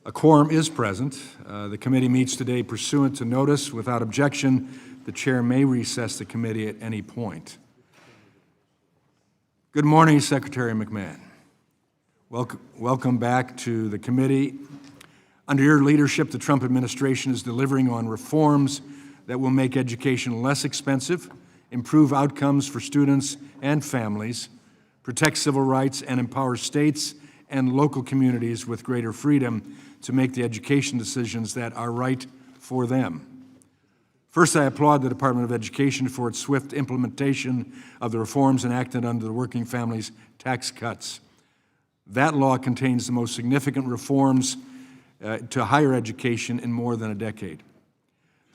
A quorum is present. The committee meets today pursuant to notice. Without objection, the chair may recess the committee at any point. Good morning, Secretary McMahon. Welcome back to the committee. Under your leadership, the Trump administration is delivering on reforms that will make education less expensive, improve outcomes for students and families, protect civil rights, and empower states and local communities with greater freedom to make the education decisions that are right for them. First, I applaud the Department of Education for its swift implementation of the reforms enacted under the Working Families Tax Cuts. That law contains the most significant reforms to higher education in more than a decade.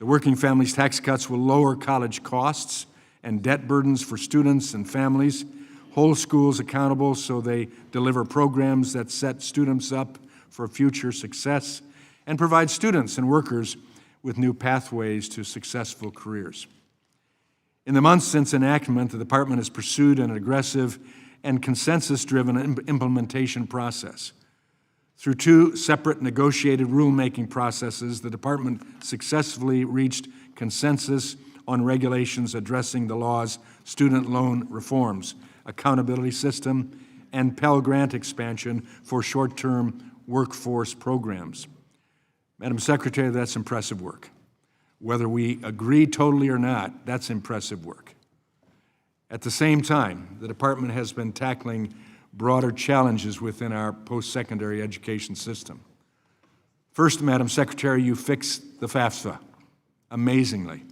The Working Families Tax Cuts will lower college costs and debt burdens for students and families, hold schools accountable so they deliver programs that set students up for future success, and provide students and workers with new pathways to successful careers. In the months since enactment, the Department has pursued an aggressive and consensus-driven implementation process. Through two separate negotiated rulemaking processes, the Department successfully reached consensus on regulations addressing the law's student loan reforms, accountability system, and Pell Grant expansion for short-term workforce programs. Madam Secretary, that's impressive work. Whether we agree totally or not, that's impressive work. At the same time, the Department has been tackling broader challenges within our post-secondary education system. First, Madam Secretary, you fixed the FAFSA, amazingly.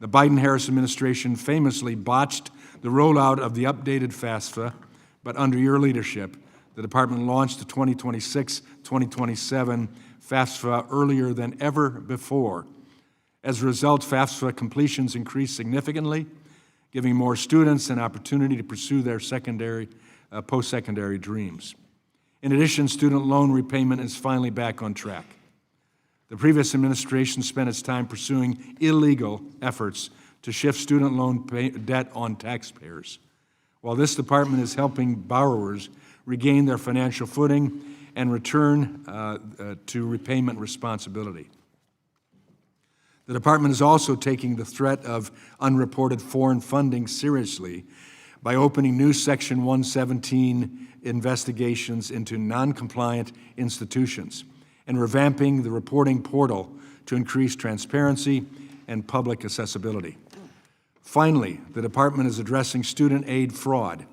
The Biden-Harris administration famously botched the rollout of the updated FAFSA, but under your leadership, the Department launched the 2026-2027 FAFSA earlier than ever before. As a result, FAFSA completions increased significantly, giving more students an opportunity to pursue their post-secondary dreams. In addition, student loan repayment is finally back on track. The previous administration spent its time pursuing illegal efforts to shift student loan debt on taxpayers, while this department is helping borrowers regain their financial footing and return to repayment responsibility. The department is also taking the threat of unreported foreign funding seriously by opening new Section 117 investigations into non-compliant institutions and revamping the reporting portal to increase transparency and public accessibility. Finally, the department is addressing student aid fraud.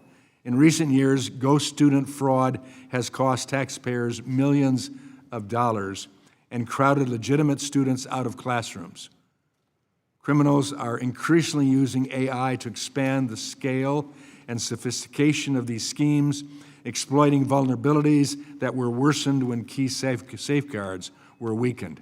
In recent years, ghost student fraud has cost taxpayers millions of dollars and crowded legitimate students out of classrooms. Criminals are increasingly using AI to expand the scale and sophistication of these schemes, exploiting vulnerabilities that were worsened when key safeguards were weakened.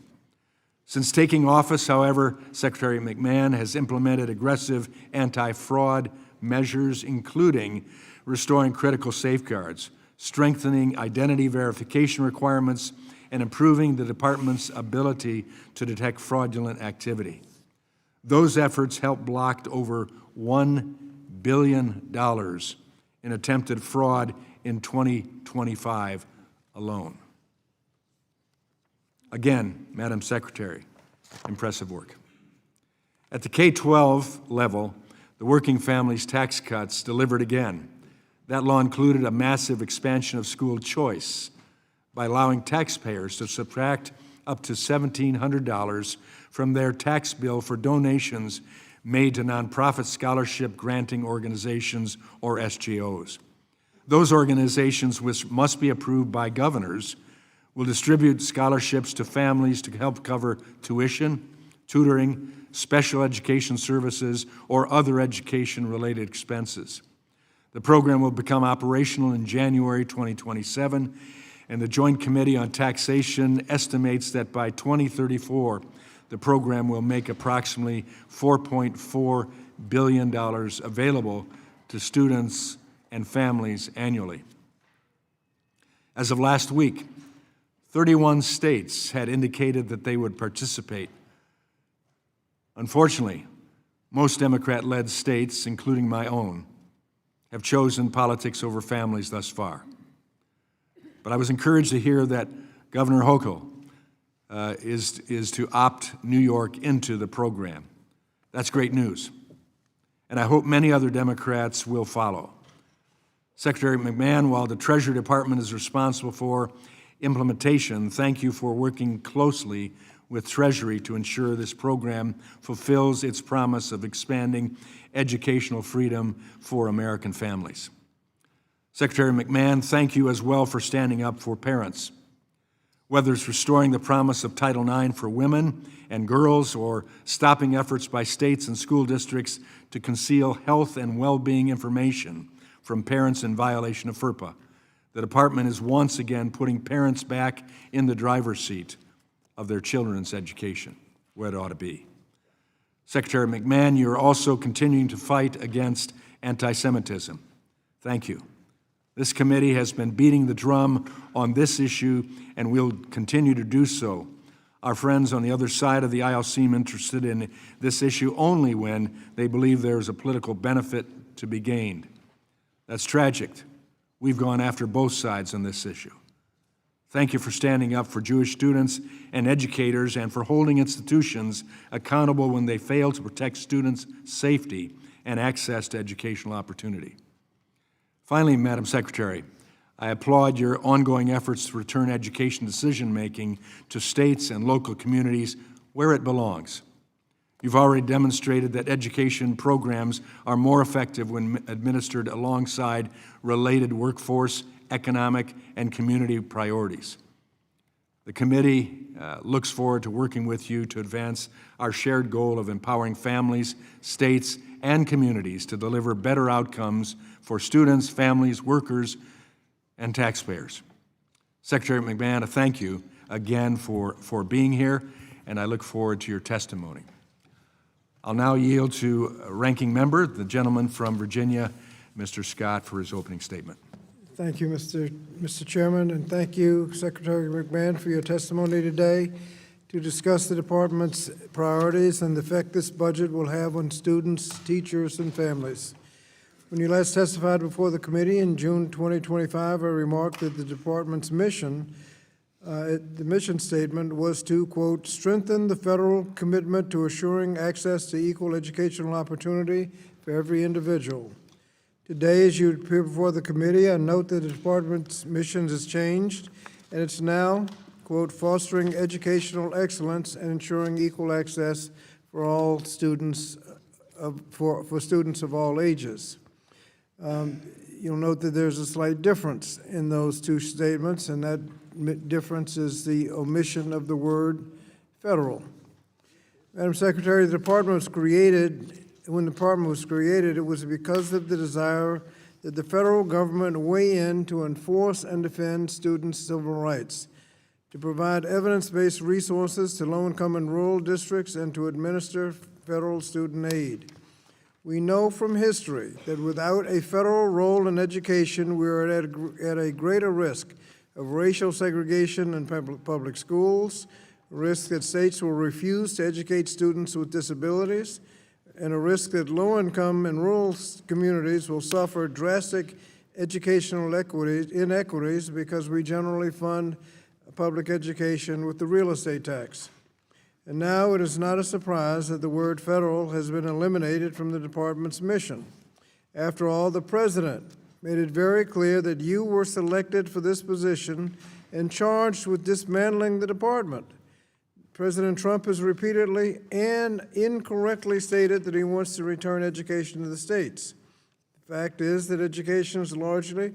Since taking office, however, Secretary McMahon has implemented aggressive anti-fraud measures, including restoring critical safeguards, strengthening identity verification requirements, and improving the department's ability to detect fraudulent activity. Those efforts helped block over $1 billion in attempted fraud in 2025 alone. Again, Madam Secretary, impressive work. At the K-12 level, the Working Families Tax Cuts delivered again. That law included a massive expansion of school choice by allowing taxpayers to subtract up to $1,700 from their tax bill for donations made to nonprofit scholarship granting organizations, or SGOs. Those organizations, which must be approved by governors, will distribute scholarships to families to help cover tuition, tutoring, special education services, or other education-related expenses. The program will become operational in January 2027, and the Joint Committee on Taxation estimates that by 2034, the program will make approximately $4.4 billion available to students and families annually. As of last week, 31 states had indicated that they would participate. Unfortunately, most Democrat-led states, including my own, have chosen politics over families thus far. But I was encouraged to hear that Governor Hochul is to opt New York into the program. That's great news, and I hope many other Democrats will follow. Secretary McMahon, while the Treasury Department is responsible for implementation, thank you for working closely with Treasury to ensure this program fulfills its promise of expanding educational freedom for American families. Secretary McMahon, thank you as well for standing up for parents. Whether it's restoring the promise of Title IX for women and girls or stopping efforts by states and school districts to conceal health and well-being information from parents in violation of FERPA, the department is once again putting parents back in the driver's seat of their children's education, where it ought to be. Secretary McMahon, you're also continuing to fight against anti-Semitism. Thank you. This committee has been beating the drum on this issue and will continue to do so. Our friends on the other side of the aisle seem interested in this issue only when they believe there is a political benefit to be gained. That's tragic. We've gone after both sides on this issue. Thank you for standing up for Jewish students and educators and for holding institutions accountable when they fail to protect students' safety and access to educational opportunity. Finally, Madam Secretary, I applaud your ongoing efforts to return education decision-making to states and local communities where it belongs. You've already demonstrated that education programs are more effective when administered alongside related workforce, economic, and community priorities. The committee looks forward to working with you to advance our shared goal of empowering families, states, and communities to deliver better outcomes for students, families, workers, and taxpayers. Secretary McMahon, thank you again for being here, and I look forward to your testimony. I'll now yield to Ranking Member, the gentleman from Virginia, Mr. Scott, for his opening statement. Thank you, Mr. Chairman, and thank you, Secretary McMahon, for your testimony today to discuss the department's priorities and the effect this budget will have on students, teachers, and families. When you last testified before the committee in June 2025, I remarked that the department's mission, the mission statement was to, quote, strengthen the federal commitment to assuring access to equal educational opportunity for every individual. Today, as you appear before the committee, I note that the department's mission has changed, and it's now, quote, fostering educational excellence and ensuring equal access for all students, for students of all ages. You'll note that there's a slight difference in those two statements, and that difference is the omission of the word federal. Madam Secretary, the department was created. When the department was created, it was because of the desire that the federal government weigh in to enforce and defend students' civil rights, to provide evidence-based resources to low-income and rural districts, and to administer federal student aid. We know from history that without a federal role in education, we are at a greater risk of racial segregation in public schools, a risk that states will refuse to educate students with disabilities, and a risk that low-income and rural communities will suffer drastic educational inequities because we generally fund public education with the real estate tax. And now it is not a surprise that the word federal has been eliminated from the department's mission. After all, the president made it very clear that you were selected for this position and charged with dismantling the department. President Trump has repeatedly and incorrectly stated that he wants to return education to the states. The fact is that education is largely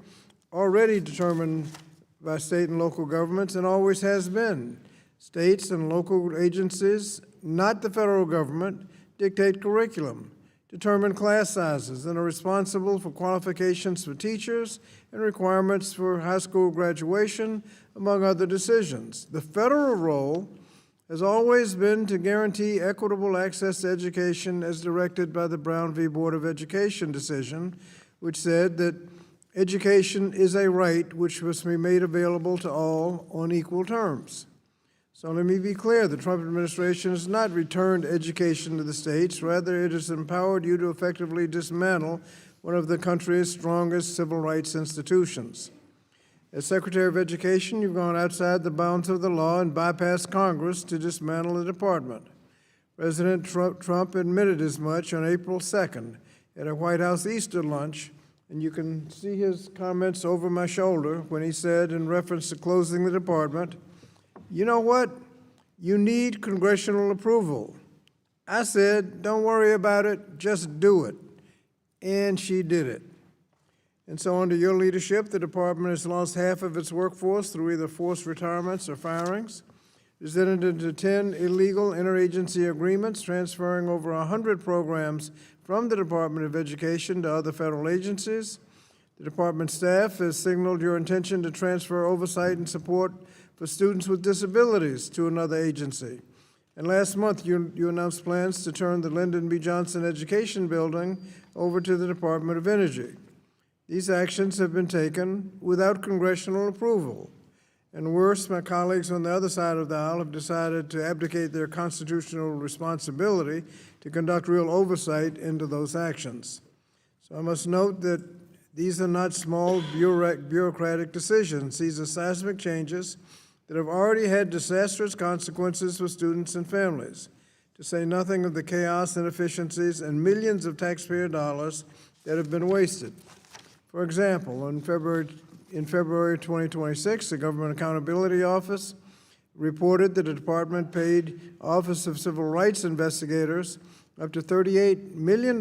already determined by state and local governments and always has been. States and local agencies, not the federal government, dictate curriculum, determine class sizes, and are responsible for qualifications for teachers and requirements for high school graduation, among other decisions. The federal role has always been to guarantee equitable access to education as directed by the Brown v. Board of Education decision, which said that education is a right which must be made available to all on equal terms. So let me be clear, the Trump administration has not returned education to the states. Rather, it has empowered you to effectively dismantle one of the country's strongest civil rights institutions. As Secretary of Education, you've gone outside the bounds of the law and bypassed Congress to dismantle the department. President Trump admitted as much on April 2nd at a White House Easter lunch, and you can see his comments over my shoulder when he said, in reference to closing the department, "You know what? You need congressional approval." I said, "Don't worry about it, just do it." And she did it. And so under your leadership, the department has lost half of its workforce through either forced retirements or firings. It has entered into 10 illegal interagency agreements, transferring over 100 programs from the Department of Education to other federal agencies. The department staff has signaled your intention to transfer oversight and support for students with disabilities to another agency. And last month, you announced plans to turn the Lyndon B. Johnson Education Building over to the Department of Energy. These actions have been taken without congressional approval. And worse, my colleagues on the other side of the aisle have decided to abdicate their constitutional responsibility to conduct real oversight into those actions. So I must note that these are not small bureaucratic decisions. These are seismic changes that have already had disastrous consequences for students and families, to say nothing of the chaos, inefficiencies, and millions of taxpayer dollars that have been wasted. For example, in February 2026, the Government Accountability Office reported that the department paid Office of Civil Rights investigators up to $38 million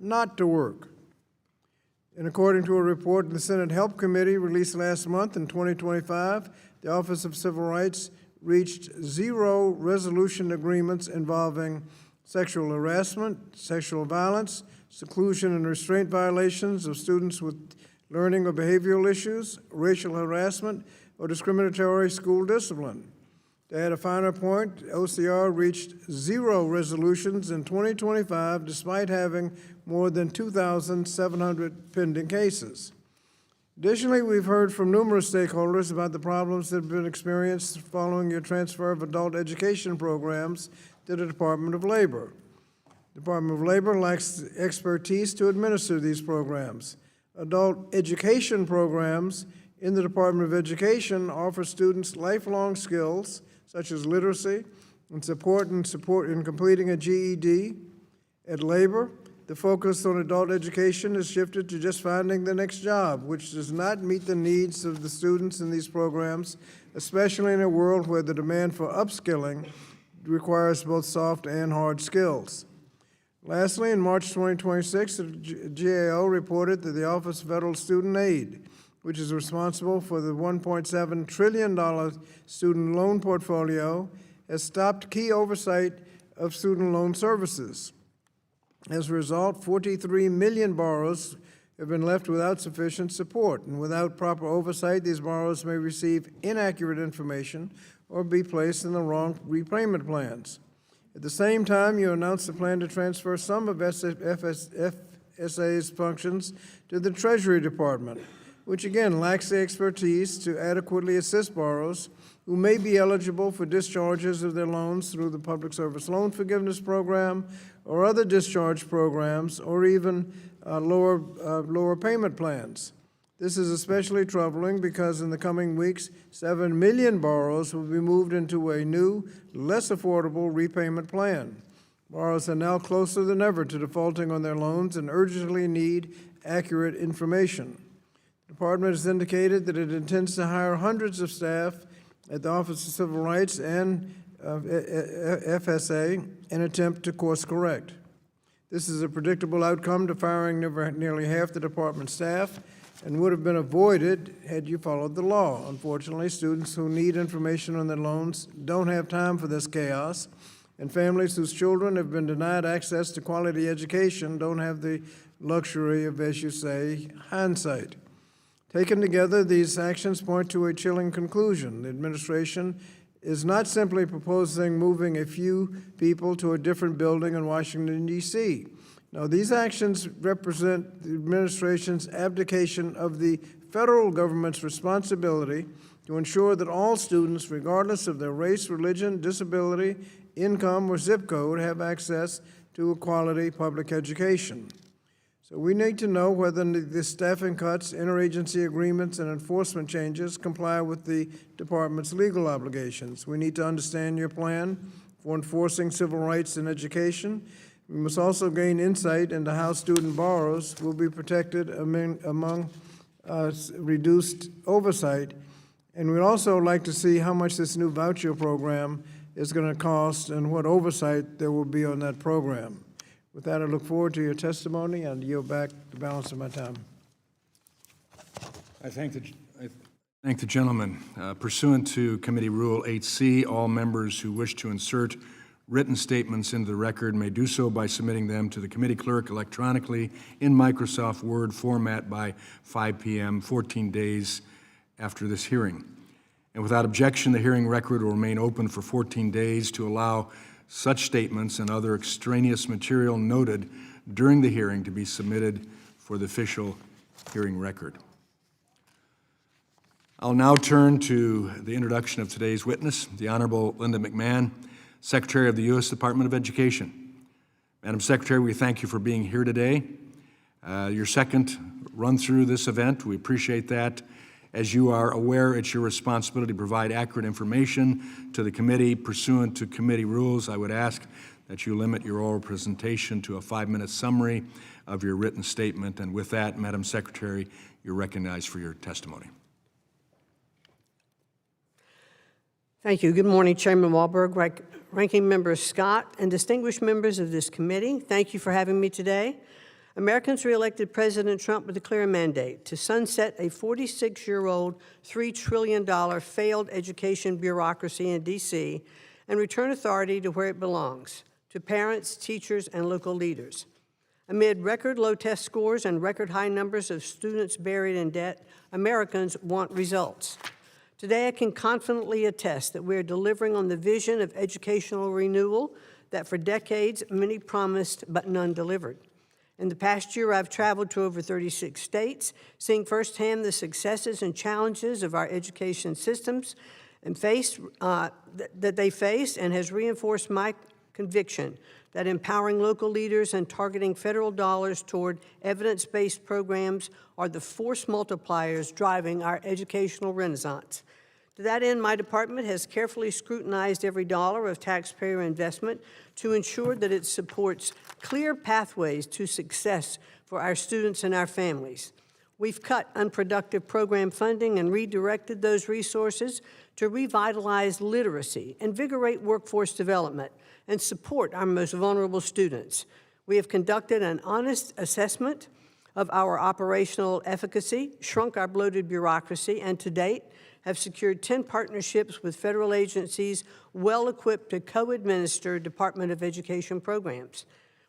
not to work. And according to a report in the Senate Help Committee released last month in 2025, the Office of Civil Rights reached 0 resolution agreements involving sexual harassment, sexual violence, seclusion and restraint violations of students with learning or behavioral issues, racial harassment, or discriminatory school discipline. To add a finer point, OCR reached 0 resolutions in 2025 despite having more than 2,700 pending cases. Additionally, we've heard from numerous stakeholders about the problems that have been experienced following your transfer of adult education programs to the Department of Labor. The Department of Labor lacks expertise to administer these programs. Adult education programs in the Department of Education offer students lifelong skills such as literacy and support in completing a GED. At Labor, the focus on adult education has shifted to just finding the next job, which does not meet the needs of the students in these programs, especially in a world where the demand for upskilling requires both soft and hard skills. Lastly, in March 2026, the GAO reported that the Office of Federal Student Aid, which is responsible for the $1.7 trillion student loan portfolio, has stopped key oversight of student loan services. As a result, 43 million borrowers have been left without sufficient support, and without proper oversight, these borrowers may receive inaccurate information or be placed in the wrong repayment plans. At the same time, you announced a plan to transfer some of FSA's functions to the Treasury Department, which again lacks the expertise to adequately assist borrowers who may be eligible for discharges of their loans through the Public Service Loan Forgiveness Program or other discharge programs, or even lower payment plans. This is especially troubling because in the coming weeks, 7 million borrowers will be moved into a new, less affordable repayment plan. Borrowers are now closer than ever to defaulting on their loans and urgently need accurate information. The department has indicated that it intends to hire hundreds of staff at the Office of Civil Rights and FSA in an attempt to course correct. This is a predictable outcome to firing nearly half the department's staff and would have been avoided had you followed the law. Unfortunately, students who need information on their loans don't have time for this chaos, and families whose children have been denied access to quality education don't have the luxury of, as you say, hindsight. Taken together, these actions point to a chilling conclusion. The administration is not simply proposing moving a few people to a different building in Washington, D.C. No, these actions represent the administration's abdication of the federal government's responsibility to ensure that all students, regardless of their race, religion, disability, income, or zip code, have access to a quality public education. So we need to know whether the staffing cuts, interagency agreements, and enforcement changes comply with the department's legal obligations. We need to understand your plan for enforcing civil rights in education. We must also gain insight into how student borrowers will be protected among reduced oversight. And we'd also like to see how much this new voucher program is going to cost and what oversight there will be on that program. With that, I look forward to your testimony and yield back the balance of my time. I thank the gentleman. Pursuant to Committee Rule 8C, all members who wish to insert written statements into the record may do so by submitting them to the committee clerk electronically in Microsoft Word format by 5 p.m., 14 days after this hearing. And without objection, the hearing record will remain open for 14 days to allow such statements and other extraneous material noted during the hearing to be submitted for the official hearing record. I'll now turn to the introduction of today's witness, the Honorable Linda McMahon, Secretary of the U.S. Department of Education. Madam Secretary, we thank you for being here today. Your second run through this event, we appreciate that. As you are aware, it's your responsibility to provide accurate information to the committee. Pursuant to committee rules, I would ask that you limit your oral presentation to a 5-minute summary of your written statement. And with that, Madam Secretary, you're recognized for your testimony. Thank you. Good morning, Chairman Walberg, Ranking Member Scott, and distinguished members of this committee. Thank you for having me today. Americans reelected President Trump with a clear mandate to sunset a 46-year-old, $3 trillion failed education bureaucracy in D.C. and return authority to where it belongs, to parents, teachers, and local leaders. Amid record low test scores and record high numbers of students buried in debt, Americans want results. Today, I can confidently attest that we are delivering on the vision of educational renewal that for decades many promised but none delivered. In the past year, I've traveled to over 36 states, seeing firsthand the successes and challenges of our education systems and that they face, and has reinforced my conviction that empowering local leaders and targeting federal dollars toward evidence-based programs are the force multipliers driving our educational renaissance. To that end, my department has carefully scrutinized every dollar of taxpayer investment to ensure that it supports clear pathways to success for our students and our families. We've cut unproductive program funding and redirected those resources to revitalize literacy, invigorate workforce development, and support our most vulnerable students. We have conducted an honest assessment of our operational efficacy, shrunk our bloated bureaucracy, and to date, have secured 10 partnerships with federal agencies well-equipped to co-administer Department of Education programs.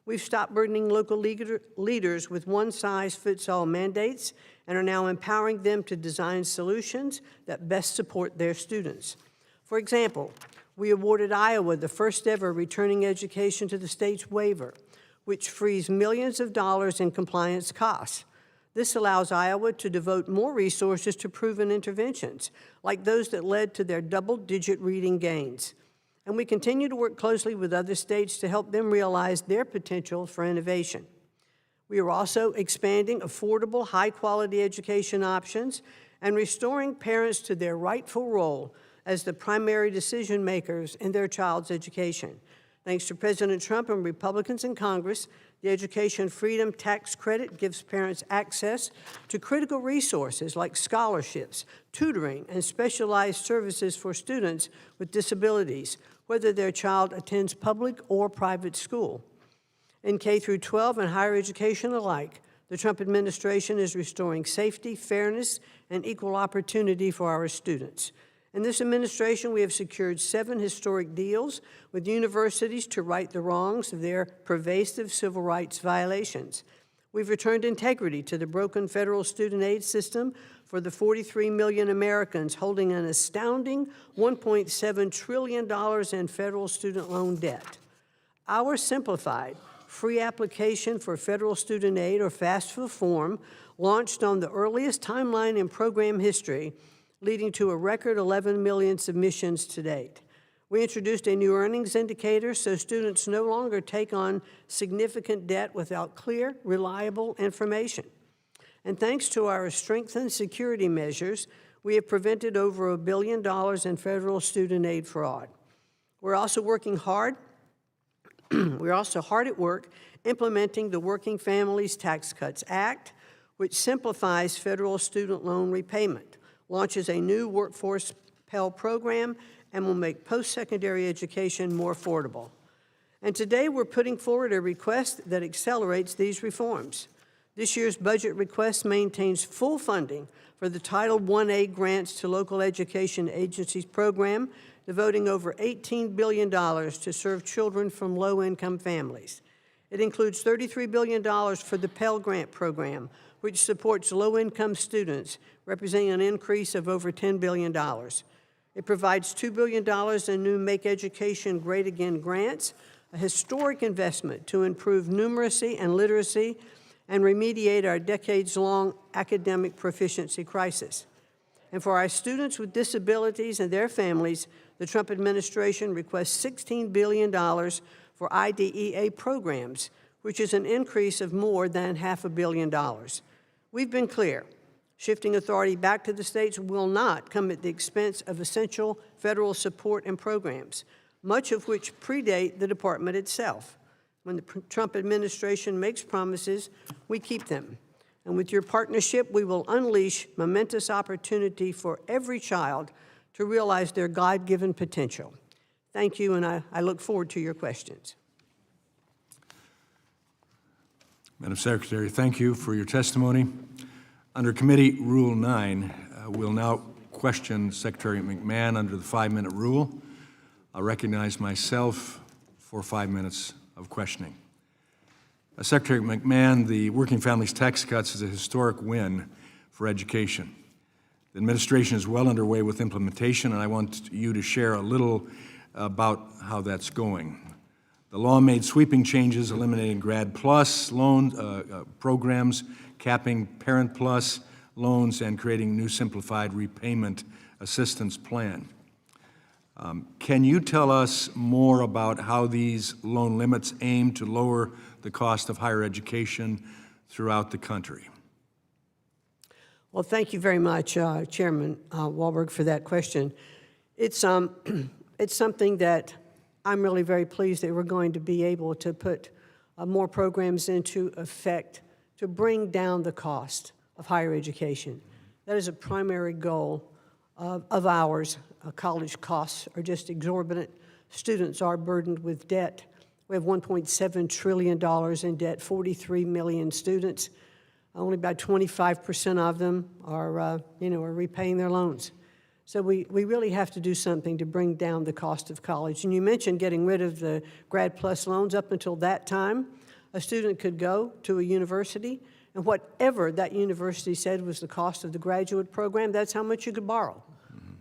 We've stopped burdening local leaders with one-size-fits-all mandates and are now empowering them to design solutions that best support their students. For example, we awarded Iowa the first-ever returning education to the state's waiver, which frees millions of dollars in compliance costs. This allows Iowa to devote more resources to proven interventions, like those that led to their double-digit reading gains. And we continue to work closely with other states to help them realize their potential for innovation. We are also expanding affordable, high-quality education options and restoring parents to their rightful role as the primary decision makers in their child's education. Thanks to President Trump and Republicans in Congress, the Education Freedom Tax Credit gives parents access to critical resources like scholarships, tutoring, and specialized services for students with disabilities, whether their child attends public or private school. In K through 12 and higher education alike, the Trump administration is restoring safety, fairness, and equal opportunity for our students. In this administration, we have secured 7 historic deals with universities to right the wrongs of their pervasive civil rights violations. We've returned integrity to the broken federal student aid system for the 43 million Americans holding an astounding $1.7 trillion in federal student loan debt. Our simplified, free application for federal student aid, or FAFSA form, launched on the earliest timeline in program history, leading to a record 11 million submissions to date. We introduced a new earnings indicator so students no longer take on significant debt without clear, reliable information. And thanks to our strengthened security measures, we have prevented over $1 billion in federal student aid fraud. We're also hard at work implementing the Working Families Tax Cuts Act, which simplifies federal student loan repayment, launches a new workforce Pell program, and will make post-secondary education more affordable. And today we're putting forward a request that accelerates these reforms. This year's budget request maintains full funding for the Title I-A grants to local education agencies program, devoting over $18 billion to serve children from low-income families. It includes $33 billion for the Pell Grant program, which supports low-income students, representing an increase of over $10 billion. It provides $2 billion in new Make Education Great Again grants, a historic investment to improve numeracy and literacy and remediate our decades-long academic proficiency crisis. And for our students with disabilities and their families, the Trump administration requests $16 billion for IDEA programs, which is an increase of more than $500 million. We've been clear. Shifting authority back to the states will not come at the expense of essential federal support and programs, much of which predate the department itself. When the Trump administration makes promises, we keep them. And with your partnership, we will unleash momentous opportunity for every child to realize their God-given potential. Thank you, and I look forward to your questions. Madam Secretary, thank you for your testimony. Under Committee Rule 9, we'll now question Secretary McMahon under the 5-minute rule. I'll recognize myself for 5 minutes of questioning. Secretary McMahon, the Working Families Tax Cuts is a historic win for education. The administration is well underway with implementation, and I want you to share a little about how that's going. The law made sweeping changes, eliminating Grad Plus loan programs, capping Parent Plus loans, and creating new simplified repayment assistance plan. Can you tell us more about how these loan limits aim to lower the cost of higher education throughout the country? Well, thank you very much, Chairman Walberg, for that question. It's something that I'm really very pleased that we're going to be able to put more programs into effect to bring down the cost of higher education. That is a primary goal of ours. College costs are just exorbitant. Students are burdened with debt. We have $1.7 trillion in debt, 43 million students. Only about 25% of them are repaying their loans. So we really have to do something to bring down the cost of college. And you mentioned getting rid of the Grad Plus loans. Up until that time, a student could go to a university, and whatever that university said was the cost of the graduate program, that's how much you could borrow.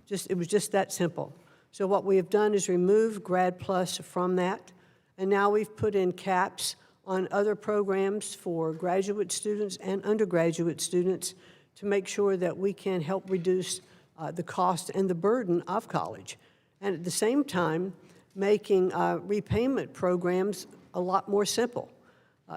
It was just that simple. So what we have done is remove Grad Plus from that, and now we've put in caps on other programs for graduate students and undergraduate students to make sure that we can help reduce the cost and the burden of college. And at the same time, making repayment programs a lot more simple.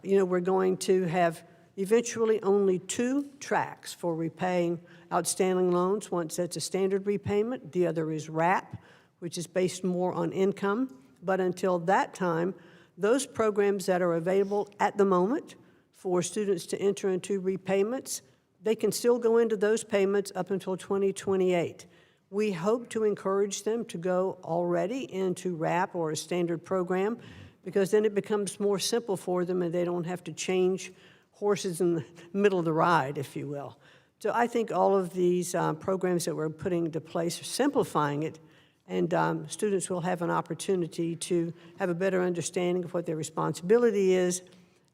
We're going to have eventually only 2 tracks for repaying outstanding loans. One that's a standard repayment, the other is RAP, which is based more on income. But until that time, those programs that are available at the moment for students to enter into repayments, they can still go into those payments up until 2028. We hope to encourage them to go already into RAP or a standard program, because then it becomes more simple for them and they don't have to change horses in the middle of the ride, if you will. So I think all of these programs that we're putting into place are simplifying it, and students will have an opportunity to have a better understanding of what their responsibility is,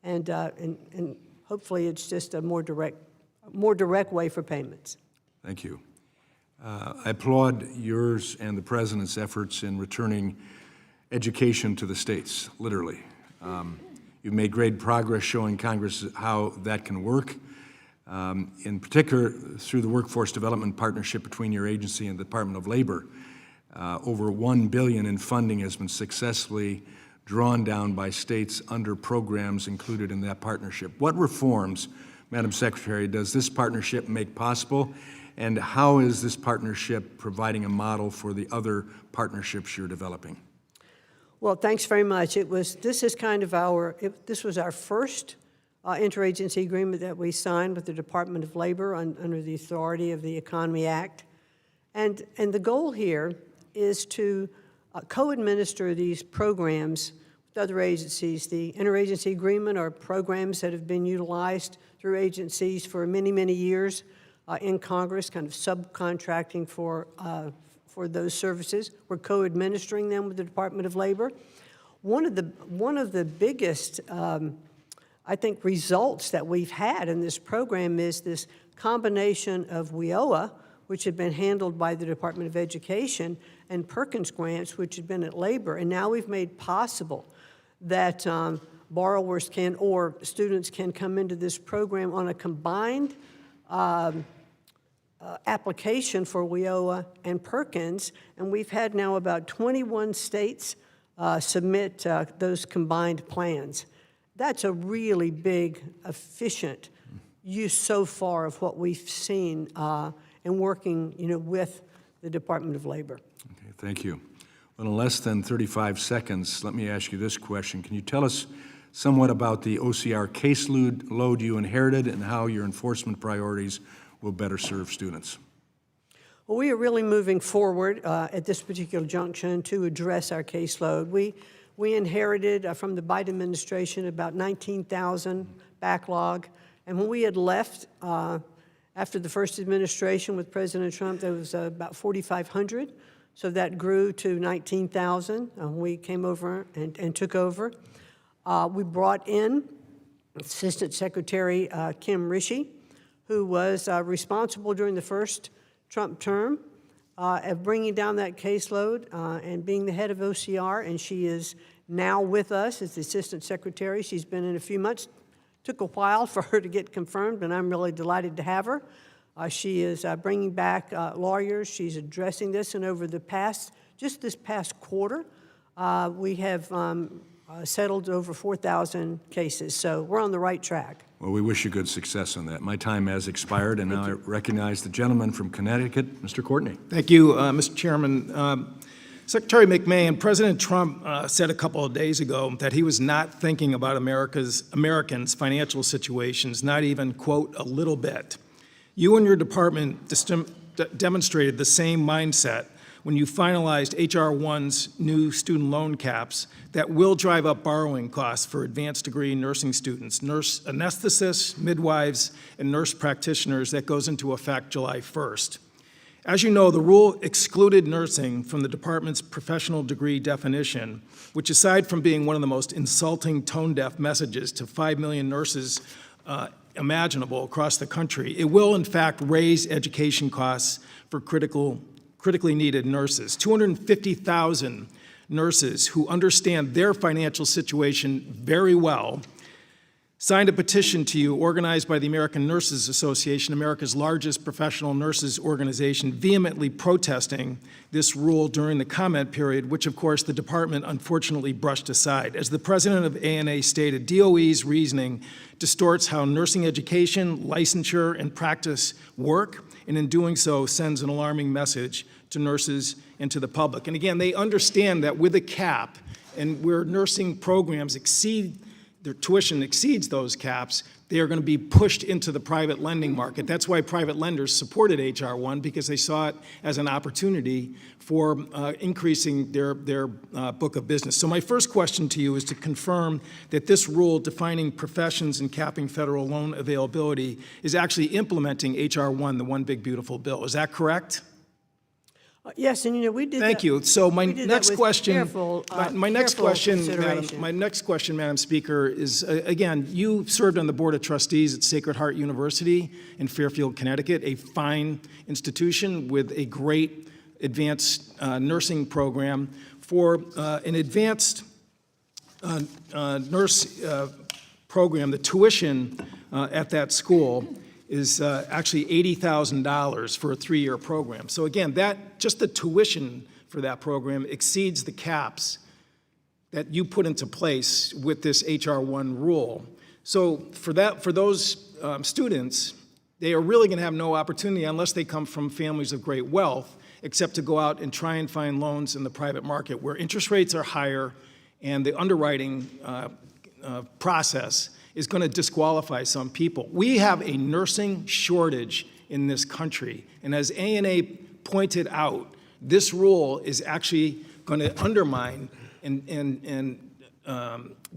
and hopefully it's just a more direct way for payments. Thank you. I applaud yours and the President's efforts in returning education to the states, literally. You've made great progress showing Congress how that can work, in particular through the Workforce Development Partnership between your agency and the Department of Labor. Over $1 billion in funding has been successfully drawn down by states under programs included in that partnership. What reforms, Madam Secretary, does this partnership make possible, and how is this partnership providing a model for the other partnerships you're developing? Well, thanks very much. This was our first interagency agreement that we signed with the Department of Labor under the authority of the Economy Act. And the goal here is to co-administer these programs with other agencies. The interagency agreement are programs that have been utilized through agencies for many, many years in Congress, kind of subcontracting for those services. We're co-administering them with the Department of Labor. One of the biggest, I think, results that we've had in this program is this combination of WIOA, which had been handled by the Department of Education, and Perkins grants, which had been at Labor. And now we've made possible that borrowers can, or students can come into this program on a combined application for WIOA and Perkins. And we've had now about 21 states submit those combined plans. That's a really big, efficient use so far of what we've seen in working, with the Department of Labor. Okay, thank you. Well, in less than 35 seconds, let me ask you this question. Can you tell us somewhat about the OCR caseload you inherited and how your enforcement priorities will better serve students? Well, we are really moving forward at this particular junction to address our caseload. We inherited from the Biden administration about 19,000 backlog, and when we had left after the first administration with President Trump, there was about 4,500. So that grew to 19,000 when we came over and took over. We brought in Assistant Secretary Kim Rishi, who was responsible during the first Trump term of bringing down that caseload and being the head of OCR, and she is now with us as the Assistant Secretary. She's been in a few months. Took a while for her to get confirmed, and I'm really delighted to have her. She is bringing back lawyers. She's addressing this, and over just this past quarter, we have settled over 4,000 cases, so we're on the right track. Well, we wish you good success on that. My time has expired, and now I recognize the gentleman from Connecticut, Mr. Courtney. Thank you, Mr. Chairman. Secretary McMahon, President Trump said a couple of days ago that he was not thinking about Americans' financial situations, not even, quote, a little bit. You and your department demonstrated the same mindset when you finalized H.R. 1's new student loan caps that will drive up borrowing costs for advanced degree nursing students, nurse anesthetists, midwives, and nurse practitioners that goes into effect July 1st. As you know, the rule excluded nursing from the department's professional degree definition, which aside from being one of the most insulting tone-deaf messages to 5 million nurses imaginable across the country, it will in fact raise education costs for critically needed nurses. 250,000 nurses who understand their financial situation very well signed a petition to you organized by the American Nurses Association, America's largest professional nurses organization, vehemently protesting this rule during the comment period, which of course the department unfortunately brushed aside. As the president of ANA stated, DOE's reasoning distorts how nursing education, licensure, and practice work, and in doing so sends an alarming message to nurses and to the public. And again, they understand that with a cap, and where nursing programs their tuition exceeds those caps, they are going to be pushed into the private lending market. That's why private lenders supported H.R. 1, because they saw it as an opportunity for increasing their book of business. So my first question to you is to confirm that this rule defining professions and capping federal loan availability is actually implementing H.R. 1, the One Big Beautiful Bill. Is that correct? Yes, and we did. Thank you. So my next question, my next question, Madam Speaker, is again, you served on the Board of Trustees at Sacred Heart University in Fairfield, Connecticut, a fine institution with a great advanced nursing program. For an advanced nurse program, the tuition at that school is actually $80,000 for a 3-year program. So again, just the tuition for that program exceeds the caps that you put into place with this HR 1 rule. So for those students, they are really going to have no opportunity unless they come from families of great wealth, except to go out and try and find loans in the private market where interest rates are higher and the underwriting process is going to disqualify some people. We have a nursing shortage in this country, and as ANA pointed out, this rule is actually going to undermine and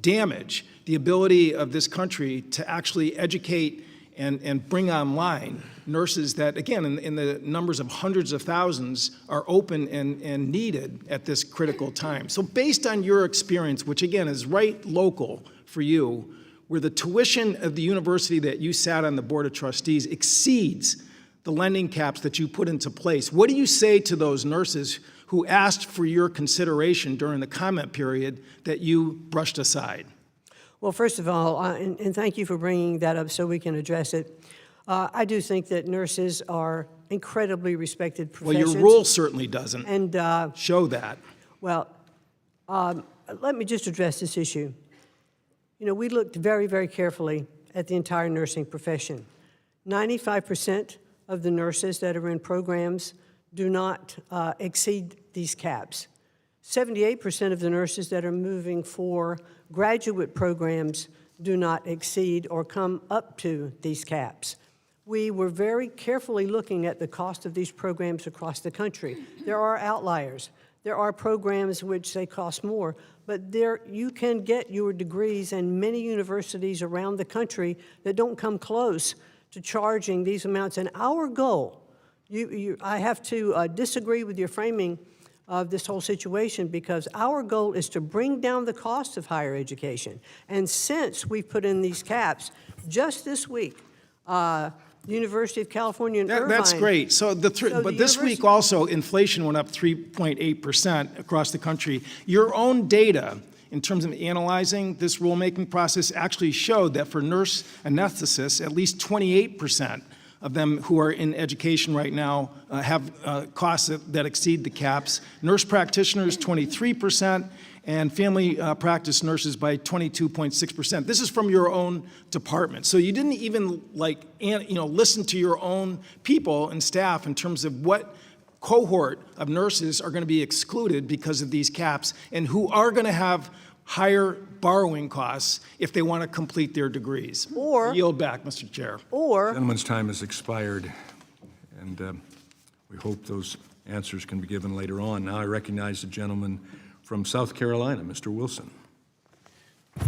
damage the ability of this country to actually educate and bring online nurses that, again, in the numbers of hundreds of thousands, are open and needed at this critical time. So based on your experience, which again is right local for you, where the tuition of the university that you sat on the Board of Trustees exceeds the lending caps that you put into place, what do you say to those nurses who asked for your consideration during the comment period that you brushed aside? Well, first of all, and thank you for bringing that up so we can address it. I do think that nurses are incredibly respected professions. Well, your rule certainly doesn't show that. Well, let me just address this issue. You know, we looked very, very carefully at the entire nursing profession. 95% of the nurses that are in programs do not exceed these caps. 78% of the nurses that are moving for graduate programs do not exceed or come up to these caps. We were very carefully looking at the cost of these programs across the country. There are outliers. There are programs which they cost more, but there you can get your degrees in many universities around the that don't come close to charging these amounts. And our goal, I have to disagree with your framing of this whole situation, because our goal is to bring down the cost of higher education. And since we've put in these caps, just this week, University of California in Irvine. That's great. But this week also, inflation went up 3.8% across the country. Your own data, in terms of analyzing this rulemaking process, actually showed that for nurse anesthetists, at least 28% of them who are in education right now have costs that exceed the caps. Nurse practitioners, 23%, and family practice nurses by 22.6%. This is from your own department. So you didn't even listen to your own people and staff in terms of what cohort of nurses are going to be excluded because of these caps and who are going to have higher borrowing costs if they want to complete their degrees. Or yield back, Mr. Chair. Or Gentleman's time has expired, and we hope those answers can be given later on. Now I recognize the gentleman from South Carolina, Mr. Wilson.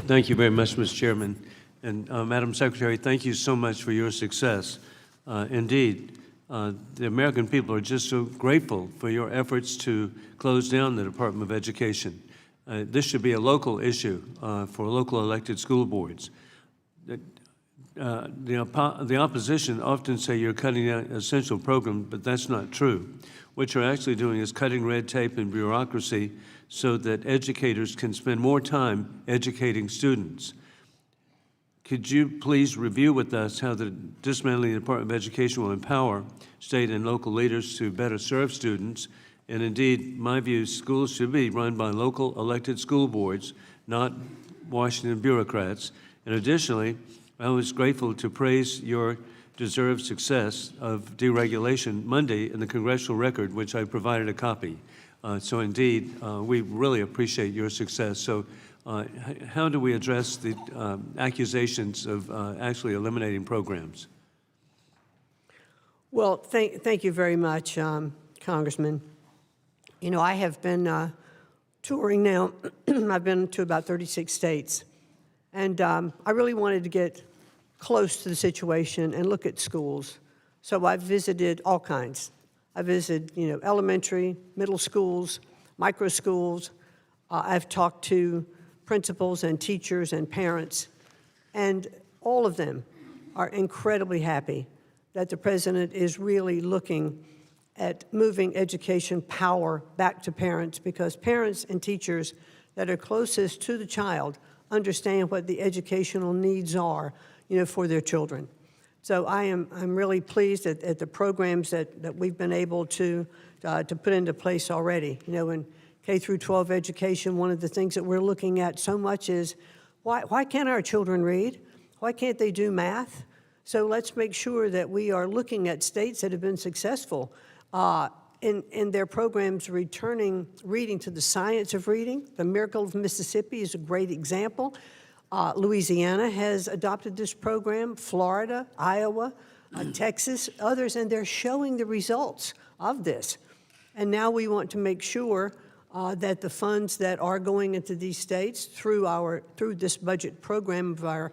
Thank you very much, Mr. Chairman. And Madam Secretary, thank you so much for your success. Indeed, the American people are just so grateful for your efforts to close down the Department of Education. This should be a local issue for local elected school boards. The opposition often say you're cutting out essential programs, but that's not true. What you're actually doing is cutting red tape and bureaucracy so that educators can spend more time educating students. Could you please review with us how the dismantling the Department of Education will empower state and local leaders to better serve students? And indeed, my view, schools should be run by local elected school boards, not Washington bureaucrats. And additionally, I was grateful to praise your deserved success of deregulation Monday in the Congressional Record, which I provided a copy. So indeed, we really appreciate your success. So how do we address the accusations of actually eliminating programs? Well, thank you very much, Congressman. You know, I have been touring now. I've been to about 36 states. And I really wanted to get close to the situation and look at schools. So I've visited all kinds. I visited, elementary, middle schools, micro schools. I've talked to principals and teachers and parents. And all of them are incredibly happy that the president is really looking at moving education power back to parents, because parents and teachers that are closest to the child understand what the educational needs are, for their children. So I'm really pleased at the programs that we've been able to put into place already. You know, in K through 12 education, one of the things that we're looking at so much is why can't our children read? Why can't they do math? So let's make sure that we are looking at states that have been successful in their programs returning reading to the science of reading. The Miracle of Mississippi is a great example. Louisiana has adopted this program, Florida, Iowa, Texas, others, and they're showing the results of this. And now we want to make sure that the funds that are going into these states through this budget program of our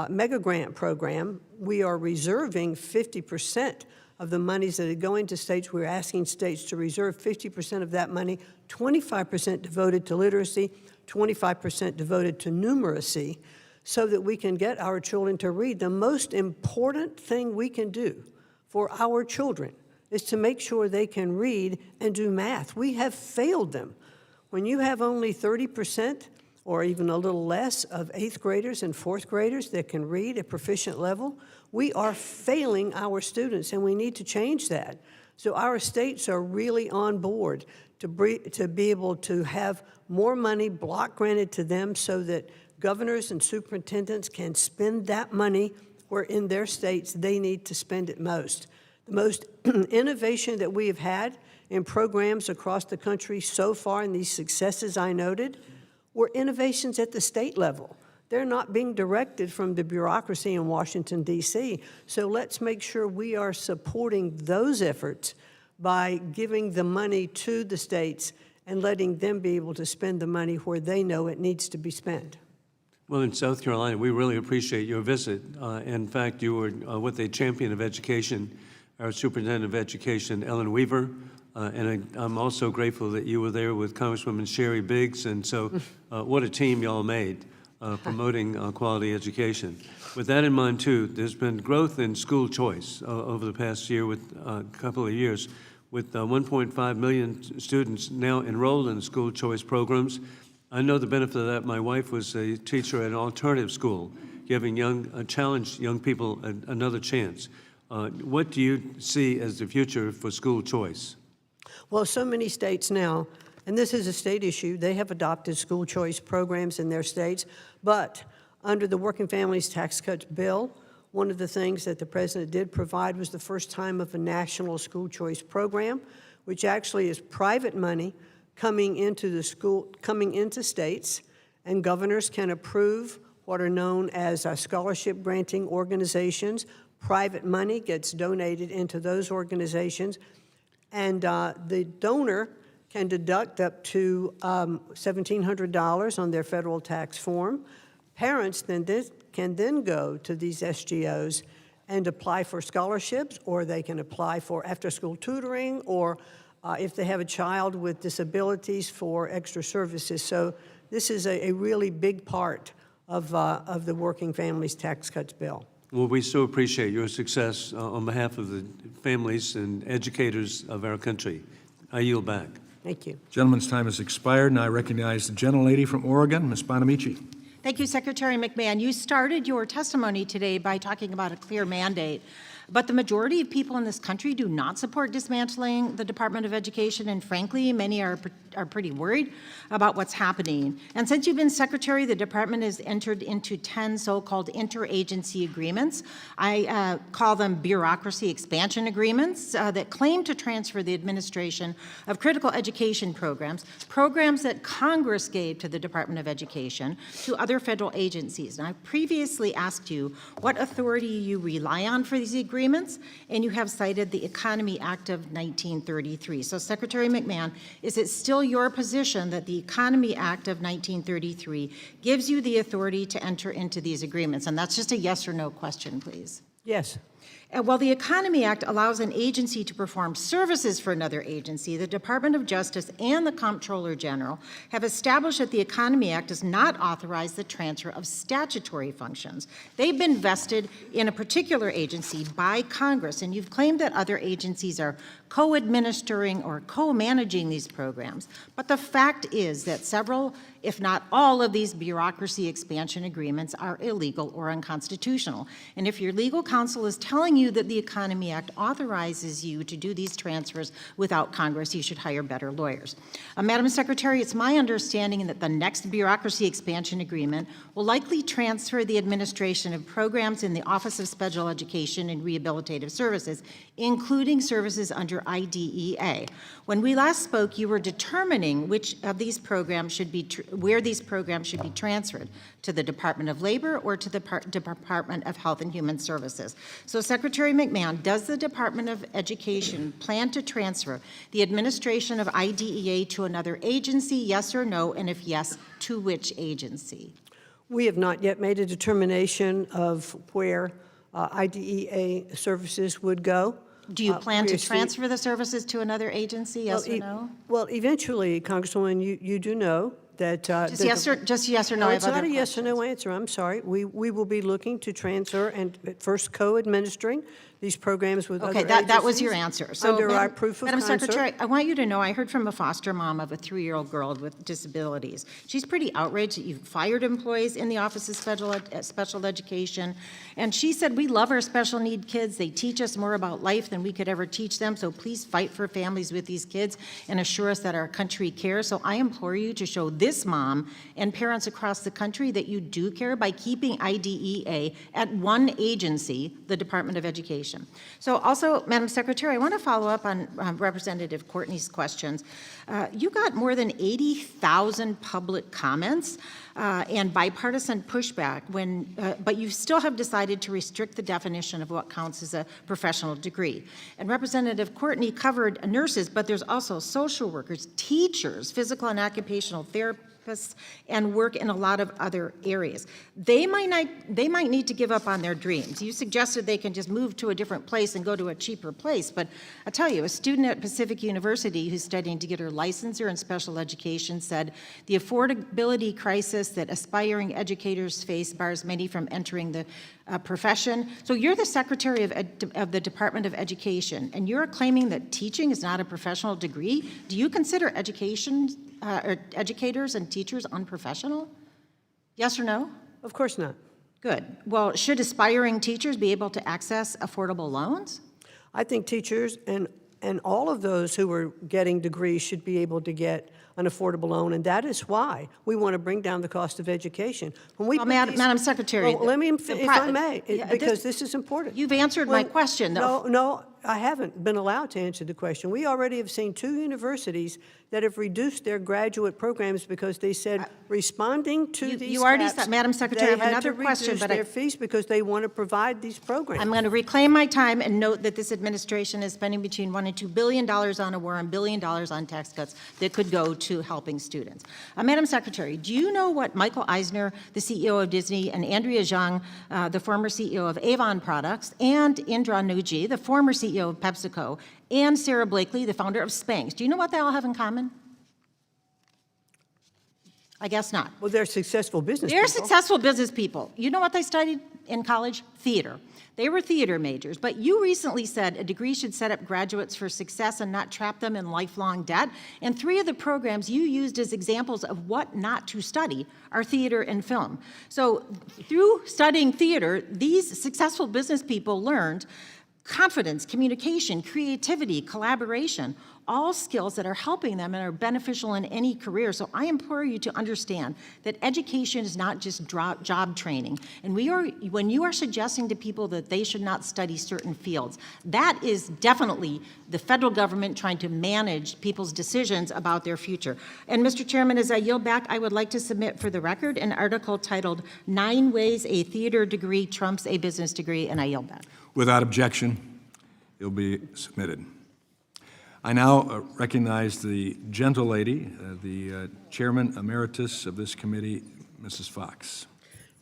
mega grant program, we are reserving 50% of the monies that are going to states. We're asking states to reserve 50% of that money, 25% devoted to literacy, 25% devoted to numeracy, so that we can get our children to read. The most important thing we can do for our children is to make sure they can read and do math. We have failed them. When you have only 30% or even a little less of 8th graders and 4th graders that can read at proficient level, we are failing our students, and we need to change that. So our states are really on board to be able to have more money block granted to them so that governors and superintendents can spend that money where in their states they need to spend it most. The most innovation that we have had in programs across the country so far, and these successes I noted, were innovations at the state level. They're not being directed from the bureaucracy in Washington, D.C. So let's make sure we are supporting those efforts by giving the money to the states and letting them be able to spend the money where they know it needs to be spent. Well, in South Carolina, we really appreciate your visit. In fact, you were with a champion of education, our superintendent of education, Ellen Weaver, and I'm also grateful that you were there with Congresswoman Sherry Biggs, and so what a team y'all made promoting quality education. With that in mind, too, there's been growth in school choice over the past year, with a couple of years, with 1.5 million students now enrolled in school choice programs. I know the benefit of that. My wife was a teacher at an alternative school, giving challenged young people another chance. What do you see as the future for school choice? Well, so many states now, and this is a state issue, they have adopted school choice programs in their states, but under the Working Families Tax Cuts bill, one of the things that the president did provide was the first time of a national school choice program, which actually is private money coming into states, and governors can approve what are known as scholarship granting organizations. Private money gets donated into those organizations, and the donor can deduct up to $1,700 on their federal tax form. Parents can then go to these SGOs and apply for scholarships, or they can apply for after-school tutoring, or if they have a child with disabilities, for extra services. So this is a really big part of the Working Families Tax Cuts bill. Well, we so appreciate your success on behalf of the families and educators of our country. I yield back. Thank you. Gentleman's time has expired, and I recognize the gentlelady from Oregon, Ms. Bonamici. Thank you, Secretary McMahon. You started your testimony today by talking about a clear mandate, but the majority of people in this country do not support dismantling the Department of Education, and frankly, many are pretty worried about what's happening. And since you've been Secretary, the department has entered into 10 so-called interagency agreements. I call them bureaucracy expansion agreements that claim to transfer the administration of critical education programs that Congress gave to the Department of Education, to other federal agencies. And I previously asked you what authority you rely on for these agreements, and you have cited the Economy Act of 1933. So, Secretary McMahon, is it still your position that the Economy Act of 1933 gives you the authority to enter into these agreements? And that's just a yes or no question, please. Yes. While the Economy Act allows an agency to perform services for another agency, the Department of Justice and the Comptroller General have established that the Economy Act does not authorize the transfer of statutory functions. They've been vested in a particular agency by Congress, and you've claimed that other agencies are co-administering or co-managing these programs. But the fact is that several, if not all, of these bureaucracy expansion agreements are illegal or unconstitutional. And if your legal counsel is telling telling you that the Economy Act authorizes you to do these transfers without Congress. You should hire better lawyers. Madam Secretary, it's my understanding that the next bureaucracy expansion agreement will likely transfer the administration of programs in the Office of Special Education and Rehabilitative Services, including services under IDEA. When we last spoke, you were determining which of these programs should be, where these programs should be transferred, to the Department of Labor or to the Department of Health and Human Services. So Secretary McMahon, does the Department of Education plan to transfer the administration of IDEA to another agency, yes or no, and if yes, to which agency? We have not yet made a determination of where IDEA services would go. Do you plan to we see- transfer the services to another agency, yes or no? Well, eventually, Congresswoman, you do know that. Just yes or no, I have It's not other a yes or no questions. answer, I'm sorry. We will be looking to transfer and at first co-administering these programs with other Okay, agencies. that was your answer. So, Under our Madam- proof of Madam concept. Secretary, I want you to know, I heard from a foster mom of a 3-year-old girl with disabilities. She's pretty outraged that you've fired employees in the Office of Special Education, and she said, we love our special need kids. They teach us more about life than we could ever teach them, so please fight for families with these kids and assure us that our country cares. So I implore you to show this mom and parents across the country that you do care by keeping IDEA at one agency, the Department of Education. So also, Madam Secretary, I want to follow up on Representative Courtney's questions. You got more than 80,000 public comments and bipartisan pushback but you still have decided to restrict the definition of what counts as a professional degree. And Representative Courtney covered nurses, but there's also social workers, teachers, physical and occupational therapists, and work in a lot of other areas. They might need to give up on their dreams. You suggested they can just move to a different place and go to a cheaper place, but I tell you, a student at Pacific University who's studying to get her licensure in special education said, the affordability crisis that aspiring educators face bars many from entering the profession. So you're the Secretary of the Department of Education, and you're claiming that teaching is not a professional degree. Do you consider educators and teachers unprofessional? Yes or no? Of course not. Good. Well, should aspiring teachers be able to access affordable loans? I think teachers and all of those who are getting degrees should be able to get an affordable loan, and that is why we want to bring down the cost of education. When we Well, put these- Madam Secretary, Well, let me, if I may, Yeah, because this is important. You've answered my question. No, I haven't been allowed to answer the question. We already have seen 2 universities that have reduced their graduate programs because they said, responding to these you already caps, said, Madam Secretary, I have another they question, had to but reduce their fees because they want to provide these programs. I'm going to reclaim my time and note that this administration is spending between $1 and $2 billion on a war and $1 billion on tax cuts that could go to helping students. Madam Secretary, do you know what Michael Eisner, the CEO of Disney, and Andrea Zhang, the former CEO of Avon Products, and Indra Nooji, the former CEO of PepsiCo, and Sarah Blakely, the founder of Spanx, do you know what they all have in common? I guess not. Well, they're successful business They're people. successful business people. You know what they studied in college? Theater. They were theater majors, but you recently said a degree should set up graduates for success and not trap them in lifelong debt. And 3 of the programs you used as examples of what not to study are theater and film. So through studying theater, these successful business people learned confidence, communication, creativity, collaboration, all skills that are helping them and are beneficial in any career. So I implore you to understand that education is not just job training. And when you are suggesting to people that they should not study certain fields, that is definitely the federal government trying to manage people's decisions about their future. And Mr. Chairman, as I yield back, I would like to submit for the record an article titled 9 Ways a Theater Degree Trumps a Business Degree, and I yield back. Without objection, it will be submitted. I now recognize the gentlelady, the Chairman Emeritus of this committee, Mrs. Fox.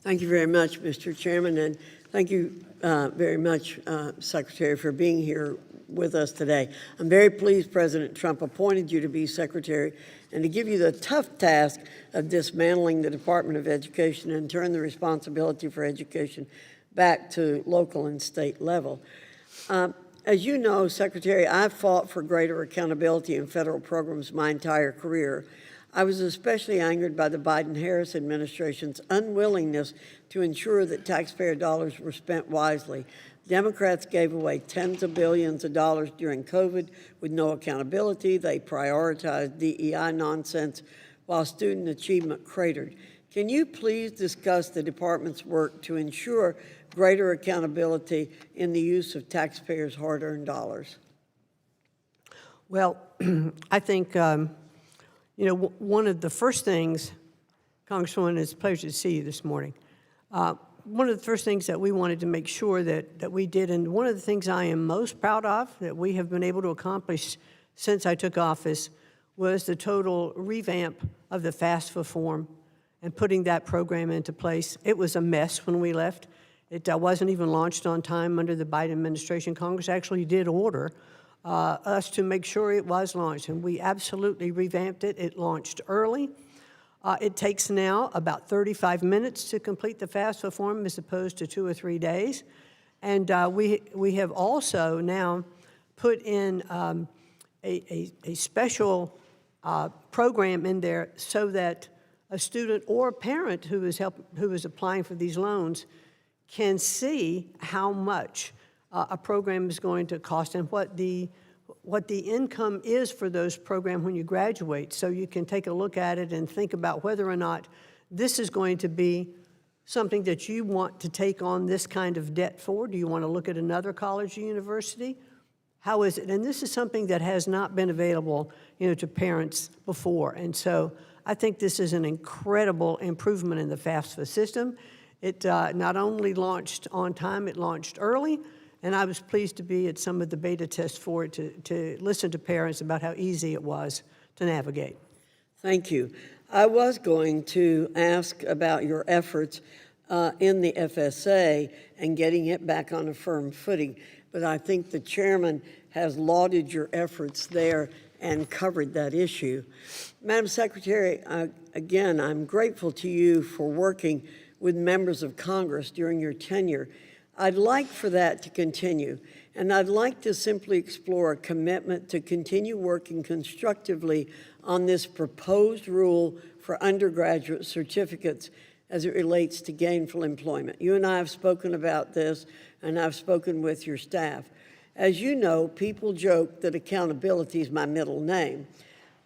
Thank you very much, Mr. Chairman, and thank you very much, Secretary, for being here with us today. I'm very pleased President Trump appointed you to be Secretary and to give you the tough task of dismantling the Department of Education and turn the responsibility for education back to local and state level. As you know, Secretary, I've fought for greater accountability in federal programs my entire career. I was especially angered by the Biden-Harris administration's unwillingness to ensure that taxpayer dollars were spent wisely. Democrats gave away tens of billions of dollars during COVID with no accountability. They prioritized DEI nonsense while student achievement cratered. Can you please discuss the department's work to ensure greater accountability in the use of taxpayers' hard-earned dollars? Well, I think, one of the first things, Congresswoman, it's a pleasure to see you this morning. One of the first things that we wanted to make sure that we did, and one of the things I am most proud of that we have been able to accomplish since I took office, was the total revamp of the FAFSA form and putting that program into place. It was a mess when we left. It wasn't even launched on time under the Biden administration. Congress actually did order us to make sure it was launched, and we absolutely revamped it. It launched early. It takes now about 35 minutes to complete the FAFSA form as opposed to 2 or 3 days. And we have also now put in a special program in there so that a student or a parent who is applying for these loans can see how much a program is going to cost and what the income is for those programs when you graduate, so you can take a look at it and think about whether or not this is going to be something that you want to take on this kind of debt for. Do you want to look at another college or university? How is it? And this is something that has not been available, to parents before. And so I think this is an incredible improvement in the FAFSA system. It not only launched on time, it launched early. And I was pleased to be at some of the beta tests for it to listen to parents about how easy it was to navigate. Thank you. I was going to ask about your efforts in the FSA and getting it back on a firm footing, but I think the chairman has lauded your efforts there and covered that issue. Madam Secretary, again, I'm grateful to you for working with members of Congress during your tenure. I'd like for that to continue, and I'd like to simply explore a commitment to continue working constructively on this proposed rule for undergraduate certificates as it relates to gainful employment. You and I have spoken about this, and I've spoken with your staff. As you know, people joke that accountability is my middle name.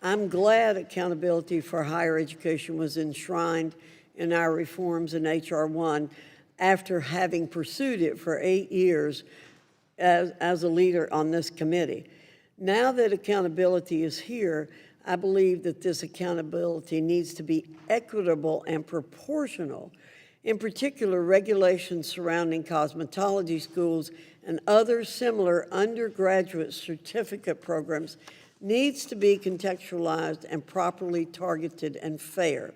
I'm glad accountability for higher education was enshrined in our reforms in H.R. 1 after having pursued it for 8 years as a leader on this committee. Now that accountability is here, I believe that this accountability needs to be equitable and proportional. In particular, regulations surrounding cosmetology schools and other similar undergraduate certificate programs needs to be contextualized and properly targeted and fair.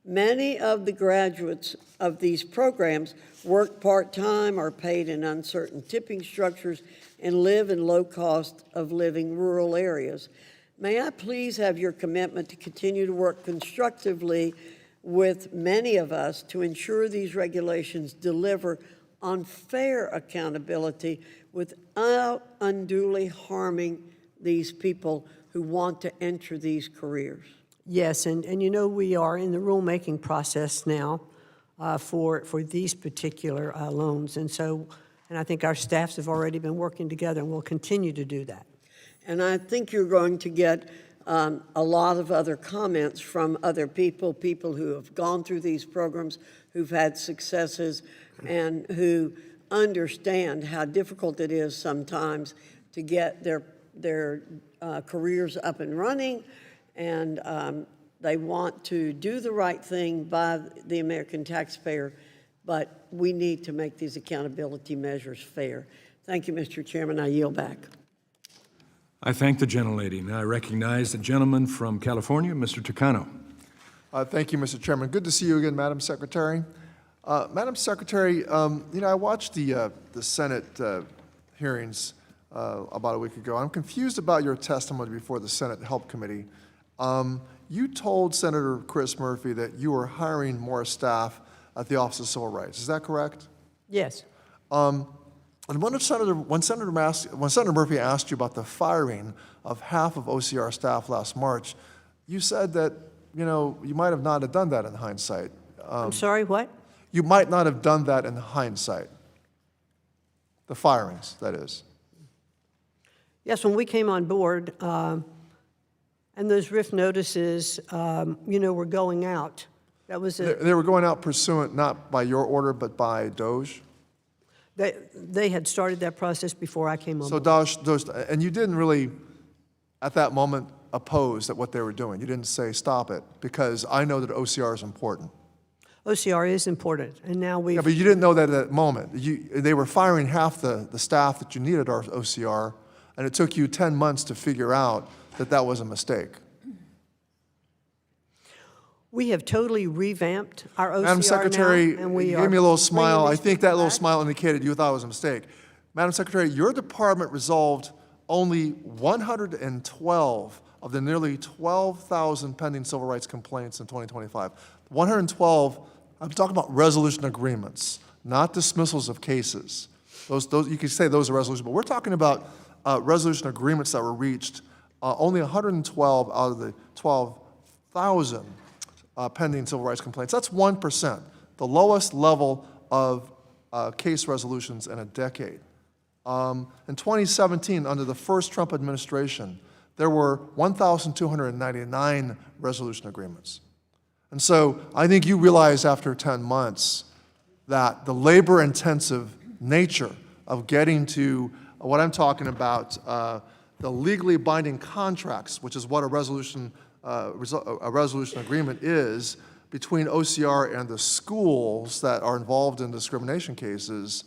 Many of the graduates of these programs work part-time, are paid in uncertain tipping structures, and live in low cost of living rural areas. May I please have your commitment to continue to work constructively with many of us to ensure these regulations deliver on fair accountability without unduly harming these people who want to enter these careers? Yes, and we are in the rulemaking process now for these particular loans. And I think our staffs have already been working together and will continue to do that. And I think you're going to get a lot of other comments from other people who have gone through these programs, who've had successes, and who understand how difficult it is sometimes to get their careers up and running, and they want to do the right thing by the American taxpayer, but we need to make these accountability measures fair. Thank you, Mr. Chairman. I yield back. I thank the gentlelady. Now I recognize the gentleman from California, Mr. Tucano. Thank you, Mr. Chairman. Good to see you again, Madam Secretary. Madam Secretary, I watched the Senate hearings about a week ago. I'm confused about your testimony before the Senate Help Committee. You told Senator Chris Murphy that you were hiring more staff at the Office of Civil Rights. Is that correct? Yes. And when Senator Murphy asked you about the firing of half of OCR staff last March, you said that, you might have not have done that in hindsight. I'm sorry, what? You might not have done that in hindsight. The firings, that is. Yes, when we came on board, and those RIF notices, were going out, that was it. They were going out pursuant not by your order, but by DOJ. They had started that process before I came on So board. DOJ, and you didn't really, at that moment, oppose at what they were doing. You didn't say, stop it, because I know that OCR is important. OCR is important, and now Yeah, but you didn't know that at that moment. They were firing half the staff that you needed at OCR, and it took you 10 months to figure out that that was a mistake. We have totally revamped our OCR Madam Secretary, now, and we you are gave me a little bringing smile. I these think that people little back. smile indicated you thought it was a mistake. Madam Secretary, your department resolved only 112 of the nearly 12,000 pending civil rights complaints in 2025. 112, I'm talking about resolution agreements, not dismissals of cases. Those you could say those are resolutions, but we're talking about resolution agreements that were reached. Only 112 out of the 12,000 pending civil rights complaints. That's 1%, the lowest level of case resolutions in a decade. In 2017, under the first Trump administration, there were 1,299 resolution agreements. And so I think you realize after 10 months that the labor-intensive nature of getting to what I'm talking about, the legally binding contracts, which is what a resolution agreement is, between OCR and the schools that are involved in discrimination cases,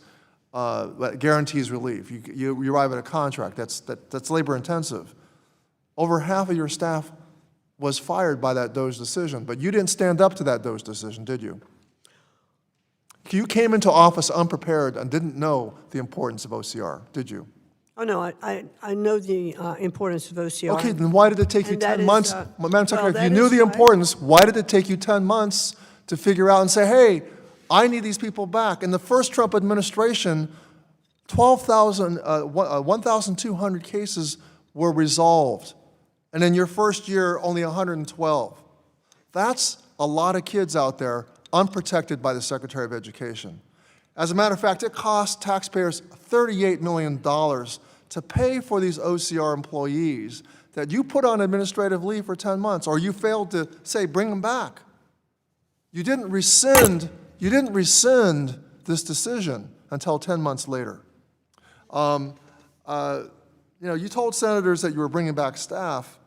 that guarantees relief. You arrive at a contract that's labor-intensive. Over half of your staff was fired by that DOJ decision, but you didn't stand up to that DOJ decision, did you? You came into office unprepared and didn't know the importance of OCR, did you? Oh, no, I know the importance of OCR. Okay, then why did it take you And that 10 is, months? well, Madam Secretary, if you that knew is the why- importance, why did it take you 10 months to figure out and say, hey, I need these people back? In the first Trump administration, 1,200 cases were resolved. And in your first year, only 112. That's a lot of kids out there unprotected by the Secretary of Education. As a matter of fact, it cost taxpayers $38 million to pay for these OCR employees that you put on administrative leave for 10 months, or you failed to say, bring them back. You didn't rescind this decision until 10 months later. You told senators that you were bringing back staff.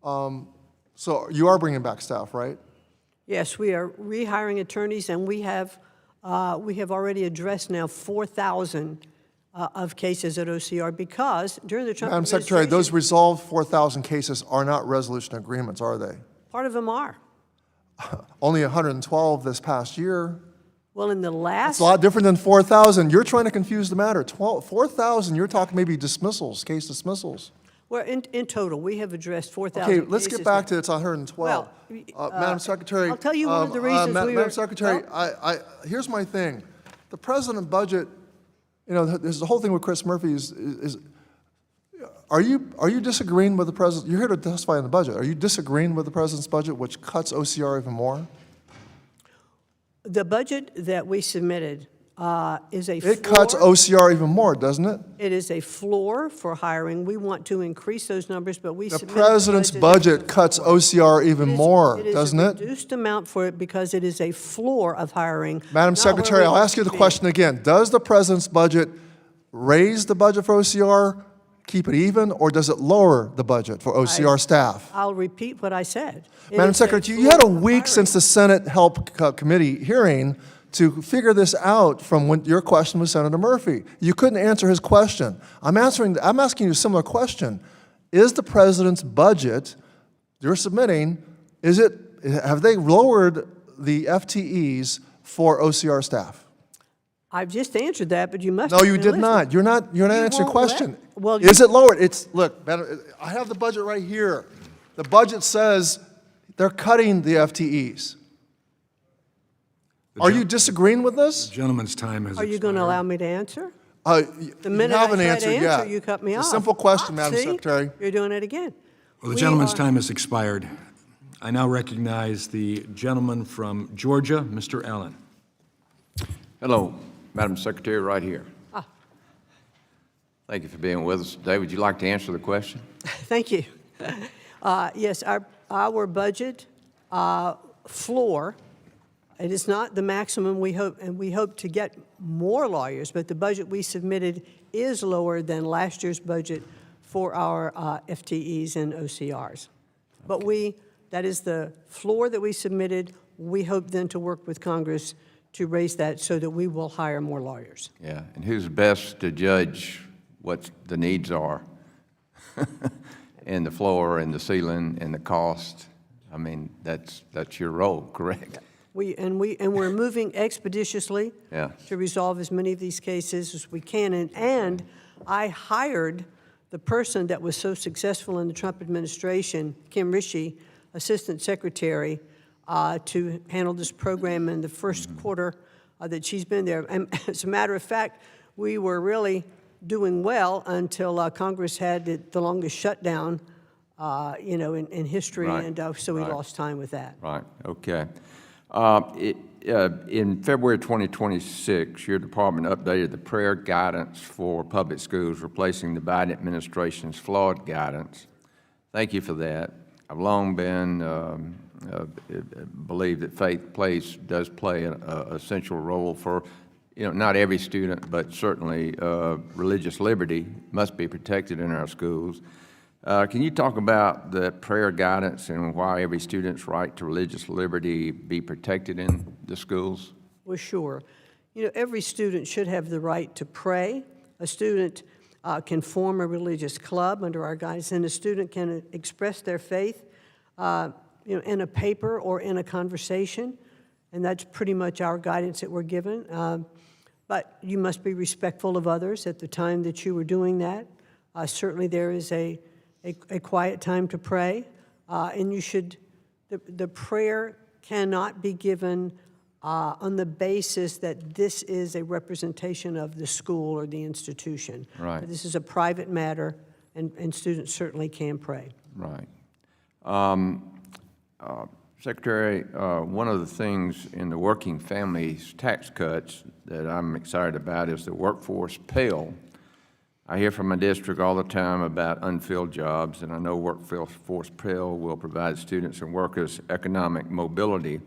So you are bringing back staff, right? Yes, we are rehiring attorneys, and we have already addressed now 4,000 of cases at OCR because during the Trump Madam administration, Secretary, those resolved 4,000 cases are not resolution agreements, are they? part of them are. Only 112 this past year. Well, in the last, It's a lot different than 4,000. You're trying to confuse the matter. 4,000, you're talking maybe dismissals, case dismissals. well, in total, we have addressed 4,000 Okay, cases. let's get back to it's 112. Well, Madam Secretary. I'll tell you one of the reasons we Madam were- Secretary, here's my thing. The president budget, there's the whole thing with Chris Murphy is are you disagreeing with the president? You're here to testify on the budget. Are you disagreeing with the president's budget, which cuts OCR even more? The budget that we submitted is a floor. It cuts OCR even more, doesn't it? It is a floor for hiring. We want to increase those numbers, but we The submitted a president's budget budget cuts OCR even more, doesn't It it? is a reduced amount for it because it is a floor of hiring. Madam not where Secretary, we I'll want ask you to the be. question again. Does the president's budget raise the budget for OCR, keep it even, or does it lower the budget for OCR staff? I'll repeat what I said. It Madam is a Secretary, you had a floor of week since hiring. the Senate Help Committee hearing to figure this out from when your question with Senator Murphy. You couldn't answer his question. I'm asking you a similar question. Is the president's budget you're submitting, have they lowered the FTEs for OCR staff? I've just answered that, but you must. No, have you been did listening. not. You're not answering the won't let- question. well, Is it lowered? Look, Madam, I have the budget right here. The budget says they're cutting the FTEs. Are you disagreeing with this? Gentleman's time has Are you going to allow me to answer? The The minute I haven't try to answered answer, yet. you cut me off. It's a simple question, Ah, Madam see? Secretary. You're doing it again. Well, the We gentleman's are- time has expired. I now recognize the gentleman from Georgia, Mr. Allen. Hello, Madam Secretary, right here. Thank you for being with us today. Would you like to answer the question? Thank you. Yes, our budget floor, it is not the maximum we hope, and we hope to get more lawyers, but the budget we submitted is lower than last year's budget for our FTEs and OCRs. But that is the floor that we submitted. We hope then to work with Congress to raise that so that we will hire more lawyers. Yeah, and who's best to judge what the needs are? And the floor and the ceiling and the cost? I mean, that's your role, correct? We're moving expeditiously Yeah. to resolve as many of these cases as we can. And I hired the person that was so successful in the Trump administration, Kim Rishi, Assistant Secretary, to handle this program in the first quarter that she's been there. And as a matter of fact, we were really doing well until Congress had the longest shutdown, in history, Right. and so we Right. lost time with that. Right, okay. In February 2026, your department updated the prayer guidance for public schools, replacing the Biden administration's flawed guidance. Thank you for that. I've long been believe that faith does play an essential role for, not every student, but certainly religious liberty must be protected in our schools. Can you talk about the prayer guidance and why every student's right to religious liberty be protected in the schools? Well, sure. Every student should have the right to pray. A student can form a religious club under our guidance, and a student can express their faith, in a paper or in a conversation, and that's pretty much our guidance that we're given. But you must be respectful of others at the time that you are doing that. Certainly there is a quiet time to pray, and the prayer cannot be given on the basis that this is a representation of the school or the institution. Right. This is a private matter, and students certainly can pray. Right. Secretary, one of the things in the working families tax cuts that I'm excited about is the workforce Pell. I hear from my district all the time about unfilled jobs, and I know workforce Pell will provide students and workers economic mobility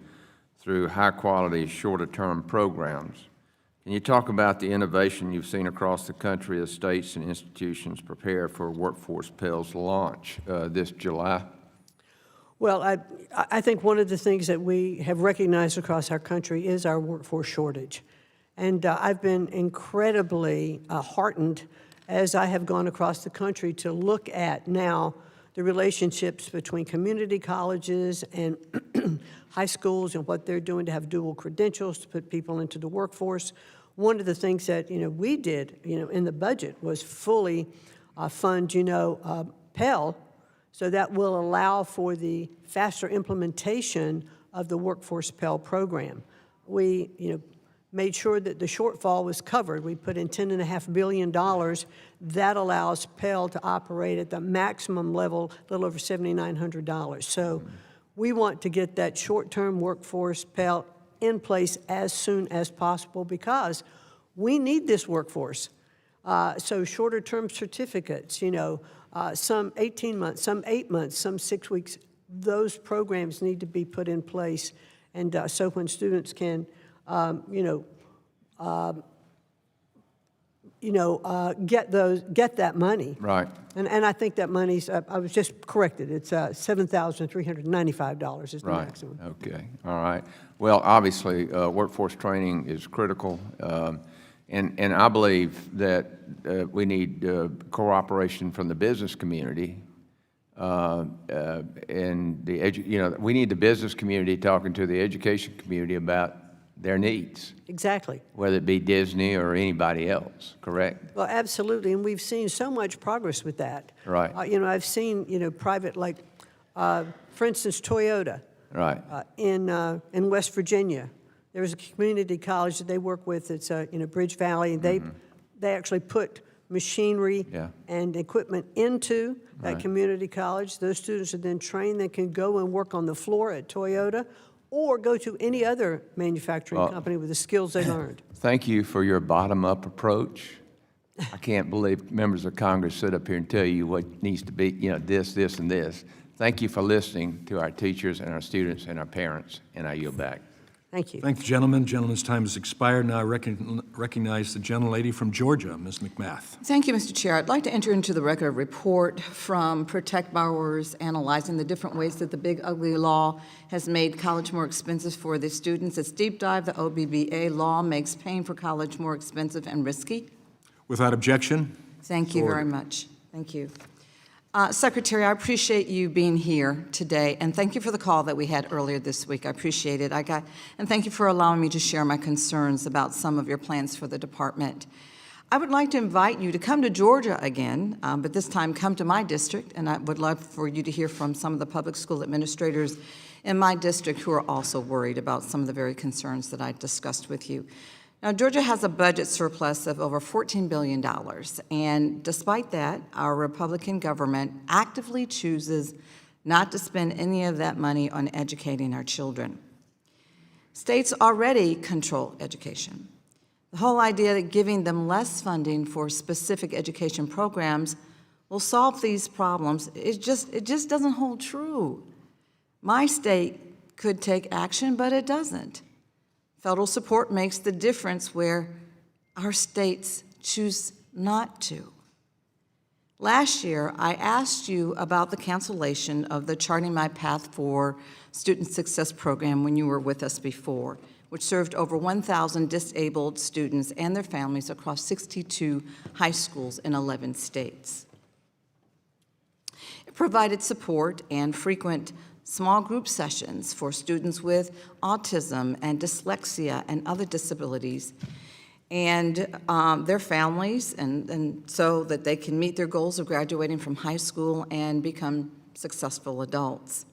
through high-quality, shorter-term programs. Can you talk about the innovation you've seen across the country as states and institutions prepare for workforce Pell's launch this July? Well, I think one of the things that we have recognized across our country is our workforce shortage. And I've been incredibly heartened as I have gone across the country to look at now the relationships between community colleges and high schools and what they're doing to have dual credentials to put people into the workforce. One of the things that we did in the budget was fully fund Pell, so that will allow for the faster implementation of the workforce Pell program. We made sure that the shortfall was covered. We put in $10.5 billion. That allows Pell to operate at the maximum level, a little over $7,900. So we want to get that short-term workforce Pell in place as soon as possible because we need this workforce. So shorter-term certificates, some 18 months, some 8 months, some 6 weeks, those programs need to be put in place. And so when students can, get that money. Right. And I think that money's, I was just corrected, it's $7,395 is the Right. maximum. Okay. All right. Well, obviously, workforce training is critical, and I believe that we need cooperation from the business community, and we need the business community talking to the education community about their needs, Exactly. whether it be Disney or anybody else. Correct? Well, absolutely, and we've seen so much progress with that. Right. I've seen, private, for instance, Toyota. Right. In West Virginia. There's a community college that they work with. It's Bridge Valley. And they actually put machinery and equipment into that community college. Those students are then trained. They can go and work on the floor at Toyota or go to any other manufacturing company with the skills they learned. Thank you for your bottom-up approach. I can't believe members of Congress sit up here and tell you what needs to be, this, this, and this. Thank you for listening to our teachers and our students and our parents, and I yield back. Thank you. Thank the gentleman. Gentleman's time has expired. Now I recognize the gentlelady from Georgia, Ms. McMath. Thank you, Mr. Chair. I'd like to enter into the record a report from Protect Borrowers analyzing the different ways that the big ugly law has made college more expensive for the students. It's deep dive. The OBBA law makes paying for college more expensive and risky. Without objection? Thank you very much. Thank you. Secretary, I appreciate you being here today, and thank you for the call that we had earlier this week. I appreciate it. And thank you for allowing me to share my concerns about some of your plans for the department. I would like to invite you to come to Georgia again, but this time come to my district, and I would love for you to hear from some of the public school administrators in my district who are also worried about some of the very concerns that I discussed with you. Now, Georgia has a budget surplus of over $14 billion, and despite that, our Republican government actively chooses not to spend any of that money on educating our children. States already control education. The whole idea that giving them less funding for specific education programs will solve these problems, it just doesn't hold true. My state could take action, but it doesn't. Federal support makes the difference where our states choose not to. Last year, I asked you about the cancellation of the Charting My Path for Student Success program when you were with us before, which served over 1,000 disabled students and their families across 62 high schools in 11 states. It provided support and frequent small group sessions for students with autism and dyslexia and other disabilities and their families, and so that they can meet their goals of graduating from high school and become successful adults.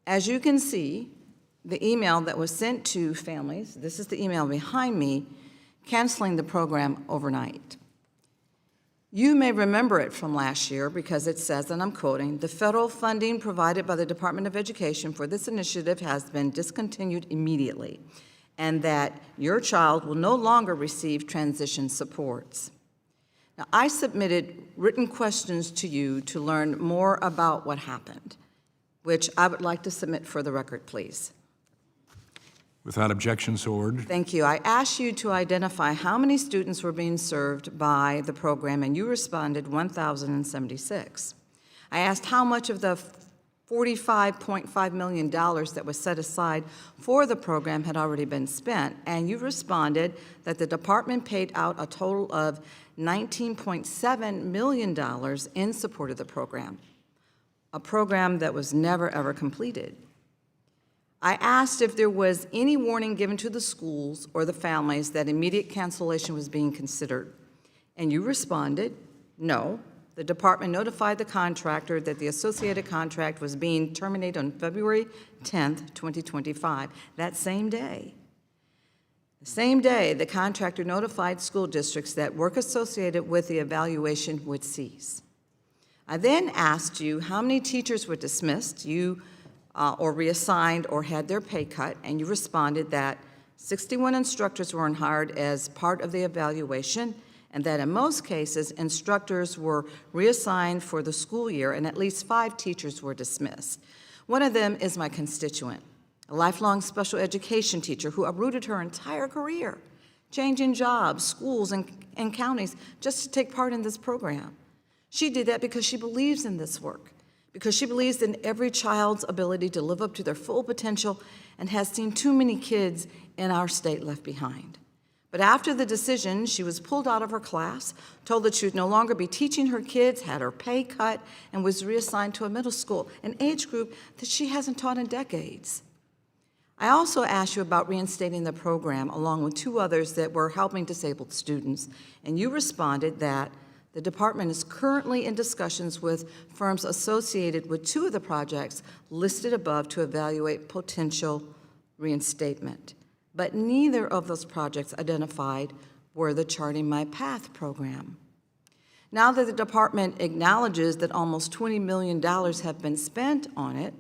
As you can see, the email that was sent to families, this is the email behind me, canceling the program overnight. You may remember it from last year because it says, and I'm quoting, "The federal funding provided by the Department of Education for this initiative has been discontinued immediately, and that your child will no longer receive transition supports." Now, I submitted written questions to you to learn more about what happened, which I would like to submit for the record, please. Without objection, so ordered. Thank you. I asked you to identify how many students were being served by the program, and you responded 1,076. I asked how much of the $45.5 million that was set aside for the program had already been spent, and you responded that the department paid out a total of $19.7 million in support of the program, a program that was never, ever completed. I asked if there was any warning given to the schools or the families that immediate cancellation was being considered, and you responded, no. The department notified the contractor that the associated contract was being terminated on February 10th, 2025, that same day. The same day, the contractor notified school districts that work associated with the evaluation would cease. I then asked you how many teachers were dismissed, or reassigned or had their pay cut, and you responded that 61 instructors weren't hired as part of the evaluation, and that in most cases, instructors were reassigned for the school year, and at least 5 teachers were dismissed. One of them is my constituent, a lifelong special education teacher who uprooted her entire career, changing jobs, schools, and counties just to take part in this program. She did that because she believes in this work, because she believes in every child's ability to live up to their full potential and has seen too many kids in our state left behind. But after the decision, she was pulled out of her class, told that she would no longer be teaching her kids, had her pay cut, and was reassigned to a middle school, an age group that she hasn't taught in decades. I also asked you about reinstating the program along with 2 others that were helping disabled students, and you responded that the department is currently in discussions with firms associated with 2 of the projects listed above to evaluate potential reinstatement. But neither of those projects identified were the Charting My Path program. Now that the department acknowledges that almost $20 million have been spent on it,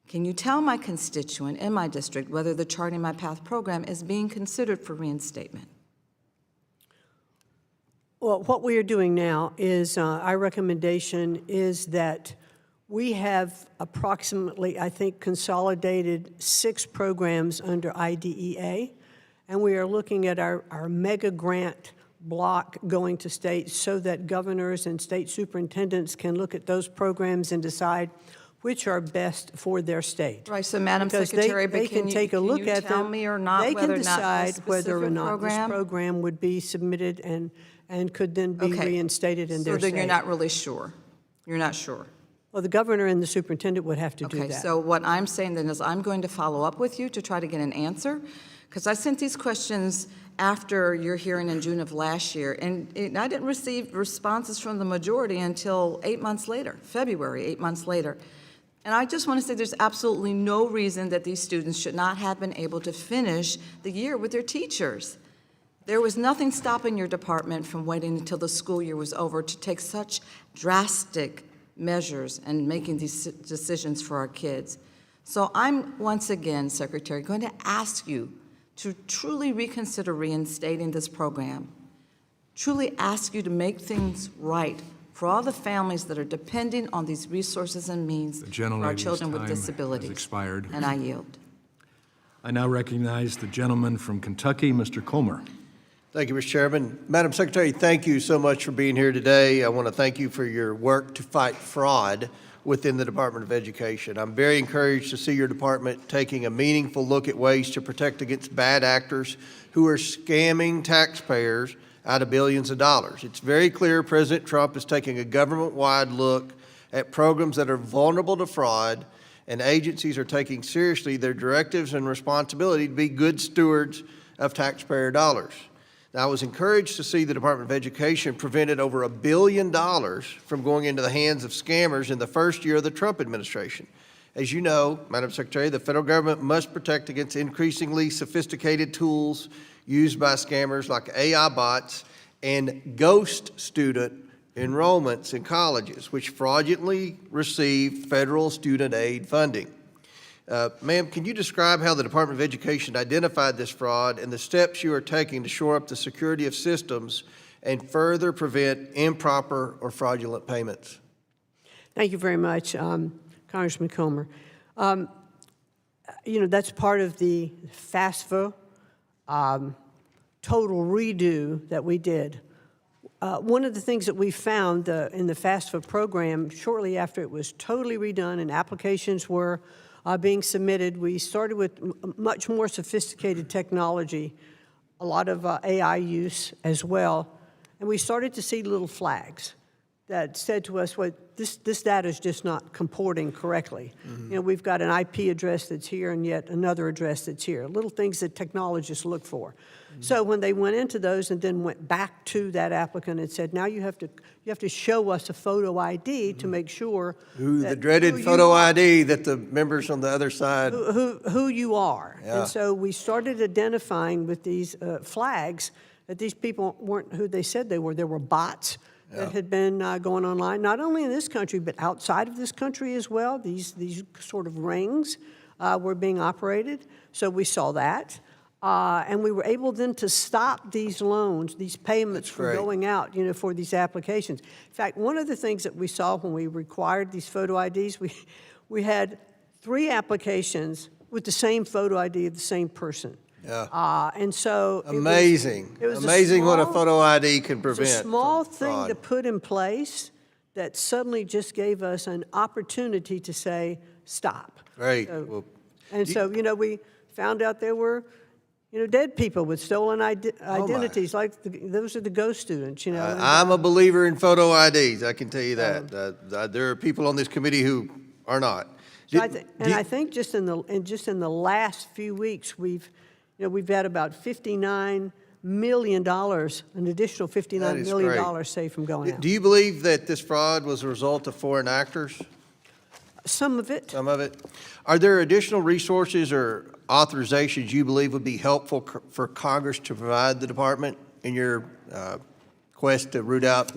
can you tell my constituent in my district whether the Charting My Path program is being considered for reinstatement? Well, what we are doing now is, our recommendation is that we have approximately, I think, consolidated 6 programs under IDEA, and we are looking at our mega grant block going to states so that governors and state superintendents can look at those programs and decide which are best for their state. Right, so Madam Because Secretary, they but can take a look at tell them. me or not They whether can or not decide this whether or specific not this program would be submitted and could then be Okay. reinstated in their So then state. you're not really sure? You're not sure? Well, the governor and the superintendent would have to do Okay, that. so what I'm saying then is I'm going to follow up with you to try to get an answer, because I sent these questions after your hearing in June of last year, and I didn't receive responses from the majority until 8 months later, February, 8 months later. And I just want to say there's absolutely no reason that these students should not have been able to finish the year with their teachers. There was nothing stopping your department from waiting until the school year was over to take such drastic measures and making these decisions for our kids. So I'm, once again, Secretary, going to ask you to truly reconsider reinstating this program, truly ask you to make things right for all the families that are depending on these resources and means The for our gentlelady's children with time has disabilities. expired. And I yield. I now recognize the gentleman from Kentucky, Mr. Comer. Thank you, Mr. Chairman. Madam Secretary, thank you so much for being here today. I want to thank you for your work to fight fraud within the Department of Education. I'm very encouraged to see your department taking a meaningful look at ways to protect against bad actors who are scamming taxpayers out of billions of dollars. It's very clear President Trump is taking a government-wide look at programs that are vulnerable to fraud, and agencies are taking seriously their directives and responsibility to be good stewards of taxpayer dollars. Now, I was encouraged to see the Department of Education prevented over $1 billion from going into the hands of scammers in the first year of the Trump administration. As you know, Madam Secretary, the federal government must protect against increasingly sophisticated tools used by scammers like AI bots and ghost student enrollments in colleges, which fraudulently receive federal student aid funding. Ma'am, can you describe how the Department of Education identified this fraud and the steps you are taking to shore up the security of systems and further prevent improper or fraudulent payments? Thank you very much, Congressman Comer. You know, that's part of the FAFSA total redo that we did. One of the things that we found in the FAFSA program, shortly after it was totally redone and applications were being submitted, we started with much more sophisticated technology, a lot of AI use as well, and we started to see little flags that said to us, well, this data is just not comporting correctly. Mm-hmm. You know, we've got an IP address that's here and yet another address that's here, little things that technologists look for. Mm-hmm. So when they went into those and then went back to that applicant and said, now you have to show us a photo ID to make sure The dreaded photo ID that the members on the other side. Who you are. Yeah. And so we started identifying with these flags that these people weren't who they said they were. There were bots that had been going online, not only in this country, but outside of this country as well. These sort of rings were being operated. So we saw that. And we were able then to stop these loans, these payments from going out, you know, for these applications. In fact, one of the things that we saw when we required these photo IDs, we had 3 applications with the same photo ID of the same person. Yeah. And so Amazing. it was Amazing what a small- photo ID can prevent. It's a small from thing fraud. to put in place that suddenly just gave us an opportunity to say, stop. Great. So, Well, so, you know, we found out there were, you know, dead people with stolen identities, like those are the ghost students, you know. I'm a believer in photo IDs, I can tell you that. There are people on this committee who are not. So I think just in the last few weeks, we've had about $59 million, an additional $59 million saved from going out. Do you believe that this fraud was a result of foreign actors? Some of it. Some of it. Are there additional resources or authorizations you believe would be helpful for Congress to provide the department in your quest to root out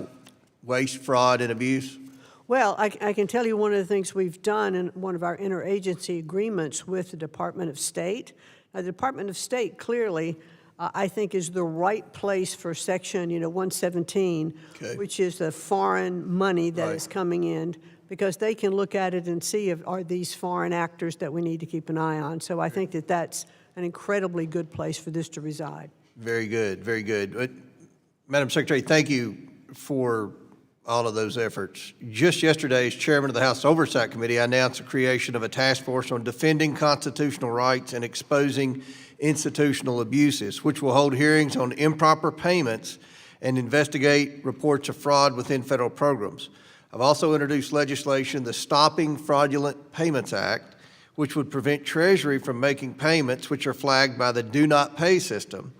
waste, fraud, and abuse? Well, I can tell you one of the things we've done in one of our interagency agreements with the Department of State. The Department of State clearly I think is the right place for section, 117, Okay. which is the foreign money that Right. is coming in, because they can look at it and see if are these foreign actors that we need to keep an eye on. So I think that that's an incredibly good place for this to reside. Very good, very good. Madam Secretary, thank you for all of those efforts. Just yesterday, as chairman of the House Oversight Committee, I announced the creation of a task force on defending constitutional rights and exposing institutional abuses, which will hold hearings on improper payments and investigate reports of fraud within federal programs. I've also introduced legislation, the Stopping Fraudulent Payments Act, which would prevent Treasury from making payments which are flagged by the Do Not Pay system,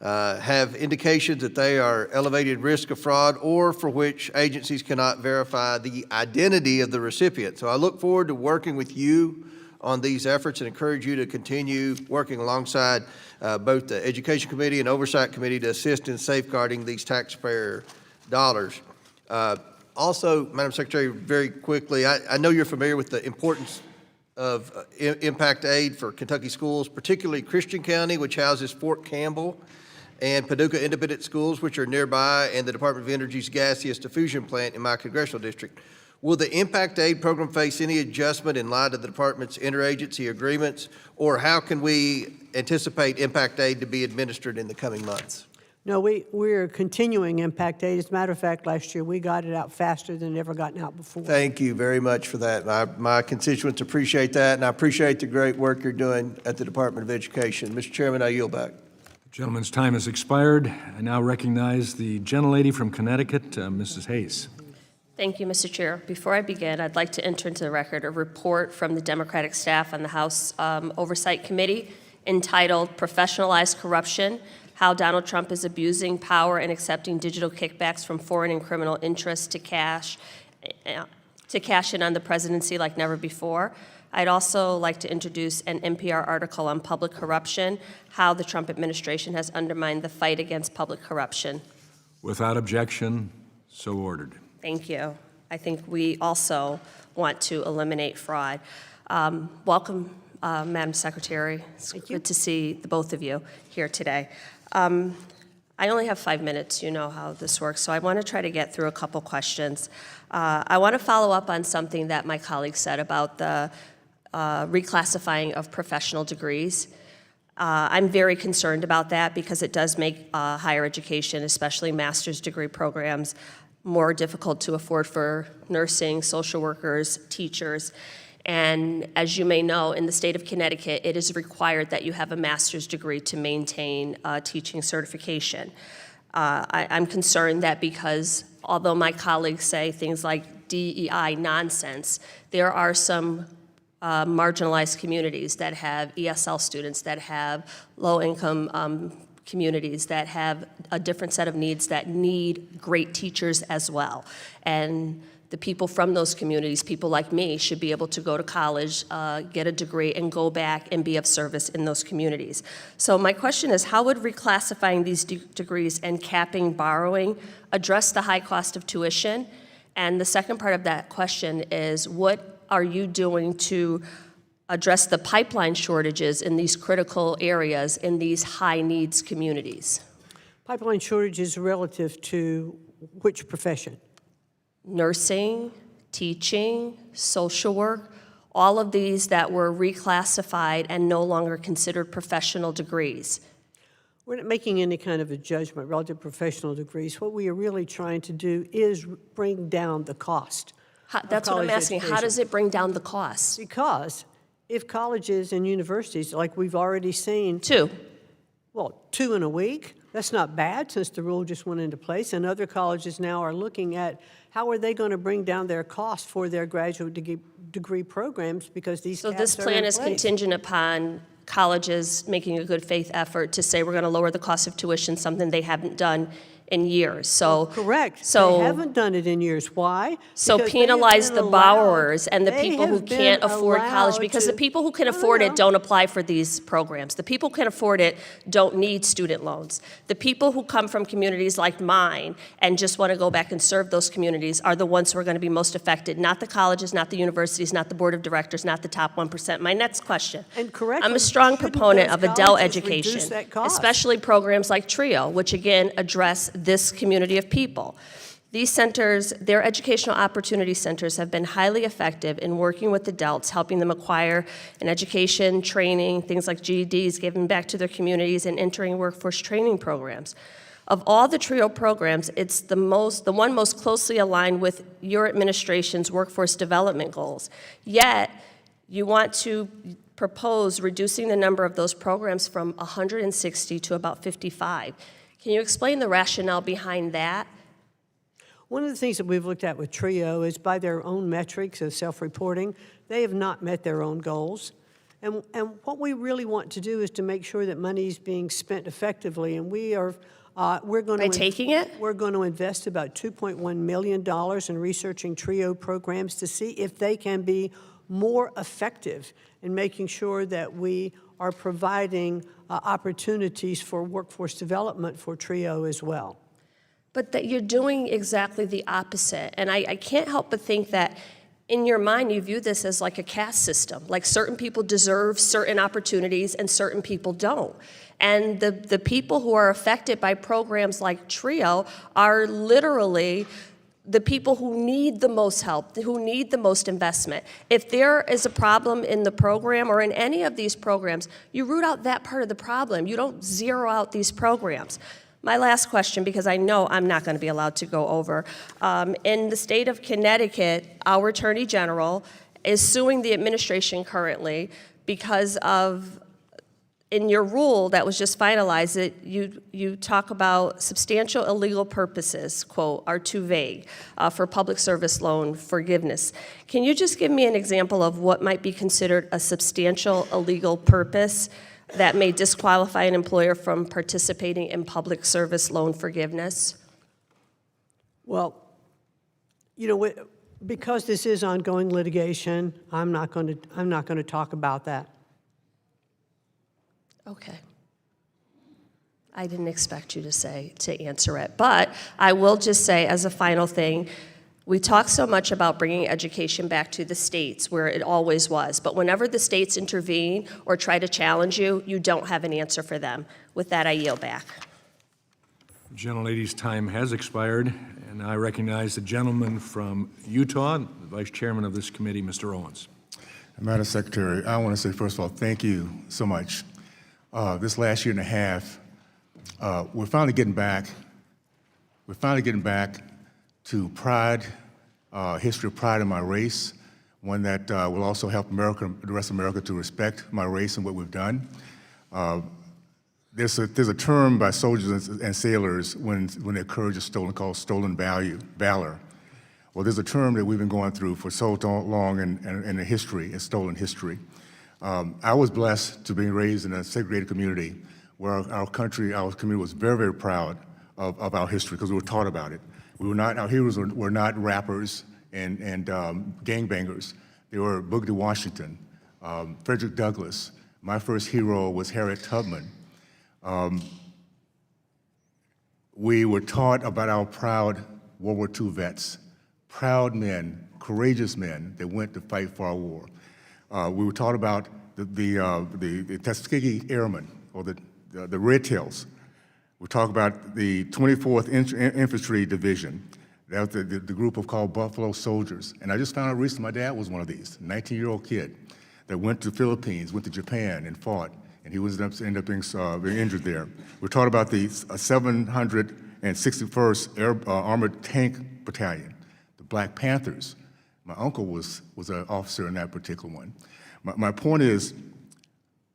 have indications that they are elevated risk of fraud, or for which agencies cannot verify the identity of the recipient. So I look forward to working with you on these efforts and encourage you to continue working alongside both the Education Committee and Oversight Committee to assist in safeguarding these taxpayer dollars. Also, Madam Secretary, very quickly, I know you're familiar with the importance of impact aid for Kentucky schools, particularly Christian County, which houses Fort Campbell, and Paducah Independent Schools, which are nearby, and the Department of Energy's gaseous diffusion plant in my congressional district. Will the impact aid program face any adjustment in light of the department's interagency agreements, or how can we anticipate impact aid to be administered in the coming months? No, we're continuing impact aid. As a matter of fact, last year we got it out faster than it ever gotten out before. Thank you very much for that. My constituents appreciate that, and I appreciate the great work you're doing at the Department of Education. Mr. Chairman, I yield back. The gentleman's time has expired. I now recognize the gentlelady from Connecticut, Mrs. Hayes. Thank you, Mr. Chair. Before I begin, I'd like to enter into the record a report from the Democratic staff on the House Oversight Committee entitled Professionalized Corruption: How Donald Trump is Abusing Power and Accepting Digital Kickbacks from Foreign and Criminal Interests to cash in on the presidency like never before. I'd also like to introduce an NPR article on public corruption, how the Trump administration has undermined the fight against public corruption. Without objection, so ordered. Thank you. I think we also want to eliminate fraud. Welcome, Madam Secretary. It's good to see the both of you here today. I only have 5 minutes. You know how this works, so I want to try to get through a couple questions. I want to follow up on something that my colleague said about the reclassifying of professional degrees. I'm very concerned about that because it does make higher education, especially master's degree programs, more difficult to afford for nursing, social workers, teachers. And as you may know, in the state of Connecticut, it is required that you have a master's degree to maintain teaching certification. I'm concerned that because although my colleagues say things like DEI nonsense, there are some marginalized communities that have ESL students, that have low-income communities, that have a different set of needs, that need great teachers as well. And the people from those communities, people like me, should be able to go to college, get a degree, and go back and be of service in those communities. So my question is, how would reclassifying these degrees and capping borrowing address the high cost of tuition? And the second part of that question is, what are you doing to address the pipeline shortages in these critical areas in these high-needs communities? Pipeline shortages relative to which profession? Nursing, teaching, social work, all of these that were reclassified and no longer considered professional degrees. We're not making any kind of a judgment relative to professional degrees. What we are really trying to do is bring down the cost. That's what I'm asking. How does it bring down the costs? Because if colleges and universities, like we've already seen, 2 in a week, that's not bad since the rule just went into place. And other colleges now are looking at how are they going to bring down their costs for their graduate degree programs because these So caps this are plan in is place. contingent upon colleges making a good faith effort to say we're going to lower the cost of tuition, something they haven't done in years. So Correct. So They haven't done it in years. Why? So Because they have penalize been the allowed- borrowers and the they people who have been can't afford college, allowed because the to- people who can No, afford no. it don't apply for these programs. The people who can afford it don't need student loans. The people who come from communities like mine and just want to go back and serve those communities are the ones who are going to be most affected, not the colleges, not the universities, not the board of directors, not the top 1%. My next question. And correctly, I'm a strong shouldn't proponent those of adult colleges education, reduce that cost? especially programs like TRIO, which again address this community of people. These centers, their educational opportunity centers, have been highly effective in working with adults, helping them acquire an education, training, things like GEDs, giving back to their communities, and entering workforce training programs. Of all the TRIO programs, it's the one most closely aligned with your administration's workforce development goals. Yet, you want to propose reducing the number of those programs from 160 to about 55. Can you explain the rationale behind that? One of the things that we've looked at with TRIO is by their own metrics of self-reporting, they have not met their own goals. And what we really want to do is to make sure that money is being spent effectively, and we're going to— By taking it? We're going to invest about $2.1 million in researching TRIO programs to see if they can be more effective in making sure that we are providing opportunities for workforce development for TRIO as well. But that you're doing exactly the opposite. And I can't help but think that in your mind you view this as like a caste system, like certain people deserve certain opportunities and certain people don't. And the people who are affected by programs like TRIO are literally the people who need the most help, who need the most investment. If there is a problem in the program or in any of these programs, you root out that part of the problem. You don't zero out these programs. My last question, because I know I'm not going to be allowed to go over. In the state of Connecticut, our Attorney General is suing the administration currently because of, in your rule that was just finalized, you talk about substantial illegal purposes, quote, are too vague for public service loan forgiveness. Can you just give me an example of what might be considered a substantial illegal purpose that may disqualify an employer from participating in public service loan forgiveness? Well, you know, because this is ongoing litigation, I'm not going to talk about that. Okay. I didn't expect you to answer it, but I will just say as a final thing, we talk so much about bringing education back to the states where it always was, but whenever the states intervene or try to challenge you, you don't have an answer for them. With that, I yield back. The gentlelady's time has expired, and I recognize the gentleman from Utah, the Vice Chairman of this committee, Mr. Owens. Madam Secretary, I want to say, first of all, thank you so much. This last year and a half, we're finally getting back to pride, history of pride in my race, one that will also help America, the rest of America, to respect my race and what we've done. There's a term by soldiers and sailors when their courage is stolen called stolen valor. Well, there's a term that we've been going through for so long in the history, it's stolen history. I was blessed to be raised in a segregated community where our community was very, very proud of our history because we were taught about it. Our heroes were not rappers and gangbangers. They were Booker T. Washington, Frederick Douglass. My first hero was Harriet Tubman. We were taught about our proud World War II vets, proud men, courageous men that went to fight for our war. We were taught about the Tuskegee Airmen, or the Red Tails. We talk about the 24th Infantry Division. That was the group called Buffalo Soldiers. And I just found out recently my dad was one of these, a 19-year-old kid that went to the Philippines, went to Japan and fought, and he ended up being injured there. We're taught about the 761st Armored Tank Battalion, the Black Panthers. My uncle was an officer in that particular one. My point is,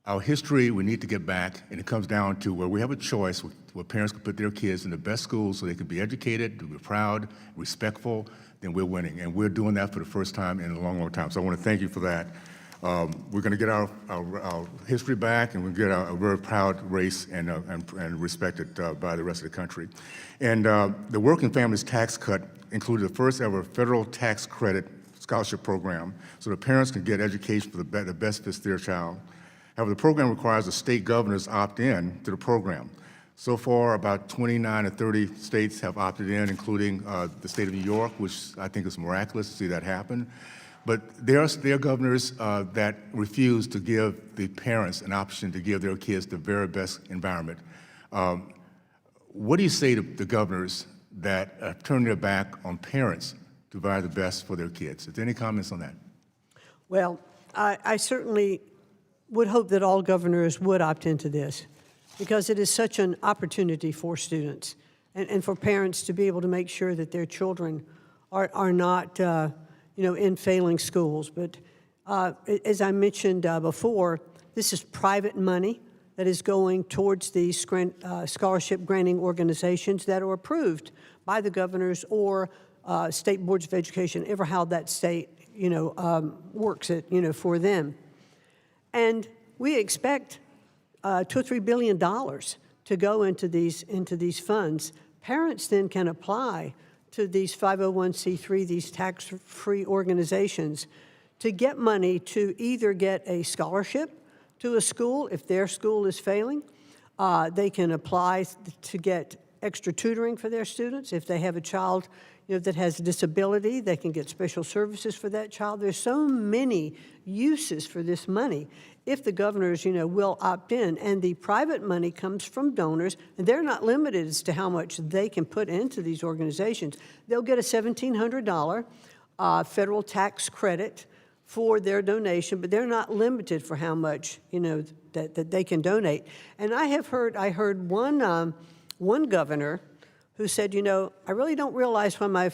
our history, we need to get back, and it comes down to where we have a choice where parents can put their kids in the best schools so they can be educated, to be proud, respectful, then we're winning. And we're doing that for the first time in a long, long time. So I want to thank you for that. We're going to get our history back, and we're going to get a very proud race and respected by the rest of the country. And the Working Families Tax Cut included the first ever federal tax credit scholarship program so the parents can get education for the best fits their child. However, the program requires the state governors opt in to the program. So far, about 29 or 30 states have opted in, including the state of New York, which I think is miraculous to see that happen. But there are governors that refuse to give the parents an option to give their kids the very best environment. What do you say to the governors that have turned their back on parents to provide the best for their kids? Is there any comments on that? Well, I certainly would hope that all governors would opt into this, because it is such an opportunity for students and for parents to be able to make sure that their children are not in failing schools. But as I mentioned before, this is private money that is going towards these scholarship granting organizations that are approved by the governors or state boards of education, ever how that state works it for them. And we expect $2 or $3 billion to go into these funds. Parents then can apply to these 501c3, these tax-free organizations, to get money to either get a scholarship to a school if their school is failing. They can apply to get extra tutoring for their students. If they have a child that has a disability, they can get special services for that child. There's so many uses for this money if the governors, will opt in. And the private money comes from donors, and they're not limited as to how much they can put into these organizations. They'll get a $1,700 federal tax credit for their donation, but they're not limited for how much, that they can donate. And I heard one governor who said, I really don't realize why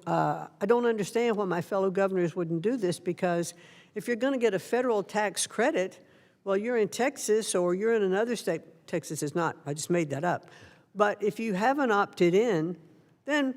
I don't understand why my fellow governors wouldn't do this, because if you're going to get a federal tax credit, well, you're in Texas or you're in another state. Texas is not, I just made that up. But if you haven't opted in, then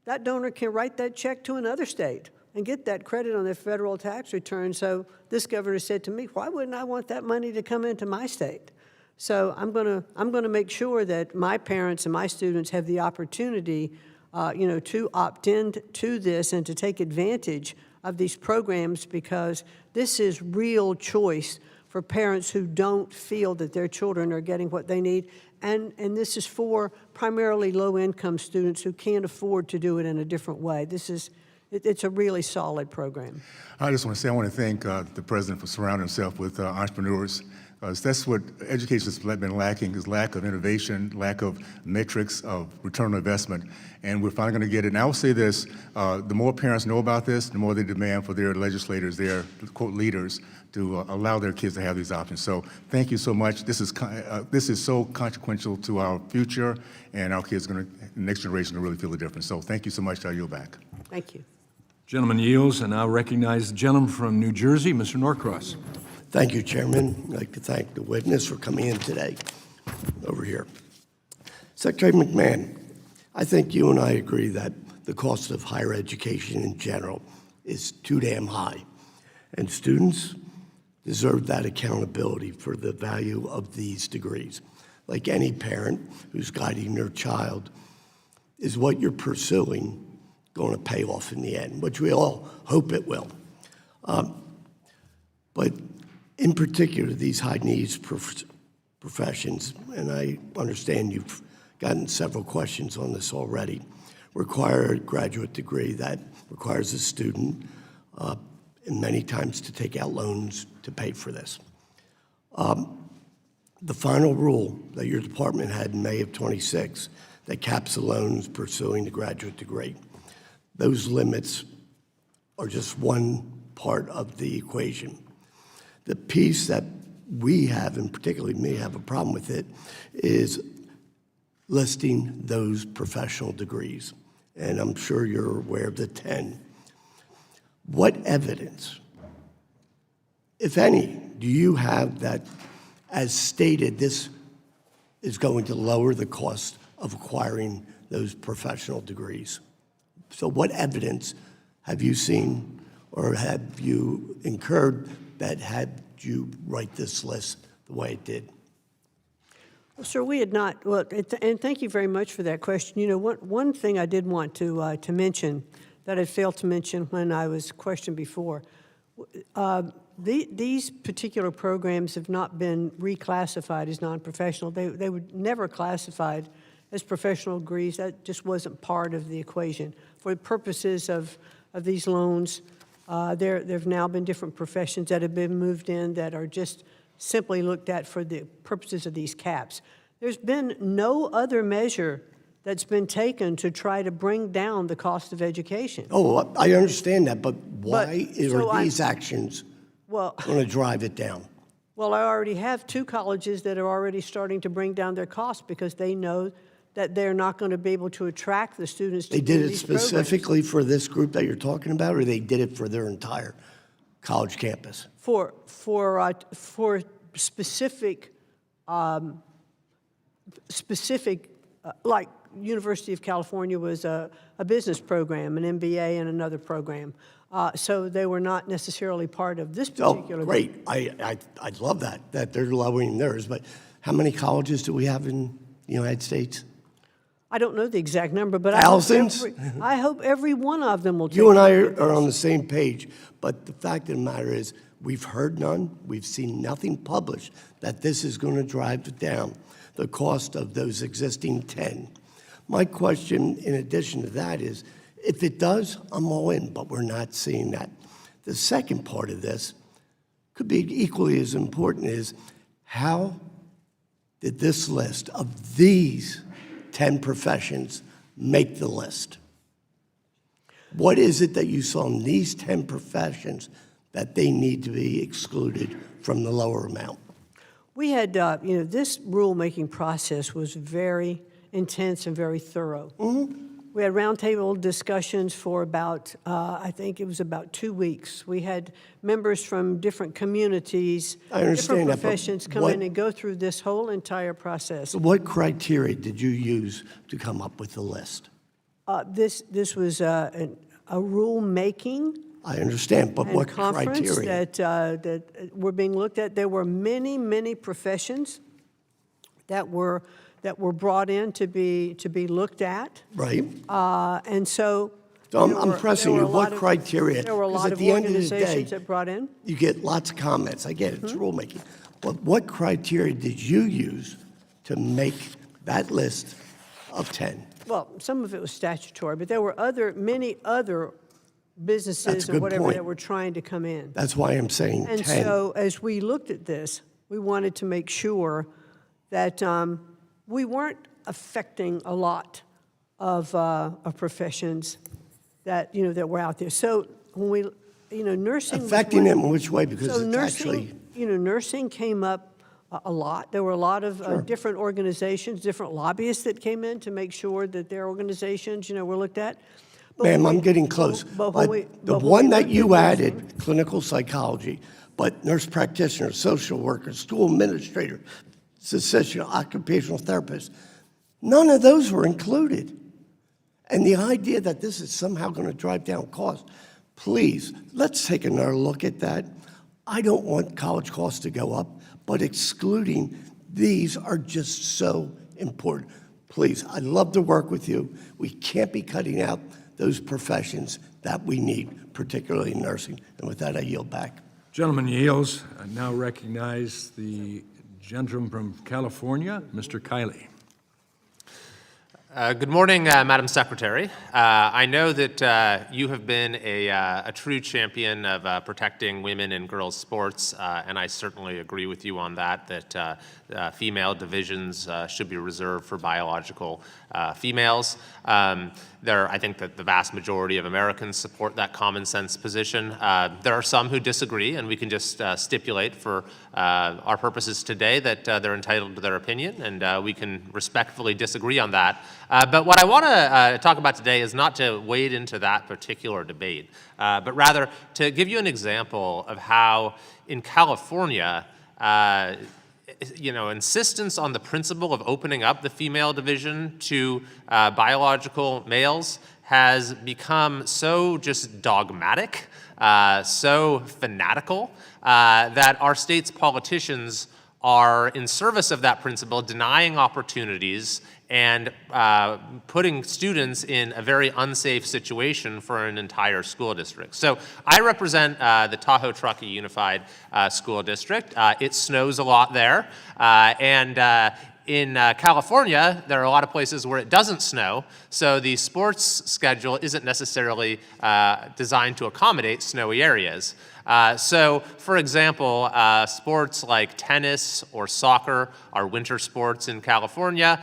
that donor can write that check to another state and get that credit on their federal tax return. So this governor said to me, why wouldn't I want that money to come into my state? So I'm going to make sure that my parents and my students have the opportunity, to opt in to this and to take advantage of these programs, because this is real choice for parents who don't feel that their children are getting what they need. And this is for primarily low-income students who can't afford to do it in a different way. It's a really solid program. I just want to say I want to thank the president for surrounding himself with entrepreneurs. That's what education has been lacking, is lack of innovation, lack of metrics of return on investment, and we're finally going to get it. And I will say this, the more parents know about this, the more they demand for their legislators, their, quote, leaders, to allow their kids to have these options. So thank you so much. This is so consequential to our future, and our kids the next generation, will really feel the difference. So thank you so much. I'll yield back. Thank you. Gentleman yields, and I'll recognize the gentleman from New Jersey, Mr. Norcross. Thank you, Chairman. I'd like to thank the witness for coming in today over here. Secretary McMahon, I think you and I agree that the cost of higher education in general is too damn high, and students deserve that accountability for the value of these degrees. Like any parent who's guiding their child, is what you're pursuing going to pay off in the end, which we all hope it will. But in particular, these high-needs professions, and I understand you've gotten several questions on this already, require a graduate degree that requires a student, and many times to take out loans to pay for this. The final rule that your department had in May of '26 that caps the loans pursuing the graduate degree, those limits are just one part of the equation. The piece that we have, and particularly me, have a problem with it, is listing those professional degrees. And I'm sure you're aware of the 10. What evidence, if any, do you have that, as stated, this is going to lower the cost of acquiring those professional degrees? So what evidence have you seen or have you incurred that had you write this list the way it did? Well, sir, we had not, well, and thank you very much for that question. You know, one thing I did want to mention that I failed to mention when I was questioned before, these particular programs have not been reclassified as non-professional. They were never classified as professional degrees. That just wasn't part of the equation. For purposes of these loans, there have now been different professions that have been moved in that are just simply looked at for the purposes of these caps. There's been no other measure that's been taken to try to bring down the cost of education. Oh, I understand that, but why so are these actions going to drive it down? Well, I already have 2 colleges that are already starting to bring down their costs because they know that they're not going to be able to attract the students to They did it these programs. specifically for this group that you're talking about, or they did it for their entire college campus? For specific, like University of California was a business program, an MBA, and another program. So they were not necessarily part of this particular. Oh, great! I'd love that they're lowering theirs. But how many colleges do we have in the United States? I don't know the exact number, but thousands. I hope every one of them will. You and I are on the same page. But the fact of the matter is, we've heard none. We've seen nothing published that this is going to drive down the cost of those existing 10. My question, in addition to that, is if it does, I'm all in, but we're not seeing that. The second part of this could be equally as important is how did this list of these 10 professions make the list? What is it that you saw in these 10 professions that they need to be excluded from the lower amount? We had, this rulemaking process was very intense and very thorough. We had roundtable discussions for about, I think it was about 2 weeks. We had members from different communities, different professions come in and go through this whole entire process. So what criteria did you use to come up with the list? This was a rulemaking. I understand, but what conference criteria? that were being looked at. There were many, many professions that were brought in to be looked at. Right. And so I'm pressing you. What criteria? There were a 'Cause lot at of the end of the organizations day, that brought in. you get lots of comments. I get it. It's rulemaking. But what criteria did you use to make that list of 10? Well, some of it was statutory, but there were many other businesses That's a and good whatever point. that were trying to come in. That's why I'm saying 10. And so as we looked at this, we wanted to make sure that we weren't affecting a lot of professions that, that were out there. So when we, nursing. Affecting them in which way? Because So it's nursing, actually. Nursing came up a lot. There were a lot of different organizations, different lobbyists that came in to make sure that their organizations, were looked at. But Ma'am, when I'm we- getting close. but But when the we one that looked you at this added, clinical psychology, but nurse practitioner, social worker, school administrator, physician, occupational therapist, none of those were included. And the idea that this is somehow going to drive down costs, please, let's take another look at that. I don't want college costs to go up, but excluding these are just so important. Please, I'd love to work with you. We can't be cutting out those professions that we need, particularly nursing. And with that, I yield back. Gentleman yields. I now recognize the gentleman from California, Mr. Kiley. Good morning, Madam Secretary. I know that you have been a true champion of protecting women and girls' sports, and I certainly agree with you on that female divisions should be reserved for biological females. I think that the vast majority of Americans support that common sense position. There are some who disagree, and we can just stipulate for our purposes today that they're entitled to their opinion, and we can respectfully disagree on that. But what I want to talk about today is not to wade into that particular debate, but rather to give you an example of how in California, insistence on the principle of opening up the female division to biological males has become so just dogmatic so fanatical that our state's politicians are in service of that principle, denying opportunities and putting students in a very unsafe situation for an entire school district. So I represent the Tahoe Truckee Unified School District. It snows a lot there, and in California, there are a lot of places where it doesn't snow, so the sports schedule isn't necessarily designed to accommodate snowy areas. So, for example, sports like tennis or soccer are winter sports in California.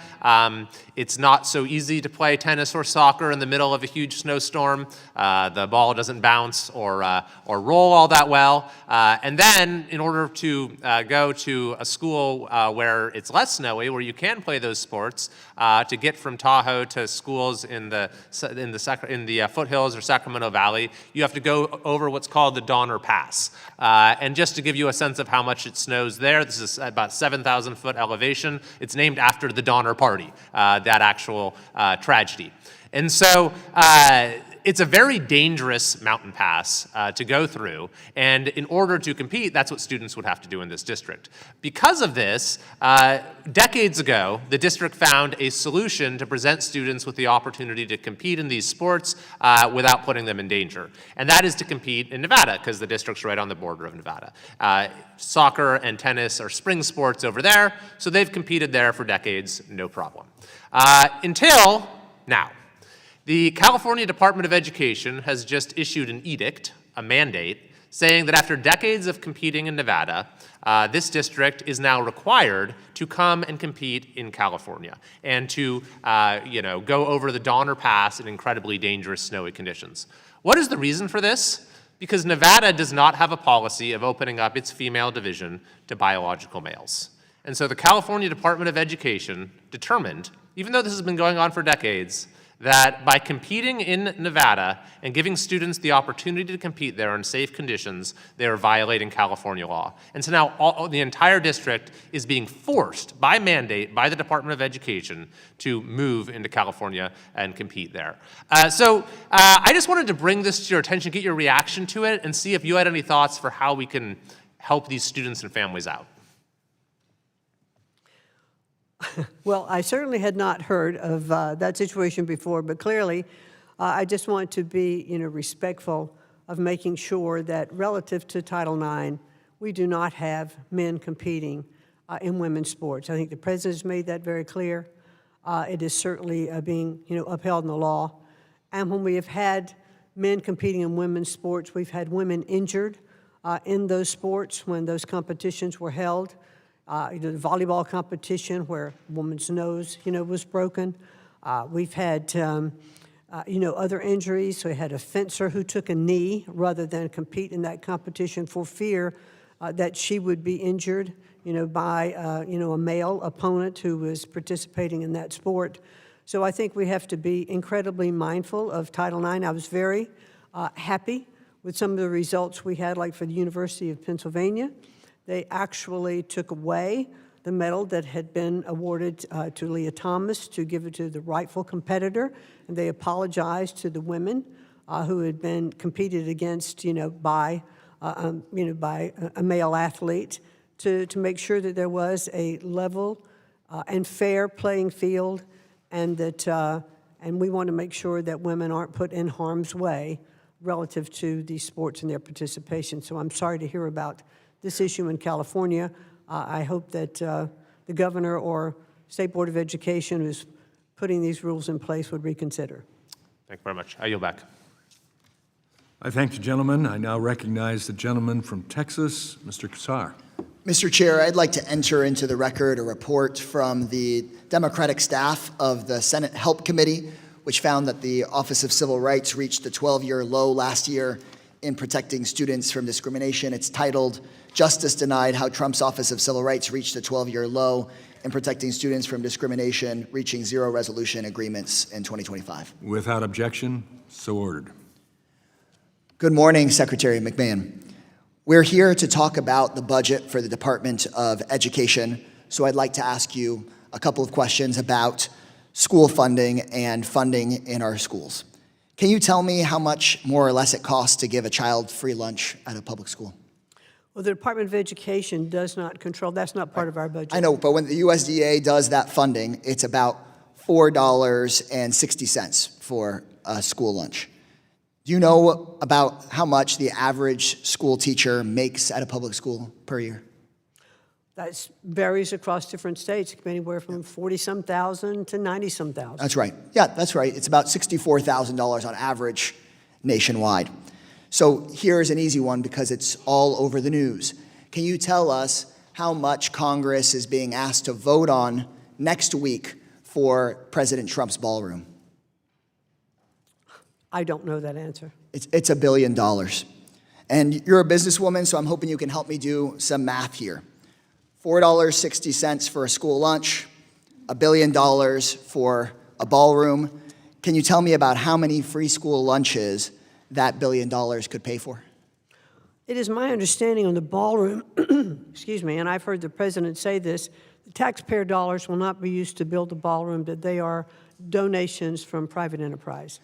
It's not so easy to play tennis or soccer in the middle of a huge snowstorm. The ball doesn't bounce or roll all that well. And then, in order to go to a school where it's less snowy, where you can play those sports, to get from Tahoe to schools in the foothills or Sacramento Valley, you have to go over what's called the Donner Pass. And just to give you a sense of how much it snows there, this is about 7,000 foot elevation. It's named after the Donner Party, that actual tragedy. And so it's a very dangerous mountain pass to go through, and in order to compete, that's what students would have to do in this district. Because of this, decades ago, the district found a solution to present students with the opportunity to compete in these sports without putting them in danger, and that is to compete in Nevada, because the district's right on the border of Nevada. Soccer and tennis are spring sports over there, so they've competed there for decades, no problem. Until now. The California Department of Education has just issued an edict, a mandate, saying that after decades of competing in Nevada, this district is now required to come and compete in California and to go over the Donner Pass in incredibly dangerous snowy conditions. What is the reason for this? Because Nevada does not have a policy of opening up its female division to biological males. And so the California Department of Education determined, even though this has been going on for decades, that by competing in Nevada and giving students the opportunity to compete there in safe conditions, they are violating California law. And so now the entire district is being forced by mandate by the Department of Education to move into California and compete there. So I just wanted to bring this to your attention, get your reaction to it, and see if you had any thoughts for how we can help these students and families out. Well, I certainly had not heard of that situation before, but clearly I just want to be respectful of making sure that relative to Title IX, we do not have men competing in women's sports. I think the President's made that very clear. It is certainly being upheld in the law. And when we have had men competing in women's sports, we've had women injured in those sports when those competitions were held. The volleyball competition where a woman's nose, was broken. We've had, other injuries. We had a fencer who took a knee rather than compete in that competition for fear that she would be injured, by, a male opponent who was participating in that sport. So I think we have to be incredibly mindful of Title IX. I was very happy with some of the results we had, like for the University of Pennsylvania. They actually took away the medal that had been awarded to Leah Thomas to give it to the rightful competitor, and they apologized to the women who had been competed against, by a male athlete to make sure that there was a level and fair playing field, and that and we want to make sure that women aren't put in harm's way relative to these sports and their participation. So I'm sorry to hear about this issue in California. I hope that the governor or State Board of Education who's putting these rules in place would reconsider. Thank you very much. I yield back. I thank the gentleman. I now recognize the gentleman from Texas, Mr. Kassar. Mr. Chair, I'd like to enter into the record a report from the Democratic staff of the Senate Help Committee, which found that the Office of Civil Rights reached a 12-year low last year in protecting students from discrimination. It's titled, "Justice Denied, How Trump's Office of Civil Rights Reached a 12-Year Low in Protecting Students from Discrimination, Reaching Zero Resolution Agreements in 2025. Without objection, so ordered. Good morning, Secretary McMahon. We're here to talk about the budget for the Department of Education, so I'd like to ask you a couple of questions about school funding and funding in our schools. Can you tell me how much more or less it costs to give a child free lunch at a public school? Well, the Department of Education does not control, that's not part of our budget. I know, but when the USDA does that funding, it's about $4.60 for a school lunch. Do you know about how much the average school teacher makes at a public school per year? That varies across different states. It can be anywhere from 40-some thousand to 90-some thousand. That's right. Yeah, that's right. It's about $64,000 on average nationwide. So here's an easy one because it's all over the news. Can you tell us how much Congress is being asked to vote on next week for President Trump's ballroom? I don't know that answer. It's $1 billion. And you're a businesswoman, so I'm hoping you can help me do some math here. $4.60 for a school lunch, $1 billion for a ballroom. Can you tell me about how many free school lunches that $1 billion could pay for? It is my understanding on the ballroom, excuse me, and I've heard the president say this, the taxpayer dollars will not be used to build the ballroom, that they are donations from private enterprise.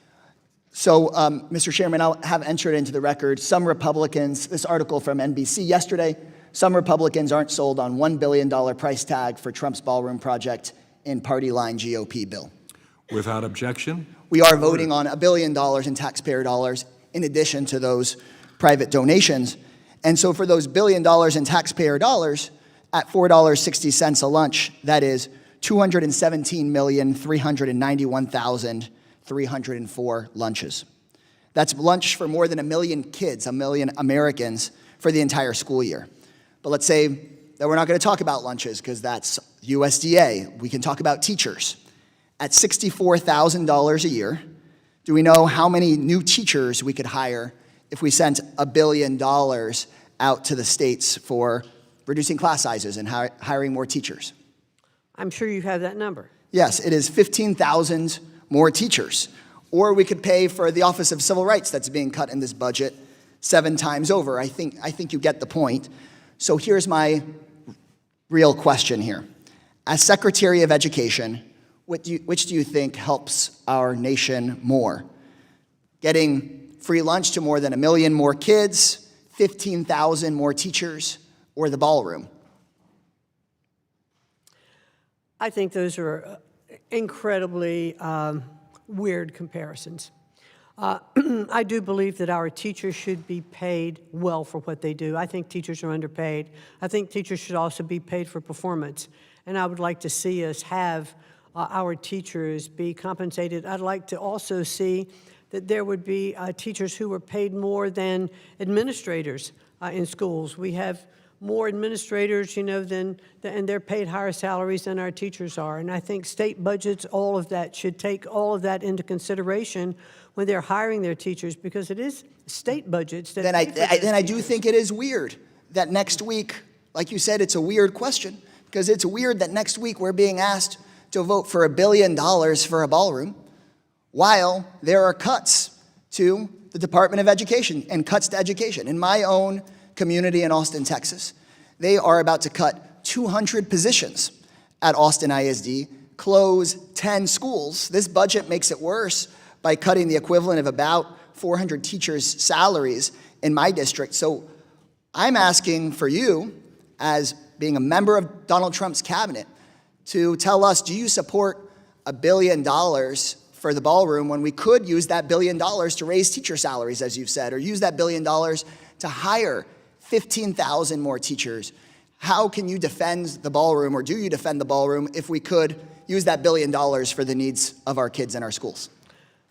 So, Mr. Chairman, I'll have entered into the record some Republicans, this article from NBC yesterday, some Republicans aren't sold on $1 billion price tag for Trump's ballroom project in party line GOP bill. Without objection? We are voting on $1 billion in taxpayer dollars in addition to those private donations. And so for those $1 billion in taxpayer dollars, at $4.60 a lunch, that is 217,391,304 lunches. That's lunch for more than 1 million kids, 1 million Americans for the entire school year. But let's say that we're not going to talk about lunches because that's USDA. We can talk about teachers. At $64,000 a year, do we know how many new teachers we could hire if we sent $1 billion out to the states for reducing class sizes and hiring more teachers? I'm sure you have that number. Yes, it is 15,000 more teachers. Or we could pay for the Office of Civil Rights that's being cut in this budget 7 times over. I think you get the point. So here's my real question here. As Secretary of Education, which do you think helps our nation more? Getting free lunch to more than 1 million more kids, 15,000 more teachers, or the ballroom? I think those are incredibly weird comparisons. I do believe that our teachers should be paid well for what they do. I think teachers are underpaid. I think teachers should also be paid for performance. And I would like to see us have our teachers be compensated. I'd like to also see that there would be teachers who were paid more than administrators in schools. We have more administrators, and they're paid higher salaries than our teachers are. And I think state budgets, all of that, should take all of that into consideration when they're hiring their teachers, because it is state budgets that. Then I do think it is weird that next week, like you said, it's a weird question, because it's weird that next week we're being asked to vote for $1 billion for a ballroom, while there are cuts to the Department of Education and cuts to education. In my own community in Austin, Texas, they are about to cut 200 positions at Austin ISD, close 10 schools. This budget makes it worse by cutting the equivalent of about 400 teachers' salaries in my district. So I'm asking for you, as being a member of Donald Trump's cabinet, to tell us, do you support $1 billion for the ballroom when we could use that $1 billion to raise teacher salaries, as you've said, or use that $1 billion to hire 15,000 more teachers? How can you defend the ballroom, or do you defend the ballroom, if we could use that $1 billion for the needs of our kids in our schools?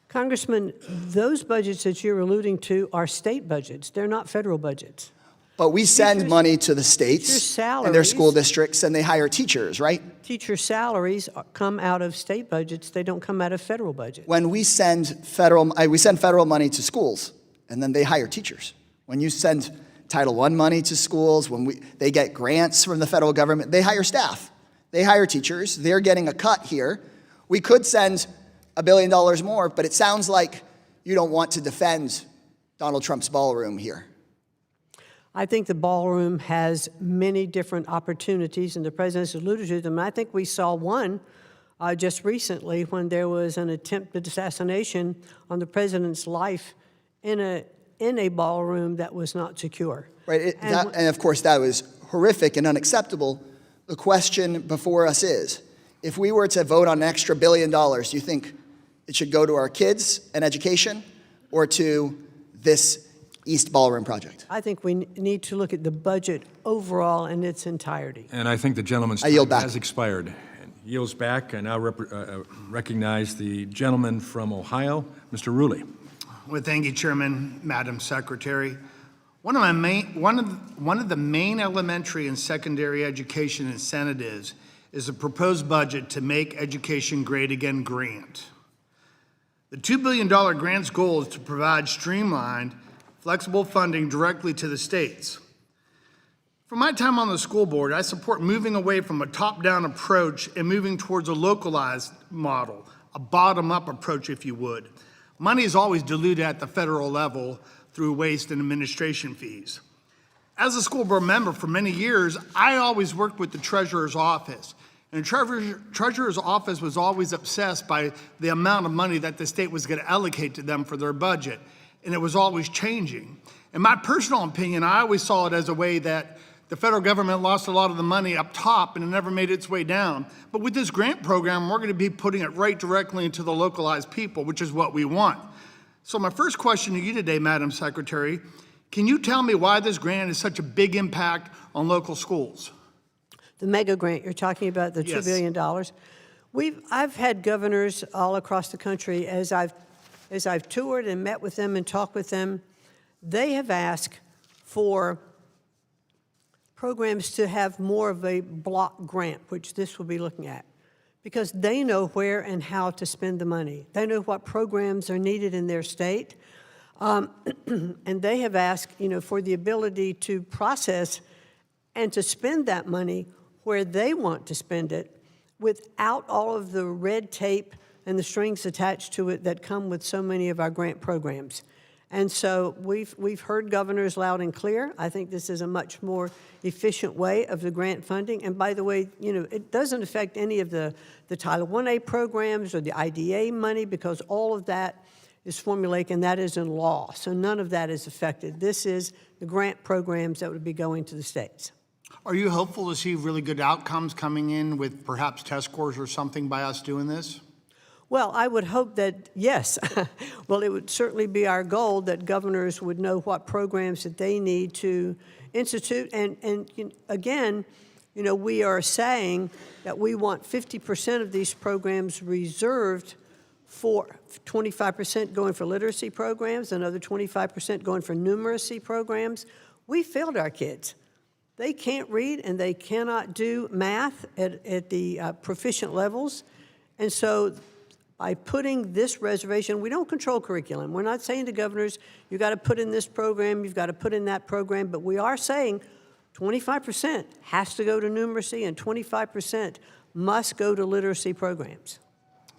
Congressman, those budgets that you're alluding to are state budgets. They're not federal budgets. But we send money to the states and their school districts, and they hire teachers, right? Teacher salaries come out of state budgets. They don't come out of federal budgets. When we send federal money to schools, and then they hire teachers. When you send Title I money to schools, they get grants from the federal government, they hire staff. They hire teachers. They're getting a cut here. We could send $1 billion more, but it sounds like you don't want to defend Donald Trump's ballroom here. I think the ballroom has many different opportunities, and the president's alluded to them. I think we saw one just recently when there was an attempted assassination on the president's life in a ballroom that was not secure. Right, and of course that was horrific and unacceptable. The question before us is, if we were to vote on an extra $1 billion, do you think it should go to our kids and education or to this East Ballroom project? I think we need to look at the budget overall in its entirety. And I think the gentleman's I yield time back. has expired. And yields back. I now recognize the gentleman from Ohio, Mr. Rulli. Well, thank you, Chairman, Madam Secretary. One of the main elementary and secondary education incentives is a proposed budget to make education great again grant. The $2 billion grant's goal is to provide streamlined, flexible funding directly to the states. From my time on the school board, I support moving away from a top-down approach and moving towards a localized model, a bottom-up approach, if you would. Money is always diluted at the federal level through waste and administration fees. As a school board member for many years, I always worked with the treasurer's office. And the treasurer's office was always obsessed by the amount of money that the state was going to allocate to them for their budget. And it was always changing. In my personal opinion, I always saw it as a way that the federal government lost a lot of the money up top and it never made its way down. But with this grant program, we're going to be putting it right directly into the localized people, which is what we want. So my first question to you today, Madam Secretary, can you tell me why this grant is such a big impact on local schools? The mega grant you're talking about, the $2 billion. I've had governors all across the country as I've toured and met with them and talked with them. They have asked for programs to have more of a block grant, which this will be looking at, because they know where and how to spend the money. They know what programs are needed in their state. And they have asked, for the ability to process and to spend that money where they want to spend it without all of the red tape and the strings attached to it that come with so many of our grant programs. And so we've heard governors loud and clear. I think this is a much more efficient way of the grant funding. And by the way, it doesn't affect any of the Title I-A programs or the IDA money, because all of that is formulaic and that is in law. So none of that is affected. This is the grant programs that would be going to the states. Are you hopeful to see really good outcomes coming in with perhaps test scores or something by us doing this? Well, I would hope that, yes. Well, it would certainly be our goal that governors would know what programs that they need to institute. And again, we are saying that we want 50% of these programs reserved for 25% going for literacy programs, another 25% going for numeracy programs. We failed our kids. They can't read and they cannot do math at the proficient levels. And so by putting this reservation, we don't control curriculum. We're not saying to governors, you got to put in this program, you've got to put in that program, but we are saying 25% has to go to numeracy and 25% must go to literacy programs.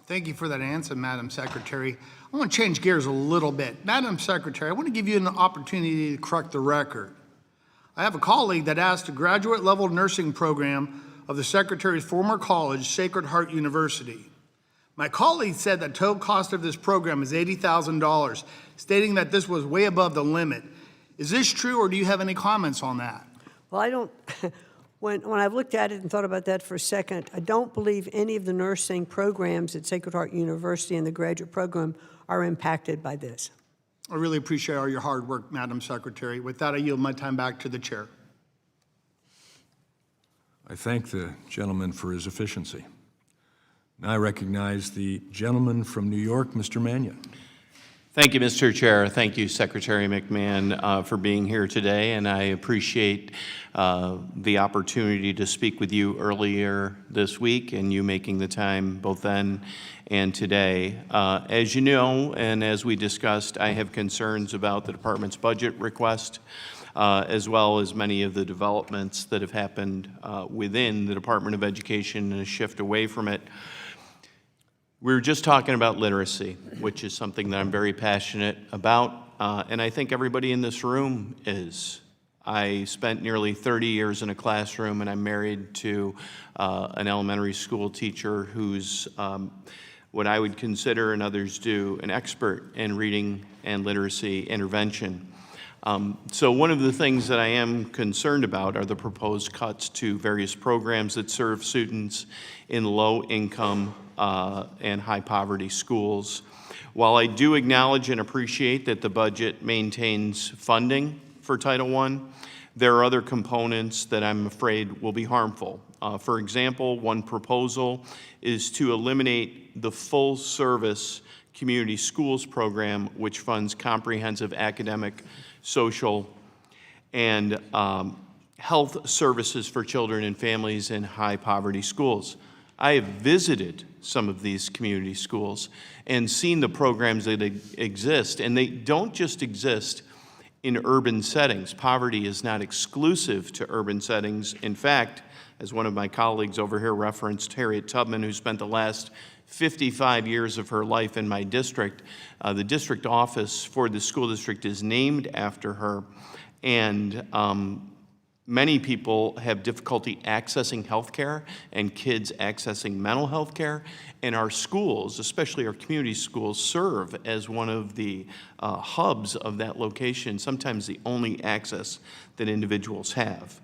Thank you for that answer, Madam Secretary. I want to change gears a little bit. Madam Secretary, I want to give you an opportunity to correct the record. I have a colleague that asked a graduate-level nursing program of the Secretary's former college, Sacred Heart University. My colleague said the total cost of this program is $80,000, stating that this was way above the limit. Is this true, or do you have any comments on that? Well, I don't, when I've looked at it and thought about that for a second, I don't believe any of the nursing programs at Sacred Heart University and the graduate program are impacted by this. I really appreciate all your hard work, Madam Secretary. With that, I yield my time back to the chair. I thank the gentleman for his efficiency. Now I recognize the gentleman from New York, Mr. Mannion. Thank you, Mr. Chair. Thank you, Secretary McMahon, for being here today, and I appreciate the opportunity to speak with you earlier this week and you making the time both then and today. As you know, and as we discussed, I have concerns about the department's budget request, as well as many of the developments that have happened within the Department of Education and a shift away from it. We were just talking about literacy, which is something that I'm very passionate about, and I think everybody in this room is. I spent nearly 30 years in a classroom, and I'm married to an elementary school teacher who's what I would consider, and others do, an expert in reading and literacy intervention. So one of the things that I am concerned about are the proposed cuts to various programs that serve students in low-income and high-poverty schools. While I do acknowledge and appreciate that the budget maintains funding for Title I, there are other components that I'm afraid will be harmful. For example, one proposal is to eliminate the full-service community schools program, which funds comprehensive academic, social, and health services for children and families in high-poverty schools. I have visited some of these community schools and seen the programs that exist, and they don't just exist in urban settings. Poverty is not exclusive to urban settings. In fact, as one of my colleagues over here referenced, Harriet Tubman, who spent the last 55 years of her life in my district, the district office for the school district is named after her, and many people have difficulty accessing health care and kids accessing mental health care. And our schools, especially our community schools, serve as one of the hubs of that location, sometimes the only access that individuals have.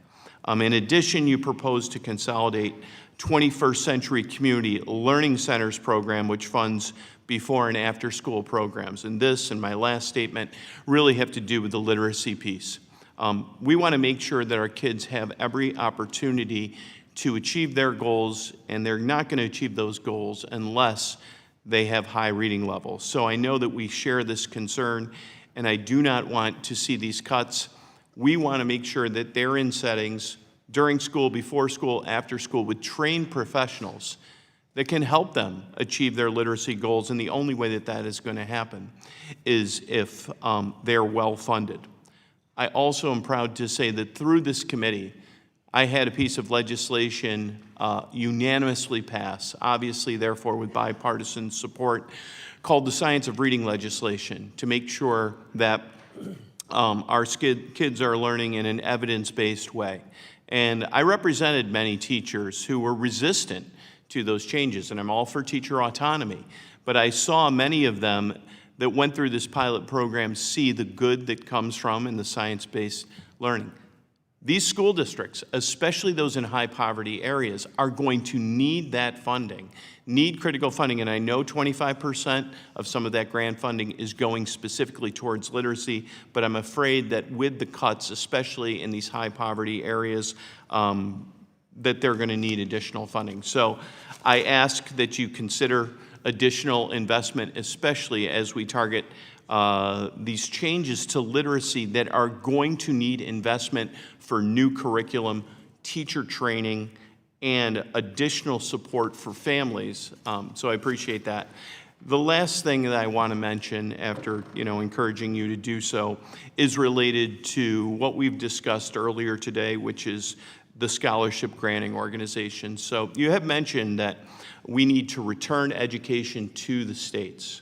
In addition, you propose to consolidate 21st Century Community Learning Centers program, which funds before and after school programs. And this and my last statement really have to do with the literacy piece. We want to make sure that our kids have every opportunity to achieve their goals, and they're not going to achieve those goals unless they have high reading levels. So I know that we share this concern, and I do not want to see these cuts. We want to make sure that they're in settings during school, before school, after school, with trained professionals that can help them achieve their literacy goals, and the only way that that is going to happen is if they're well funded. I also am proud to say that through this committee, I had a piece of legislation unanimously pass, obviously, therefore, with bipartisan support, called the Science of Reading legislation, to make sure that our kids are learning in an evidence-based way. And I represented many teachers who were resistant to those changes, and I'm all for teacher autonomy. But I saw many of them that went through this pilot program see the good that comes from in the science-based learning. These school districts, especially those in high poverty areas, are going to need that funding, need critical funding. And I know 25% of some of that grant funding is going specifically towards literacy, but I'm afraid that with the cuts, especially in these high poverty areas, that they're going to need additional funding. So I ask that you consider additional investment, especially as we target these changes to literacy that are going to need investment for new curriculum, teacher training, and additional support for families. So I appreciate that. The last thing that I want to mention, after encouraging you to do so, is related to what we've discussed earlier today, which is the scholarship granting organization. So you have mentioned that we need to return education to the states.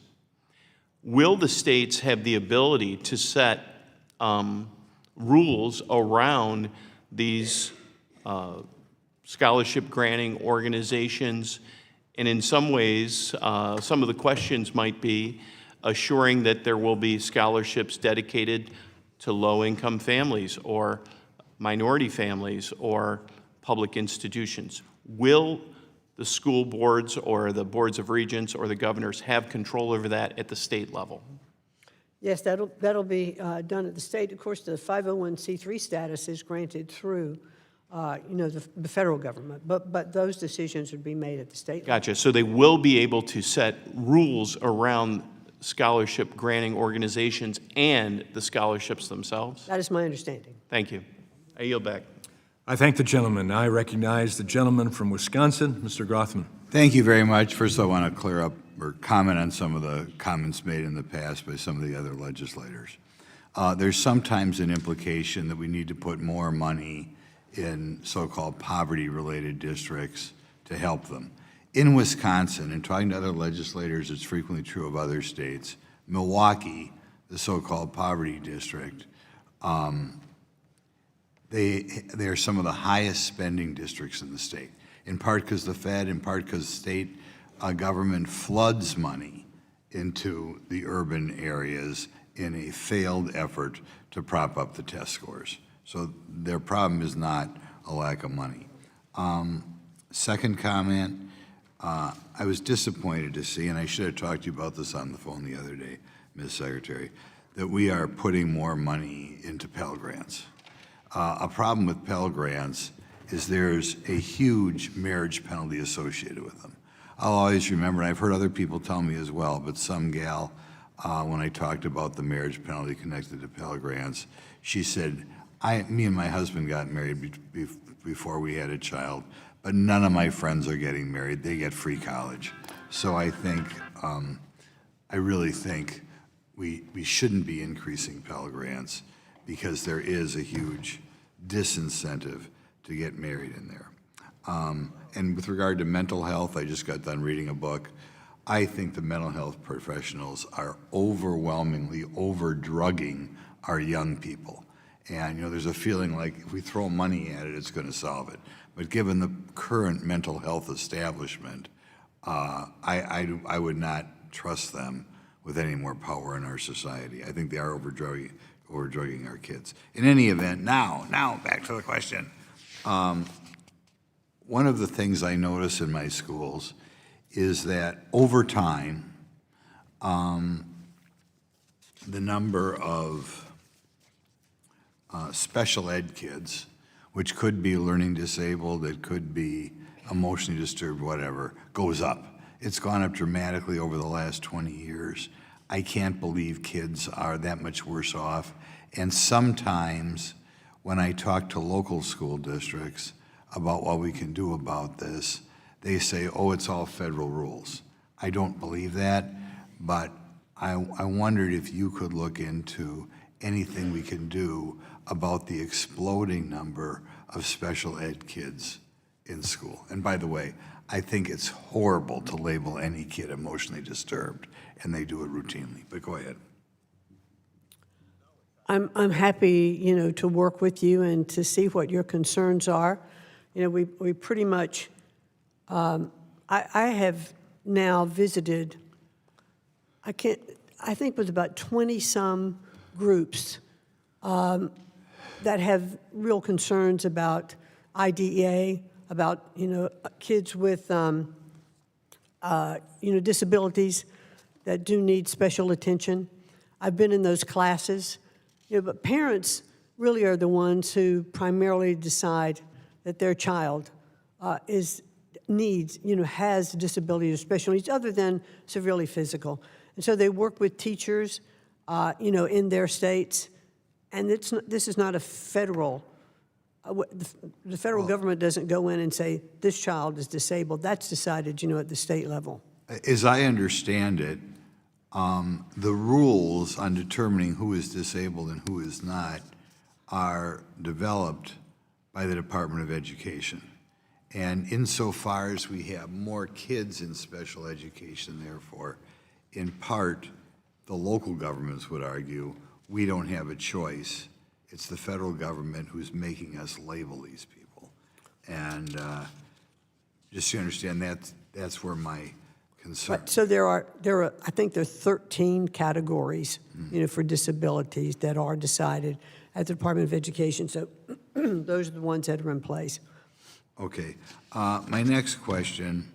Will the states have the ability to set rules around these scholarship granting organizations? And in some ways, some of the questions might be assuring that there will be scholarships dedicated to low-income families or minority families or public institutions. Will the school boards or the boards of regents or the governors have control over that at the state level? Yes, that'll be done at the state. Of course, the 501c3 status is granted through, the federal government, but those decisions would be made at the state level. Gotcha. So they will be able to set rules around scholarship granting organizations and the scholarships themselves? That is my understanding. Thank you. I yield back. I thank the gentleman. I recognize the gentleman from Wisconsin, Mr. Grothman. Thank you very much. First, I want to clear up or comment on some of the comments made in the past by some of the other legislators. There's sometimes an implication that we need to put more money in so-called poverty-related districts to help them. In Wisconsin, and talking to other legislators, it's frequently true of other states, Milwaukee, the so-called poverty district, they are some of the highest spending districts in the state, in part because the Fed, in part because state government floods money into the urban areas in a failed effort to prop up the test scores. So their problem is not a lack of money. Second comment, I was disappointed to see, and I should have talked to you about this on the phone the other day, Ms. Secretary, that we are putting more money into Pell Grants. A problem with Pell Grants is there's a huge marriage penalty associated with them. I'll always remember, and I've heard other people tell me as well, but some gal, when I talked about the marriage penalty connected to Pell Grants, she said, me and my husband got married before we had a child, but none of my friends are getting married. They get free college. So I think, I really think we shouldn't be increasing Pell Grants because there is a huge disincentive to get married in there. And with regard to mental health, I just got done reading a book. I think the mental health professionals are overwhelmingly over-drugging our young people. And, you know, there's a feeling like if we throw money at it, it's going to solve it. But given the current mental health establishment, I would not trust them with any more power in our society. I think they are over-drugging our kids. In any event, now, back to the question. One of the things I notice in my schools is that over time, the number of special ed kids, which could be learning disabled, it could be emotionally disturbed, whatever, goes up. It's gone up dramatically over the last 20 years. I can't believe kids are that much worse off. And sometimes when I talk to local school districts about what we can do about this, they say, oh, it's all federal rules. I don't believe that, but I wondered if you could look into anything we can do about the exploding number of special ed kids in school. And by the way, I think it's horrible to label any kid emotionally disturbed, and they do it routinely. But go ahead. I'm happy, you know, to work with you and to see what your concerns are. You know, we pretty much, I have now visited, I think with about 20-some groups that have real concerns about IDEA, about, you know, kids with, you know, disabilities that do need special attention. I've been in those classes, you know, but parents really are the ones who primarily decide that their child needs, you know, has disabilities or special needs other than severely physical. And so they work with teachers, you know, in their states. And this is not a federal, the federal government doesn't go in and say, this child is disabled. That's decided, you know, at the state level. As I understand it, the rules on determining who is disabled and who is not are developed by the Department of Education. And insofar as we have more kids in special education, therefore, in part, the local governments would argue, we don't have a choice. It's the federal government who's making us label these people. And just so you understand, that's where my concern. Right. So there are, I think there are 13 categories, you know, for disabilities that are decided at the Department of Education. So those are the ones that are in place. Okay. My next question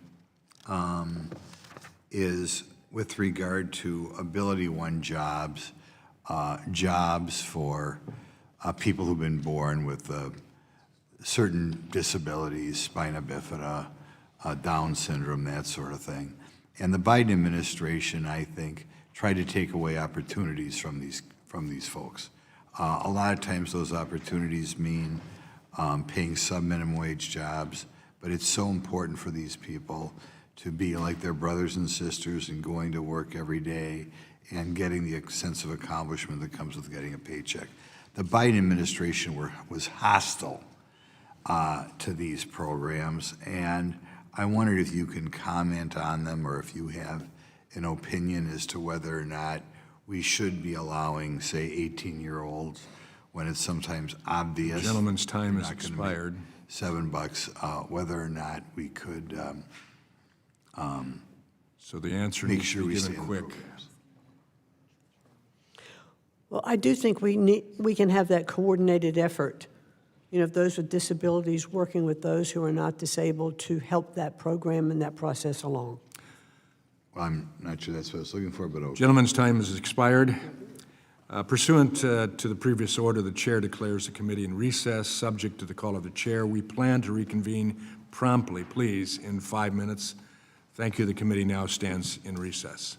is with regard to Ability One jobs, jobs for people who've been born with certain disabilities, spina bifida, Down syndrome, that sort of thing. And the Biden administration, I think, tried to take away opportunities from these folks. A lot of times those opportunities mean paying sub-minimum wage jobs, but it's so important for these people to be like their brothers and sisters and going to work every day and getting the sense of accomplishment that comes with getting a paycheck. The Biden administration was hostile to these programs, and I wondered if you can comment on them or if you have an opinion as to whether or not we should be allowing, say, 18-year-olds when it's sometimes obvious. Gentleman's time you're has not gonna make expired. $7, whether or not we could So the answer make needs sure to we be stay given in the quick. programs. Well, I do think we can have that coordinated effort, you know, of those with disabilities working with those who are not disabled to help that program and that process along. Well, I'm not sure that's what I was looking for, but okay. Gentleman's time has expired. Pursuant to the previous order, the chair declares the committee in recess, subject to the call of the chair. We plan to reconvene promptly, please, in 5 minutes. Thank you. The committee now stands in recess.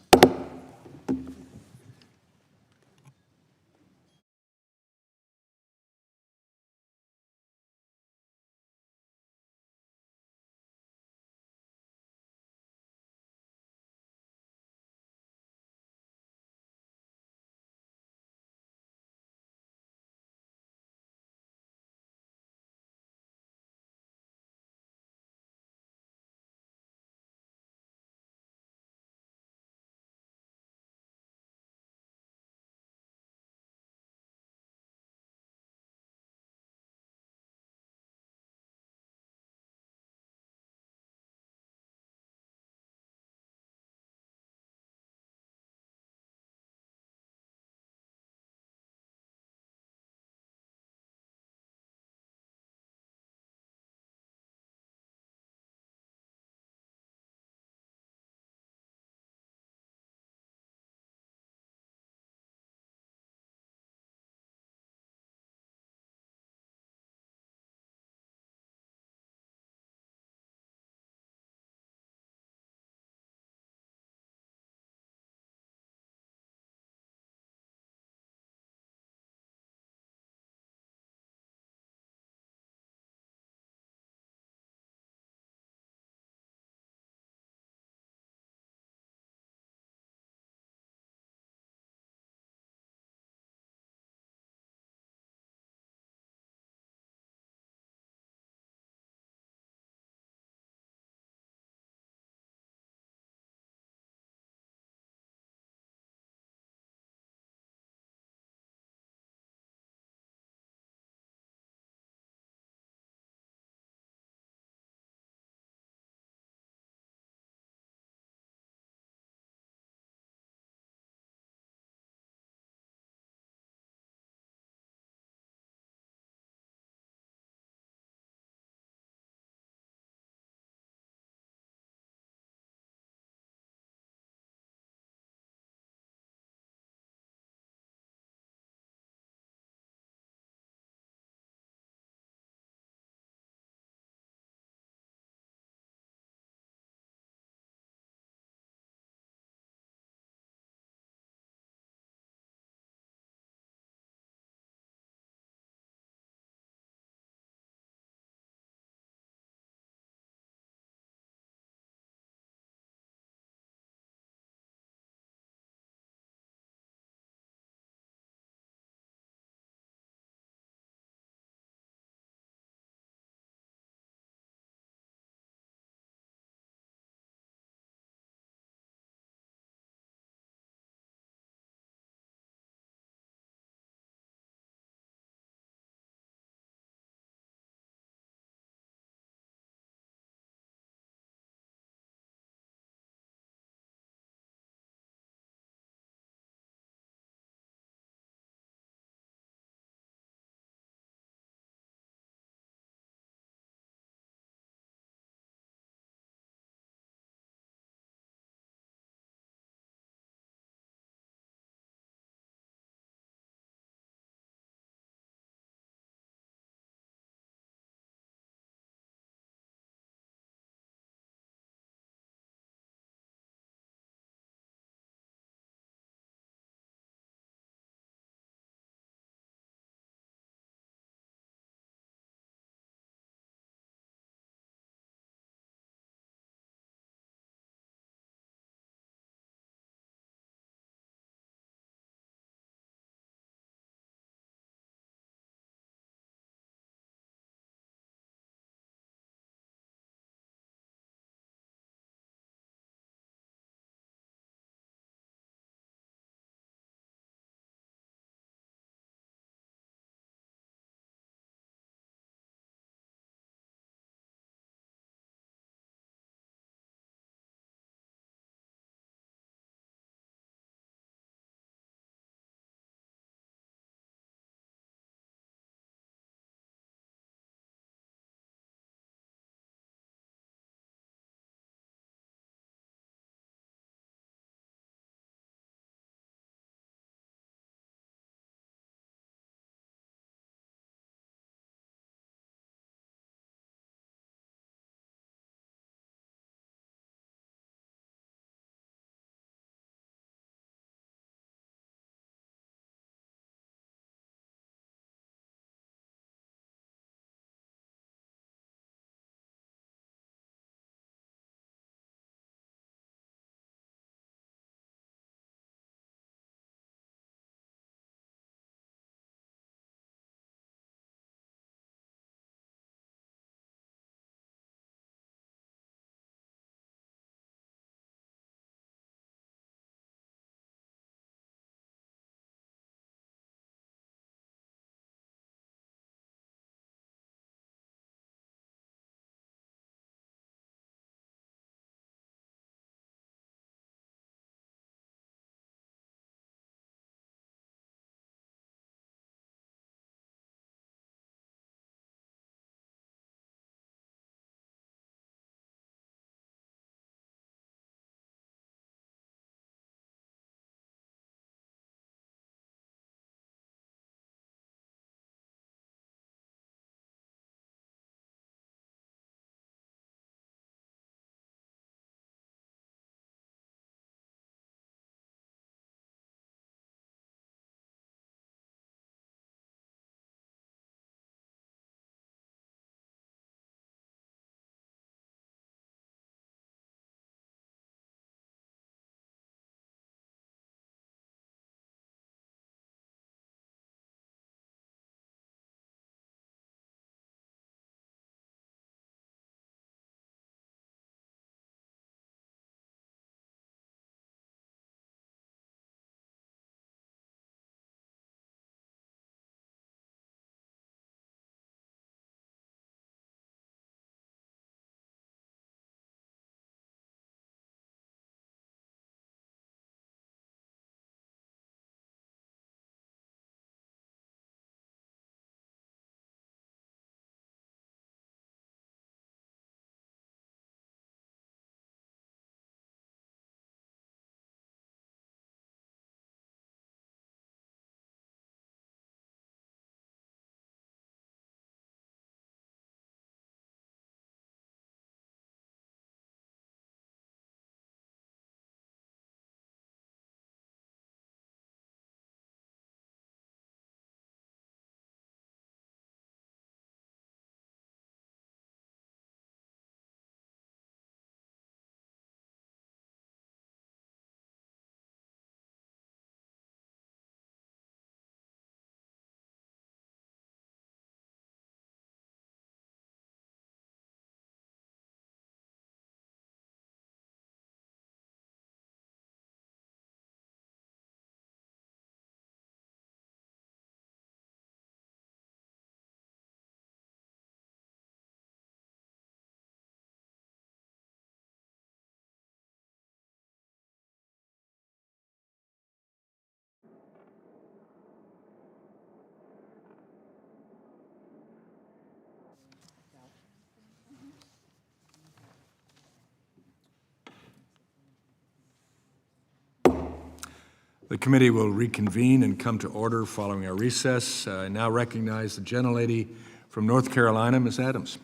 The committee will reconvene and come to order following our recess. I now recognize the gentlelady from North Carolina, Ms. Adams.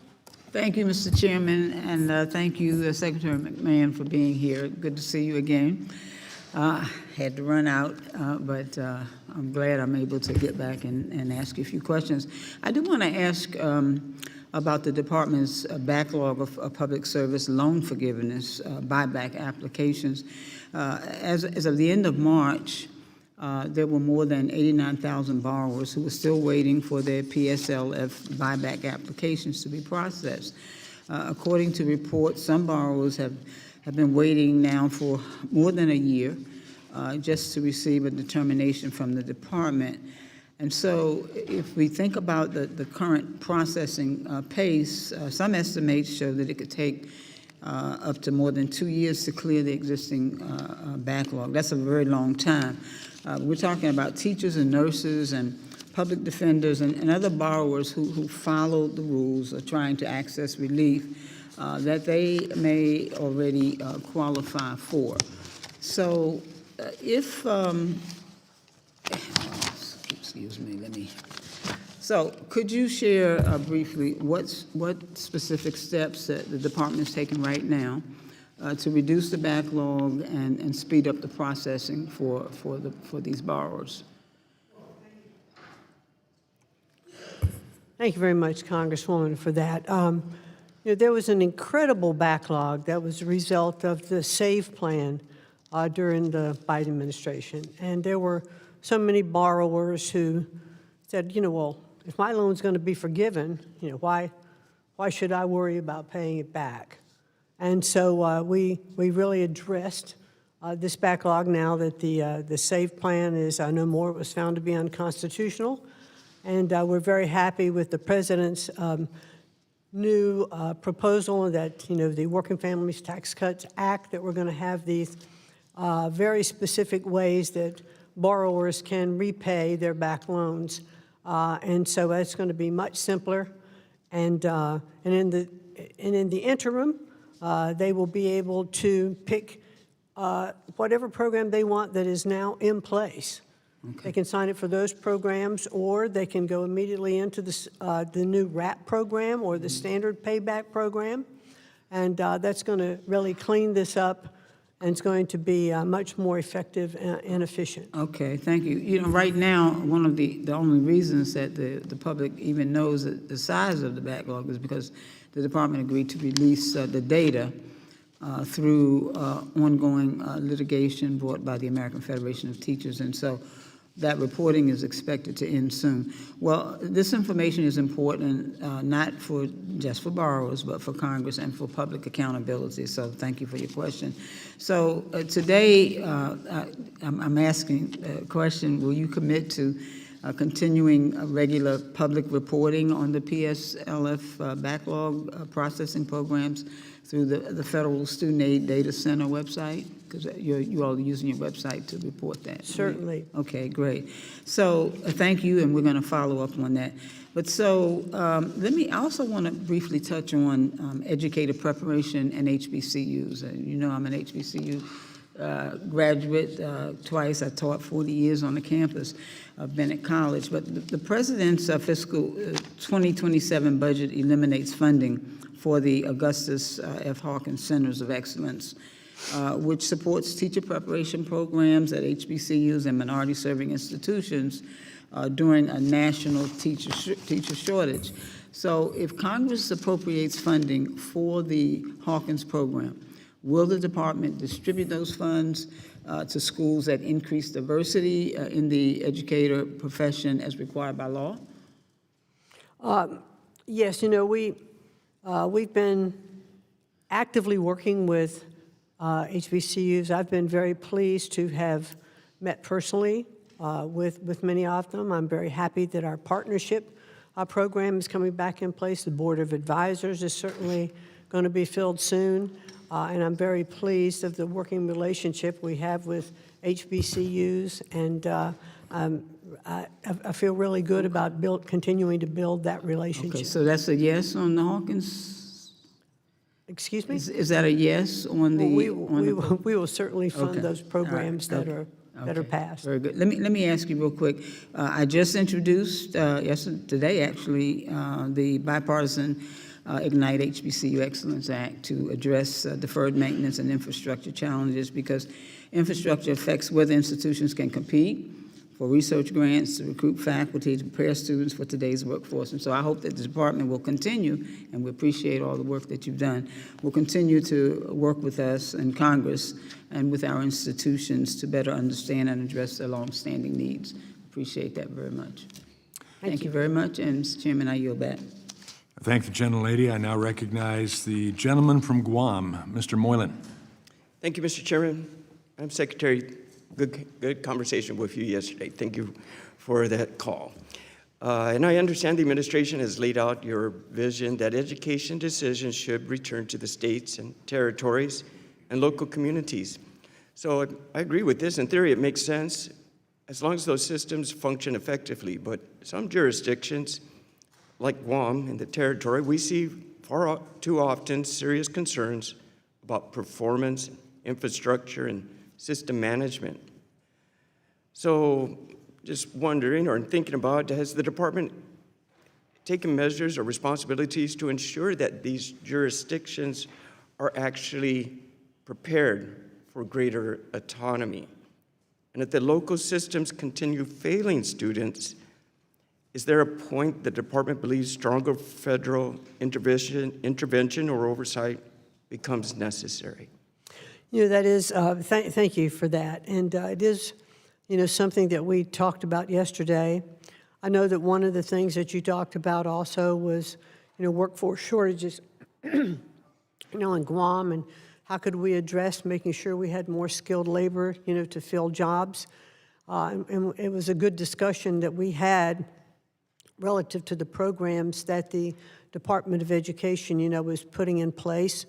Thank you, Mr. Chairman, and thank you, Secretary McMahon, for being here. Good to see you again. Had to run out, but I'm glad I'm able to get back and ask you a few questions. I do want to ask about the department's backlog of public service loan forgiveness buyback applications. As of the end of March, there were more than 89,000 borrowers who were still waiting for their PSLF buyback applications to be processed. According to reports, some borrowers have been waiting now for more than a year just to receive a determination from the department. And so if we think about the current processing pace, some estimates show that it could take up to more than 2 years to clear the existing backlog. That's a very long time. We're talking about teachers and nurses and public defenders and other borrowers who followed the rules of trying to access relief that they may already qualify for. So if, excuse me, so could you share briefly what specific steps that the department is taking right now to reduce the backlog and speed up the processing for these borrowers? Thank you very much, Congresswoman, for that. There was an incredible backlog that was a result of the SAVE plan during the Biden administration. And there were so many borrowers who said, well, if my loan's going to be forgiven, why should I worry about paying it back? And so we really addressed this backlog now that the SAVE plan is no more. It was found to be unconstitutional. And we're very happy with the President's new proposal that, the Working Families Tax Cuts Act, that we're going to have these very specific ways that borrowers can repay their back loans. And so that's going to be much simpler. And in the interim, they will be able to pick whatever program they want that is now in place. Okay. They can sign up for those programs, or they can go immediately into the new RAP program or the standard payback program. And that's going to really clean this up, and it's going to be much more effective and efficient. Okay, thank you. Right now, one of the only reasons that the public even knows the size of the backlog is because the department agreed to release the data through ongoing litigation brought by the American Federation of Teachers, and so that reporting is expected to end soon. Well, this information is important not just for borrowers, but for Congress and for public accountability, so thank you for your question. So today, I'm asking a question: will you commit to continuing regular public reporting on the PSLF backlog processing programs through the Federal Student Aid Data Center website? Because you all are using your website to report that. Certainly. Right? Okay, great. So thank you, and we're going to follow up on that. But so I also want to briefly touch on educator preparation and HBCUs. I'm an HBCU graduate twice. I taught 40 years on the campus of Bennett College. But the President's fiscal 2027 budget eliminates funding for the Augustus F. Hawkins Centers of Excellence, which supports teacher preparation programs at HBCUs and minority-serving institutions during a national teacher shortage. So if Congress appropriates funding for the Hawkins program, will the department distribute those funds to schools that increase diversity in the educator profession as required by law? Yes, we've been actively working with HBCUs. I've been very pleased to have met personally with many of them. I'm very happy that our partnership program is coming back in place. The Board of Advisors is certainly going to be filled soon. And I'm very pleased of the working relationship we have with HBCUs. And I feel really good about continuing to build that relationship. Okay, so that's a yes on the Hawkins? Excuse me? Is that a yes on the? We will certainly fund those programs that are that are Okay, passed. very good. Let me ask you real quick. I just introduced, today actually, the bipartisan Ignite HBCU Excellence Act to address deferred maintenance and infrastructure challenges, because infrastructure affects whether institutions can compete for research grants, to recruit faculty, to prepare students for today's workforce. And so I hope that the department will continue, and we appreciate all the work that you've done, will continue to work with us in Congress and with our institutions to better understand and address their longstanding needs. Appreciate that very much. Thank you very much, and Mr. Chairman, I yield back. I thank the gentlelady. I now recognize the gentleman from Guam, Mr. Moylan. Thank you, Mr. Chairman. Madam Secretary, good conversation with you yesterday. Thank you for that call. And I understand the administration has laid out your vision that education decisions should return to the states and territories and local communities. So I agree with this. In theory, it makes sense as long as those systems function effectively. But some jurisdictions, like Guam and the territory, we see far too often serious concerns about performance, infrastructure, and system management. So just wondering or thinking about, has the department taken measures or responsibilities to ensure that these jurisdictions are actually prepared for greater autonomy? And if the local systems continue failing students, is there a point the department believes stronger federal intervention or oversight becomes necessary? That is, thank you for that. And it is, something that we talked about yesterday. I know that one of the things that you talked about also was, workforce shortages, in Guam, and how could we address making sure we had more skilled labor, to fill jobs. And it was a good discussion that we had relative to the programs that the Department of Education, was putting in place,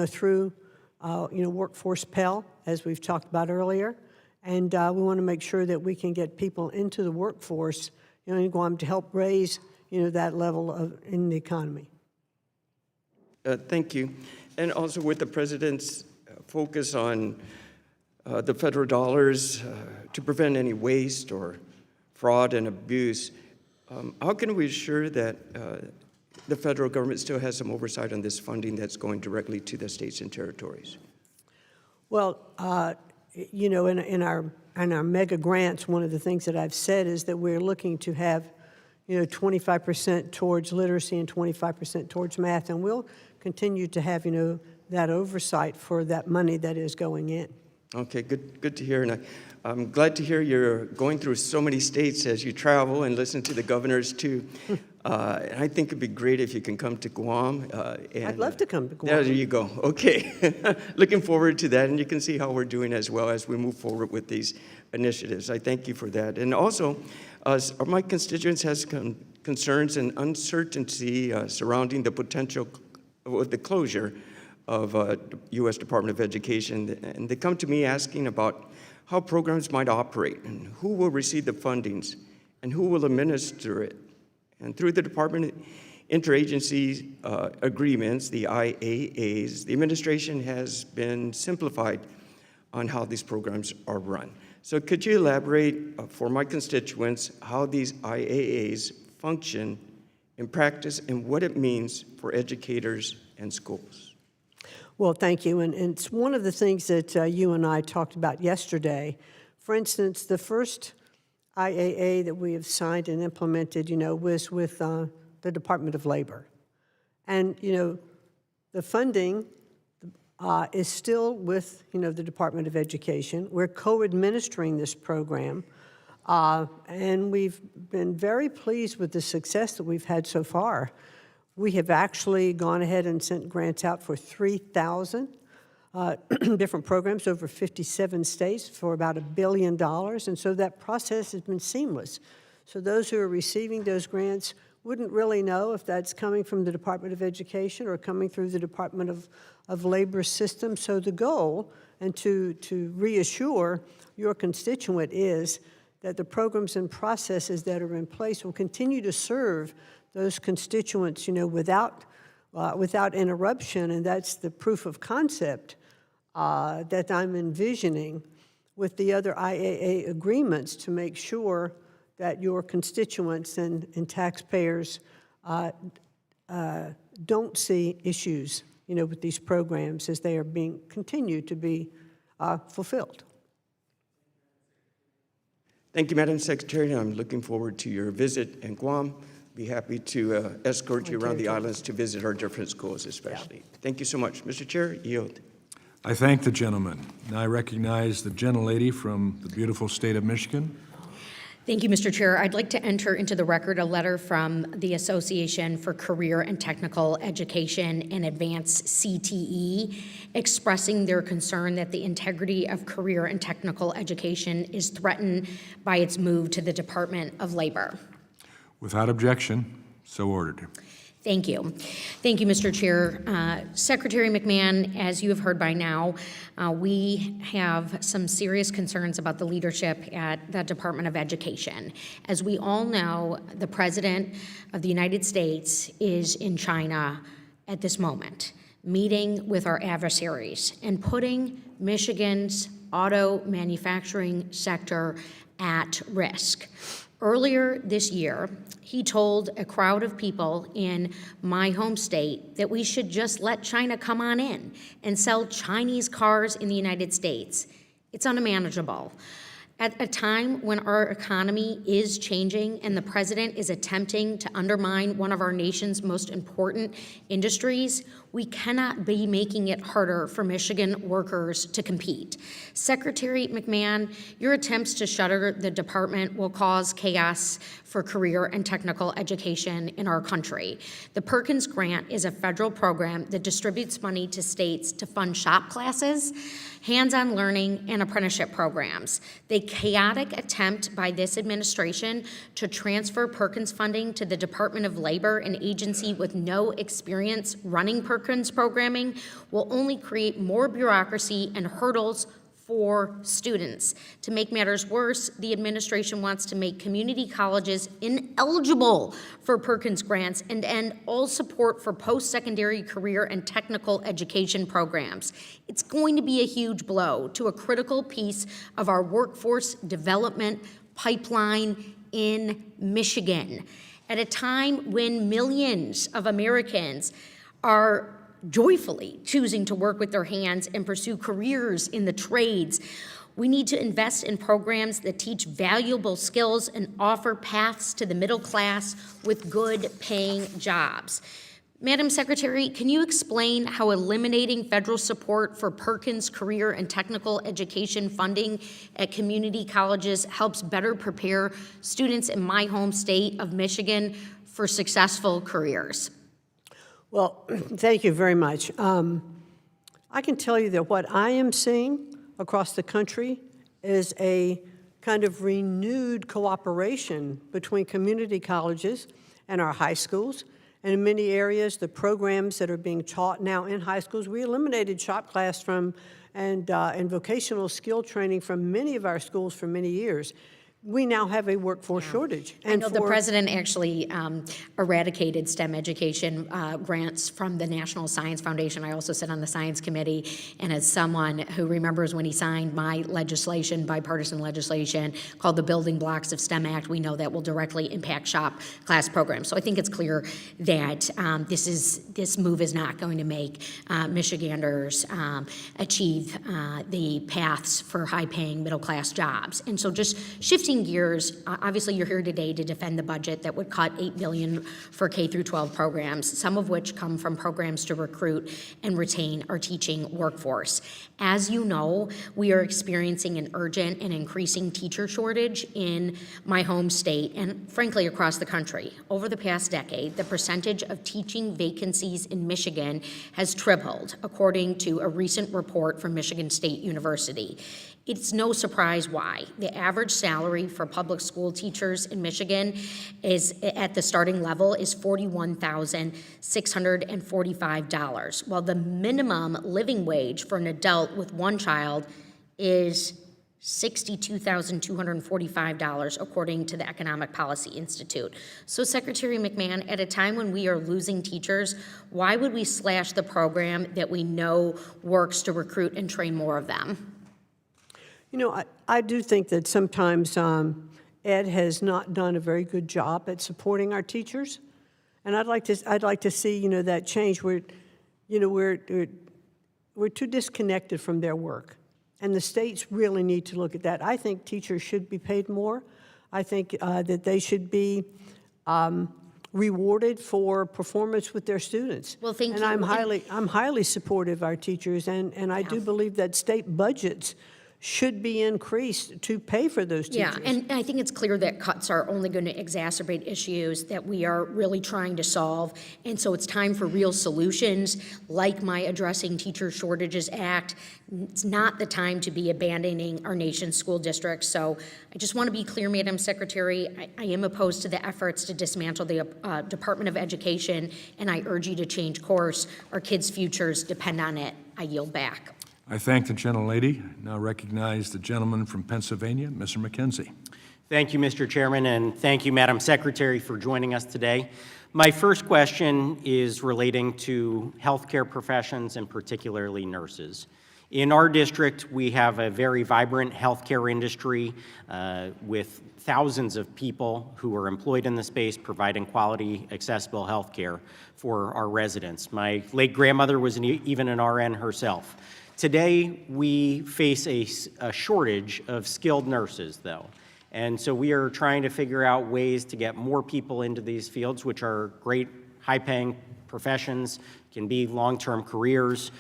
through Workforce Pell, as we've talked about earlier. And we want to make sure that we can get people into the workforce, in Guam to help raise, that level in the economy. Thank you. And also with the president's focus on the federal dollars to prevent any waste or fraud and abuse, how can we assure that the federal government still has some oversight on this funding that's going directly to the states and territories? Well, in our mega grants, one of the things that I've said is that we're looking to have, 25% towards literacy and 25% towards math, and we'll continue to have, that oversight for that money that is going in. Okay, good to hear. And I'm glad to hear you're going through so many states as you travel and listen to the governors too. And I think it'd be great if you can come to Guam. I'd love to come to Guam. There you go. Okay. Looking forward to that. And you can see how we're doing as well as we move forward with these initiatives. I thank you for that. And also, my constituents has concerns and uncertainty surrounding the potential of the closure of U.S. Department of Education. And they come to me asking about how programs might operate and who will receive the fundings and who will administer it. And through the department interagency agreements, the IAAs, the administration has been simplified on how these programs are run. So could you elaborate for my constituents how these IAAs function in practice and what it means for educators and schools? Well, thank you. And it's one of the things that you and I talked about yesterday. For instance, the first IAA that we have signed and implemented, was with the Department of Labor. And, the funding is still with, the Department of Education. We're co-administering this program. And we've been very pleased with the success that we've had so far. We have actually gone ahead and sent grants out for 3,000 different programs over 57 states for about $1 billion. And so that process has been seamless. So those who are receiving those grants wouldn't really know if that's coming from the Department of Education or coming through the Department of Labor system. So the goal, and to reassure your constituent, is that the programs and processes that are in place will continue to serve those constituents, without interruption, and that's the proof of concept that I'm envisioning with the other IAA agreements to make sure that your constituents and taxpayers don't see issues, with these programs as they are being continued to be fulfilled. Thank you, Madam Secretary. I'm looking forward to your visit in Guam. Be happy to escort you around the islands to visit our different schools especially. Yeah. Thank you so much. Mr. Chair, yield. I thank the gentleman. Now I recognize the gentlelady from the beautiful state of Michigan. Thank you, Mr. Chair. I'd like to enter into the record a letter from the Association for Career and Technical Education and Advanced CTE expressing their concern that the integrity of career and technical education is threatened by its move to the Department of Labor. Without objection, so ordered. Thank you. Thank you, Mr. Chair. Secretary McMahon, as you have heard by now, we have some serious concerns about the leadership at the Department of Education. As we all know, the President of the United States is in China at this moment, meeting with our adversaries and putting Michigan's auto manufacturing sector at risk. Earlier this year, he told a crowd of people in my home state that we should just let China come on in and sell Chinese cars in the United States. It's unmanageable. At a time when our economy is changing and the president is attempting to undermine one of our nation's most important industries, we cannot be making it harder for Michigan workers to compete. Secretary McMahon, your attempts to shutter the department will cause chaos for career and technical education in our country. The Perkins Grant is a federal program that distributes money to states to fund shop classes, hands-on learning, and apprenticeship programs. The chaotic attempt by this administration to transfer Perkins funding to the Department of Labor, an agency with no experience running Perkins programming, will only create more bureaucracy and hurdles for students. To make matters worse, the administration wants to make community colleges ineligible for Perkins grants and end all support for post-secondary career and technical education programs. It's going to be a huge blow to a critical piece of our workforce development pipeline in Michigan at a time when millions of Americans are joyfully choosing to work with their hands and pursue careers in the trades. We need to invest in programs that teach valuable skills and offer paths to the middle class with good paying jobs. Madam Secretary, can you explain how eliminating federal support for Perkins career and technical education funding at community colleges helps better prepare students in my home state of Michigan for successful careers? Well, thank you very much. I can tell you that what I am seeing across the country is a kind of renewed cooperation between community colleges and our high schools. And in many areas, the programs that are being taught now in high schools, we eliminated shop class and vocational skill training from many of our schools for many years. We now have a workforce shortage. I know the president actually eradicated STEM education grants from the National Science Foundation. I also sit on the Science Committee, and as someone who remembers when he signed my legislation, bipartisan legislation, called the Building Blocks of STEM Act, we know that will directly impact shop class programs. So I think it's clear that this move is not going to make Michiganders achieve the paths for high-paying middle-class jobs. And so just shifting gears, obviously you're here today to defend the budget that would cut $8 billion for K through 12 programs, some of which come from programs to recruit and retain our teaching workforce. As you know, we are experiencing an urgent and increasing teacher shortage in my home state and frankly across the country. Over the past decade, the percentage of teaching vacancies in Michigan has tripled, according to a recent report from Michigan State University. It's no surprise why. The average salary for public school teachers in Michigan is at the starting level is $41,645, while the minimum living wage for an adult with one child is $62,245, according to the Economic Policy Institute. So, Secretary McMahon, at a time when we are losing teachers, why would we slash the program that we know works to recruit and train more of them? You know, I do think that sometimes Ed has not done a very good job at supporting our teachers, and I'd like to see, you know, that change. We're too disconnected from their work, and the states really need to look at that. I think teachers should be paid more. I think that they should be rewarded for performance with their students. Well, thank and you. I'm highly supportive of our teachers, and I do believe that state budgets should be increased to pay for those teachers. Yeah, and I think it's clear that cuts are only going to exacerbate issues that we are really trying to solve. And so it's time for real solutions, like my Addressing Teacher Shortages Act. It's not the time to be abandoning our nation's school districts. So I just want to be clear, Madam Secretary, I am opposed to the efforts to dismantle the Department of Education, and I urge you to change course. Our kids' futures depend on it. I yield back. I thank the gentlelady. Now recognize the gentleman from Pennsylvania, Mr. McKenzie. Thank you, Mr. Chairman, and thank you, Madam Secretary, for joining us today. My first question is relating to healthcare professions and particularly nurses. In our district, we have a very vibrant healthcare industry with thousands of people who are employed in the space providing quality, accessible healthcare for our residents. My late grandmother was even an RN herself. Today, we face a shortage of skilled nurses, though. And so we are trying to figure out ways to get more people into these fields, which are great, high-paying professions, can be long-term careers.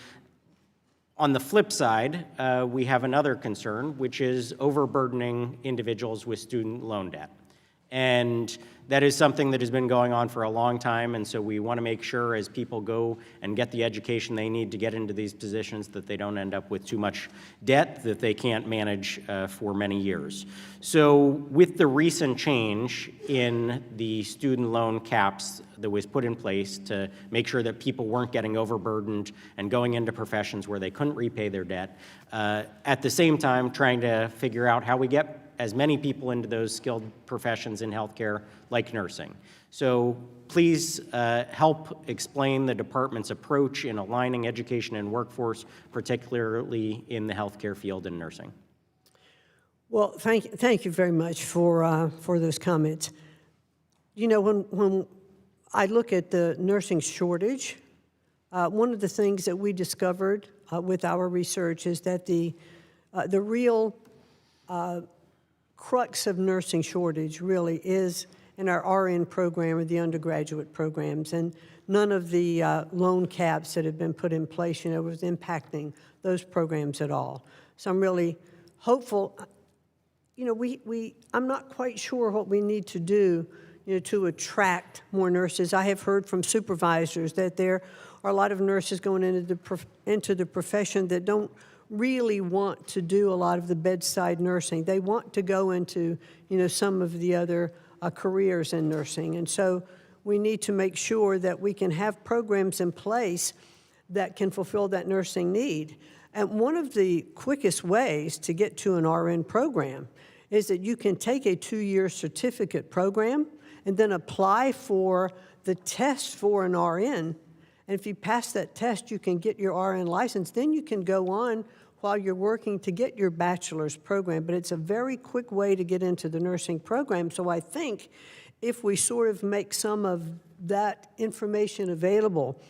On the flip side, we have another concern, which is overburdening individuals with student loan debt. And that is something that has been going on for a long time, and so we want to make sure as people go and get the education they need to get into these positions that they don't end up with too much debt that they can't manage for many years. So with the recent change in the student loan caps that was put in place to make sure that people weren't getting overburdened and going into professions where they couldn't repay their debt, at the same time trying to figure out how we get as many people into those skilled professions in healthcare like nursing. So please help explain the department's approach in aligning education and workforce, particularly in the healthcare field and nursing. Well, thank you very much for those comments. You know, when I look at the nursing shortage, one of the things that we discovered with our research is that the real crux of nursing shortage really is in our RN program or the undergraduate programs, and none of the loan caps that have been put in place, you know, was impacting those programs at all. So I'm really hopeful. You know, I'm not quite sure what we need to do, you know, to attract more nurses. I have heard from supervisors that there are a lot of nurses going into the profession that don't really want to do a lot of the bedside nursing. They want to go into, you know, some of the other careers in nursing. And so we need to make sure that we can have programs in place that can fulfill that nursing need. And one of the quickest ways to get to an RN program is that you can take a 2-year certificate program and then apply for the test for an RN. And if you pass that test, you can get your RN license. Then you can go on while you're working to get your bachelor's program. But it's a very quick way to get into the nursing program. So I think if we sort of make some of that information available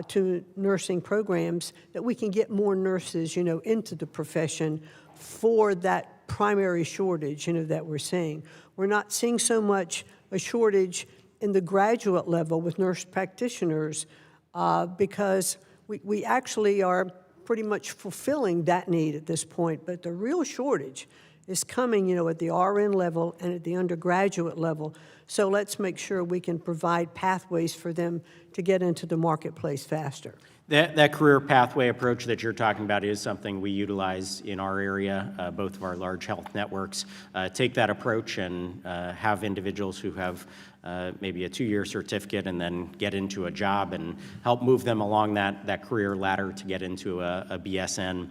to nursing programs, that we can get more nurses, you know, into the profession for that primary shortage, you know, that we're seeing. We're not seeing so much a shortage in the graduate level with nurse practitioners because we actually are pretty much fulfilling that need at this point. But the real shortage is coming, you know, at the RN level and at the undergraduate level. So let's make sure we can provide pathways for them to get into the marketplace faster. That career pathway approach that you're talking about is something we utilize in our area. Both of our large health networks take that approach and have individuals who have maybe a 2-year certificate and then get into a job and help move them along that career ladder to get into a BSN.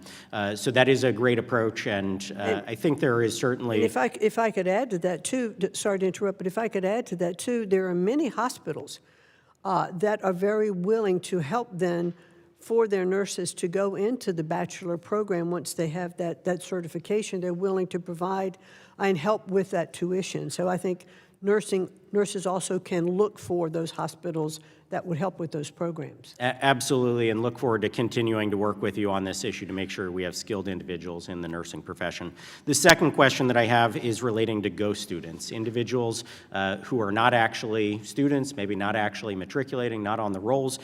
So that is a great approach, and I think there is certainly... And if I could add to that too, sorry to interrupt, but if I could add to that too, there are many hospitals that are very willing to help then for their nurses to go into the bachelor program once they have that certification. They're willing to provide and help with that tuition. So I think nurses also can look for those hospitals that would help with those programs. Absolutely, and look forward to continuing to work with you on this issue to make sure we have skilled individuals in the nursing profession. The second question that I have is relating to GO students, individuals who are not actually students, maybe not actually matriculating, not on the rolls.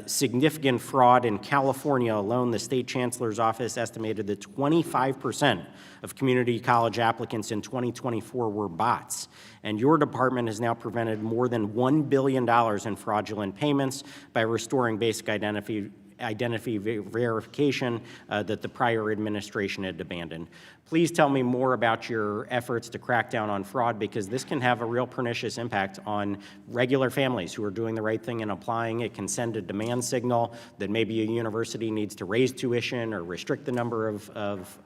Significant fraud in California alone. The state chancellor's office estimated that 25% of community college applicants in 2024 were bots. And your department has now prevented more than $1 billion in fraudulent payments by restoring basic identity verification that the prior administration had abandoned. Please tell me more about your efforts to crack down on fraud, because this can have a real pernicious impact on regular families who are doing the right thing and applying. It can send a demand signal that maybe a university needs to raise tuition or restrict the number of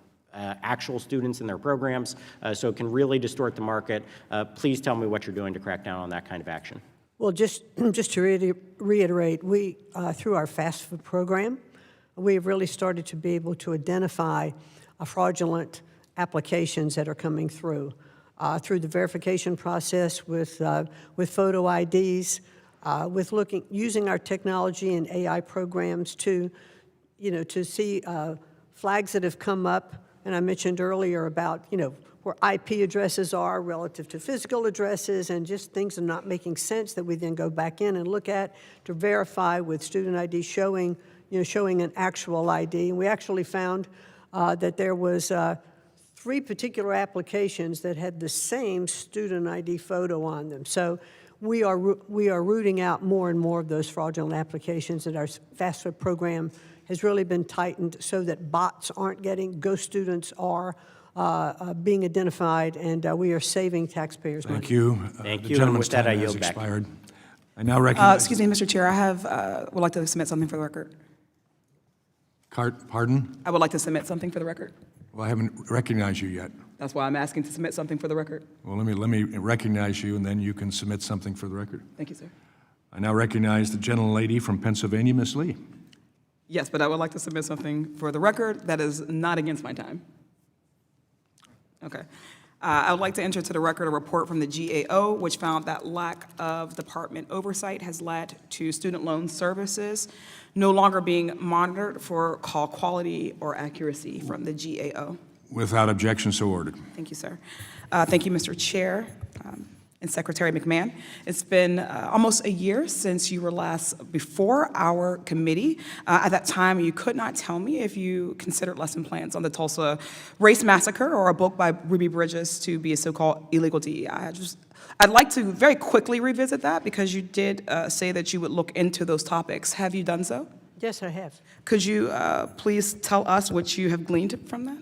actual students in their programs, so it can really distort the market. Please tell me what you're doing to crack down on that kind of action. Well, just to reiterate, we, through our FAFSA program, we have really started to be able to identify fraudulent applications that are coming through the verification process with photo IDs, with using our technology and AI programs to see flags that have come up. And I mentioned earlier about, where IP addresses are relative to physical addresses, and just things are not making sense that we then go back in and look at to verify with student ID showing an actual ID. And we actually found that there was 3 particular applications that had the same student ID photo on them. So we are rooting out more and more of those fraudulent applications, and our FAFSA program has really been tightened so that bots aren't getting, ghost students are being identified, and we are saving taxpayers money. Thank you. Thank The you, and gentleman's with that, I time has yield back. expired. I now recognize... Excuse me, Mr. Chair, would like to submit something for the record. Pardon? I would like to submit something for the record. Well, I haven't recognized you yet. That's why I'm asking to submit something for the record. Well, let me recognize you, and then you can submit something for the record. Thank you, sir. I now recognize the gentlelady from Pennsylvania, Ms. Lee. Yes, but I would like to submit something for the record that is not against my time. Okay. I would like to enter to the record a report from the GAO, which found that lack of department oversight has led to student loan services no longer being monitored for call quality or accuracy from the GAO. Without objection, so ordered. Thank you, sir. Thank you, Mr. Chair and Secretary McMahon. It's been almost a year since you were last before our committee. At that time, you could not tell me if you considered lesson plans on the Tulsa race massacre or a book by Ruby Bridges to be a so-called illegal DEI. I'd like to very quickly revisit that, because you did say that you would look into those topics. Have you done so? Yes, I have. Could you please tell us what you have gleaned from that?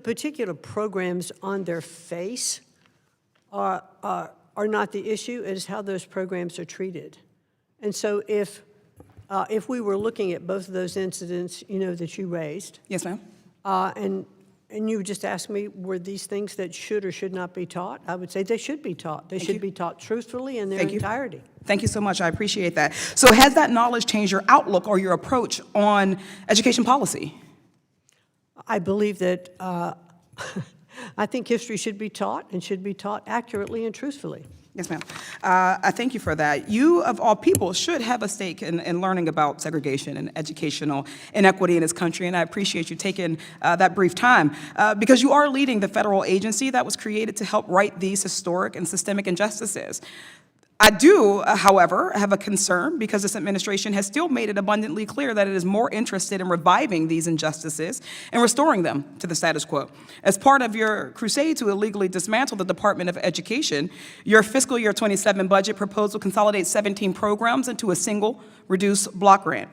Particular programs on their face are not the issue. It is how those programs are treated. And so if we were looking at both of those incidents, that you raised. Yes, ma'am. And you just asked me, were these things that should or should not be taught? I would say they should be taught. They should be taught truthfully in their entirety. Thank you so much. I appreciate that. So has that knowledge changed your outlook or your approach on education policy? I believe that I think history should be taught, and should be taught accurately and truthfully. Yes, ma'am. I thank you for that. You, of all people, should have a stake in learning about segregation and educational inequity in this country, and I appreciate you taking that brief time, because you are leading the federal agency that was created to help right these historic and systemic injustices. I do, however, have a concern, because this administration has still made it abundantly clear that it is more interested in reviving these injustices and restoring them to the status quo. As part of your crusade to illegally dismantle the Department of Education, your fiscal year 27 budget proposal consolidates 17 programs into a single reduced block grant.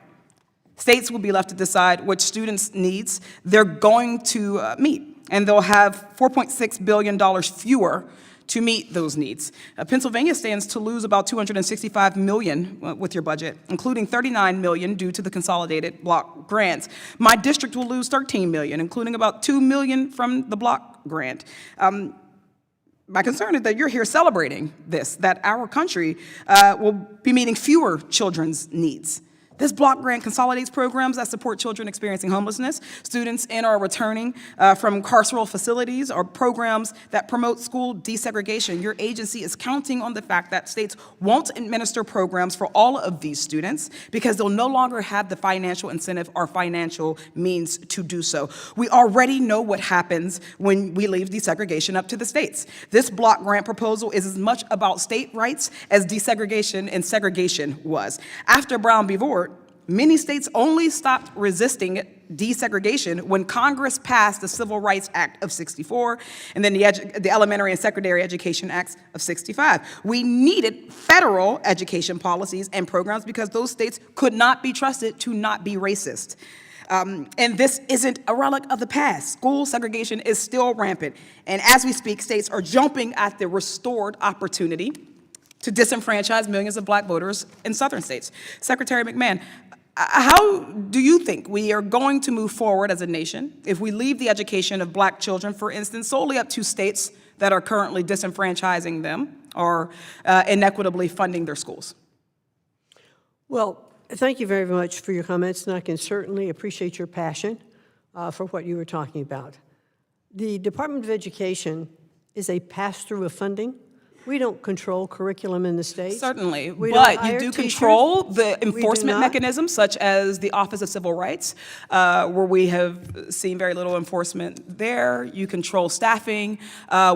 States will be left to decide which students' needs they're going to meet, and they'll have $4.6 billion fewer to meet those needs. Pennsylvania stands to lose about $265 million with your budget, including $39 million due to the consolidated block grants. My district will lose $13 million, including about $2 million from the block grant. My concern is that you're here celebrating this, that our country will be meeting fewer children's needs. This block grant consolidates programs that support children experiencing homelessness, students in or returning from carceral facilities, or programs that promote school desegregation. Your agency is counting on the fact that states won't administer programs for all of these students because they'll no longer have the financial incentive or financial means to do so. We already know what happens when we leave desegregation up to the states. This block grant proposal is as much about state rights as desegregation and segregation was. After Brown v. Board, many states only stopped resisting desegregation when Congress passed the Civil Rights Act of '64 and then the Elementary and Secondary Education Acts of '65. We needed federal education policies and programs because those states could not be trusted to not be racist. And this isn't a relic of the past. School segregation is still rampant. And as we speak, states are jumping at the restored opportunity to disenfranchise millions of black voters in southern states. Secretary McMahon, how do you think we are going to move forward as a nation if we leave the education of black children, for instance, solely up to states that are currently disenfranchising them or inequitably funding their schools? Well, thank you very much for your comments, and I can certainly appreciate your passion for what you were talking about. The Department of Education is a pass-through of funding. We don't control curriculum in the state. Certainly, We don't but you hire do teachers. control the We do enforcement not. mechanisms, such as the Office of Civil Rights, where we have seen very little enforcement there. You control staffing,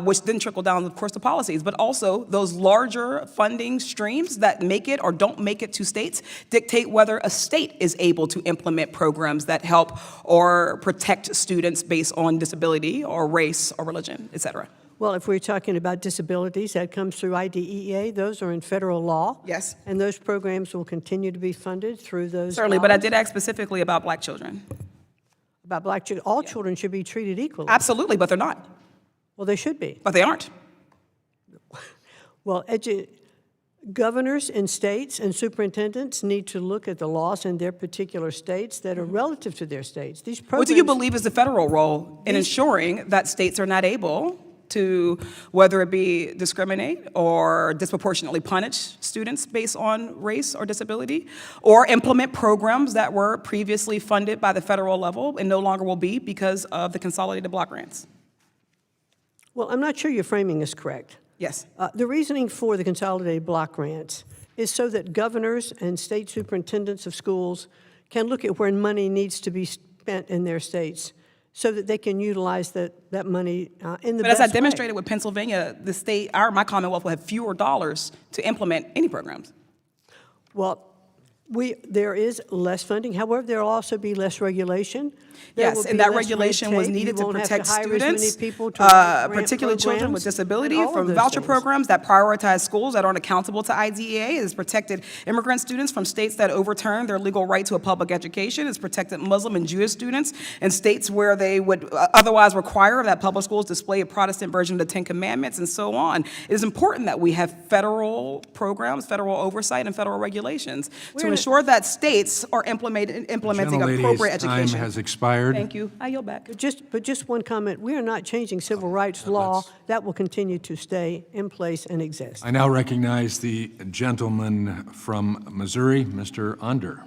which then trickle down, of course, to policies, but also those larger funding streams that make it or don't make it to states dictate whether a state is able to implement programs that help or protect students based on disability or race or religion, et cetera. Well, if we're talking about disabilities, that comes through IDEA. Those are in federal law. Yes. And those programs will continue to be funded through those Certainly, but I dollars. did ask specifically about black children. About black children. All children should be treated equally. Absolutely, but they're not. Well, they should be. But they aren't. Well, governors in states and superintendents need to look at the laws in their particular states that are relative to their states. These programs. What do you believe is the federal role in ensuring that states are not able to, whether it be discriminate or disproportionately punish students based on race or disability, or implement programs that were previously funded by the federal level and no longer will be because of the consolidated block grants? Well, I'm not sure your framing is correct. Yes. The reasoning for the consolidated block grants is so that governors and state superintendents of schools can look at where money needs to be spent in their states so that they can utilize that money in the But best as I way. demonstrated with Pennsylvania, the state, my Commonwealth will have fewer dollars to implement any programs. Well, there is less funding. However, there will also be less regulation. There will Yes, be and that less regulation red was tape. You needed to won't have protect hire as many students, people to run grant particularly children with programs, disability, and all of from those voucher things. programs that prioritize schools that aren't accountable to IDEA. It has protected immigrant students from states that overturn their legal right to a public education. It's protected Muslim and Jewish students in states where they would otherwise require that public schools display a Protestant version of the Ten Commandments, and so on. It is important that we have federal programs, federal oversight, and federal regulations to ensure that states are implementing Gentlelady's appropriate education. time has expired. Thank you. I yield back. But just one comment. We are not changing civil rights law. That will continue to stay in place and exist. I now recognize the gentleman from Missouri, Mr. Under.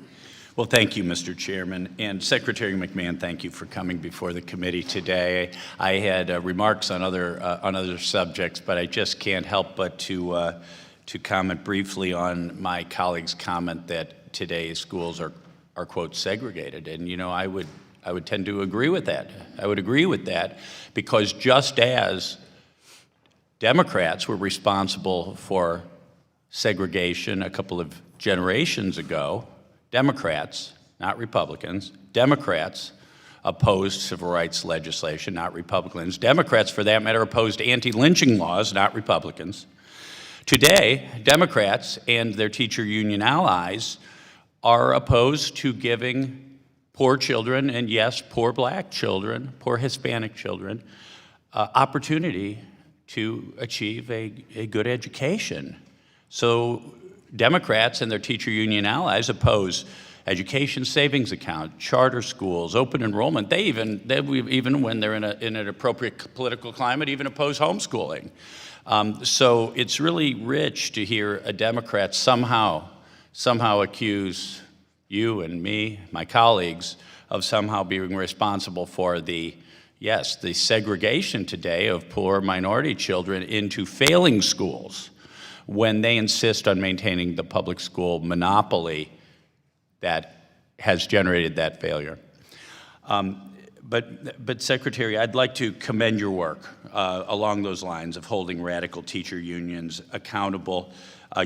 Well, thank you, Mr. Chairman. And Secretary McMahon, thank you for coming before the committee today. I had remarks on other subjects, but I just can't help but to comment briefly on my colleague's comment that today's schools are quote, segregated. And, you know, I would tend to agree with that. I would agree with that because just as Democrats were responsible for segregation a couple of generations ago, Democrats, not Republicans, Democrats opposed civil rights legislation, not Republicans. Democrats, for that matter, opposed anti-lynching laws, not Republicans. Today, Democrats and their teacher union allies are opposed to giving poor children, and yes, poor black children, poor Hispanic children, opportunity to achieve a good education. So Democrats and their teacher union allies oppose education savings account, charter schools, open enrollment. They even when they're in an appropriate political climate, even oppose homeschooling. So it's really rich to hear a Democrat somehow accuse you and me, my colleagues, of somehow being responsible for the segregation today of poor minority children into failing schools when they insist on maintaining the public school monopoly that has generated that failure. But Secretary, I'd like to commend your work along those lines of holding radical teacher unions accountable.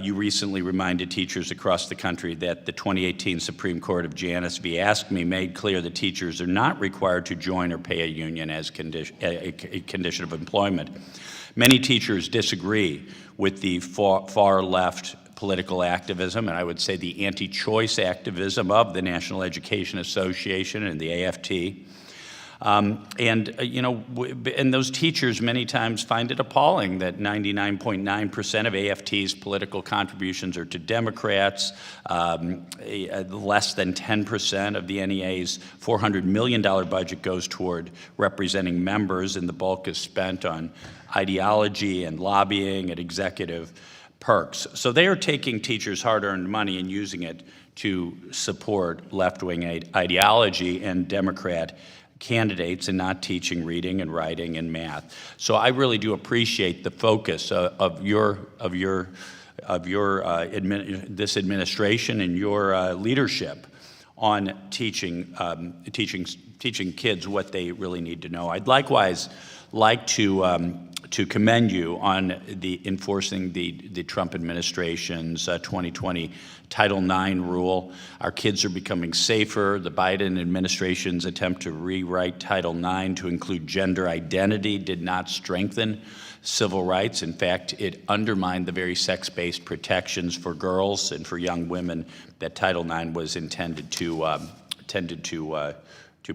You recently reminded teachers across the country that the 2018 Supreme Court of Janus v. AFSCME made clear that teachers are not required to join or pay a union as a condition of employment. Many teachers disagree with the far left political activism, and I would say the anti-choice activism of the National Education Association and the AFT. And those teachers many times find it appalling that 99.9% of AFT's political contributions are to Democrats. Less than 10% of the NEA's $400 million budget goes toward representing members, and the bulk is spent on ideology and lobbying and executive perks. So they are taking teachers' hard-earned money and using it to support left-wing ideology and Democrat candidates and not teaching reading and writing and math. So I really do appreciate the focus of this administration and your leadership on teaching kids what they really need to know. I'd likewise like to commend you on enforcing the Trump administration's 2020 Title IX rule. Our kids are becoming safer. The Biden administration's attempt to rewrite Title IX to include gender identity did not strengthen civil rights. In fact, it undermined the very sex-based protections for girls and for young women that Title IX was intended to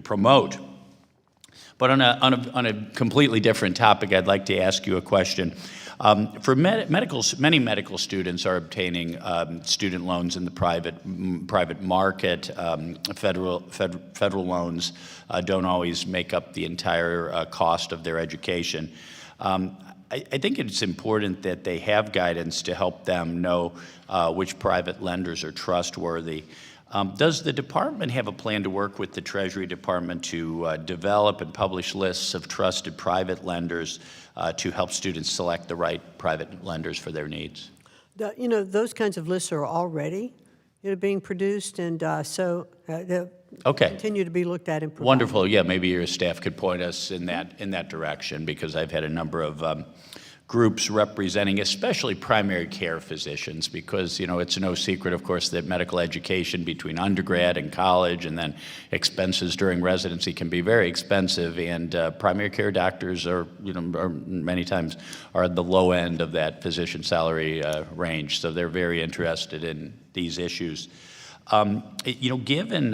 promote. But on a completely different topic, I'd like to ask you a question. Many medical students are obtaining student loans in the private market. Federal loans don't always make up the entire cost of their education. I think it's important that they have guidance to help them know which private lenders are trustworthy. Does the department have a plan to work with the Treasury Department to develop and publish lists of trusted private lenders to help students select the right private lenders for their needs? Those kinds of lists are already being produced, and so they'll continue to be looked at and provided. Wonderful. Yeah, maybe your staff could point us in that direction, because I've had a number of groups representing especially primary care physicians, because it's no secret, of course, that medical education between undergrad and college and then expenses during residency can be very expensive, and primary care doctors are many times are at the low end of that physician salary range, so they're very interested in these issues. Given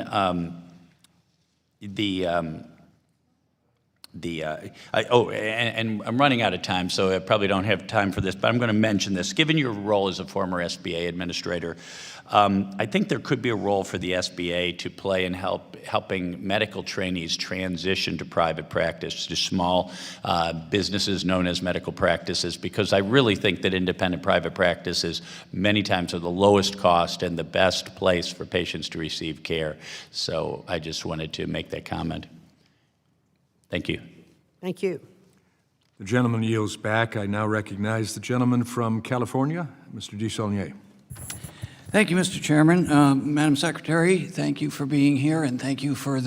and I'm running out of time, so I probably don't have time for this, but I'm going to mention this. Given your role as a former SBA administrator, I think there could be a role for the SBA to play in helping medical trainees transition to private practice, to small businesses known as medical practices, because I really think that independent private practices many times are the lowest cost and the best place for patients to receive care. So I just wanted to make that comment. Thank you. Thank you. The gentleman yields back. I now recognize the gentleman from California, Mr. DeSaulnier. Thank you, Mr. Chairman. Madam Secretary, thank you for being here, and thank you for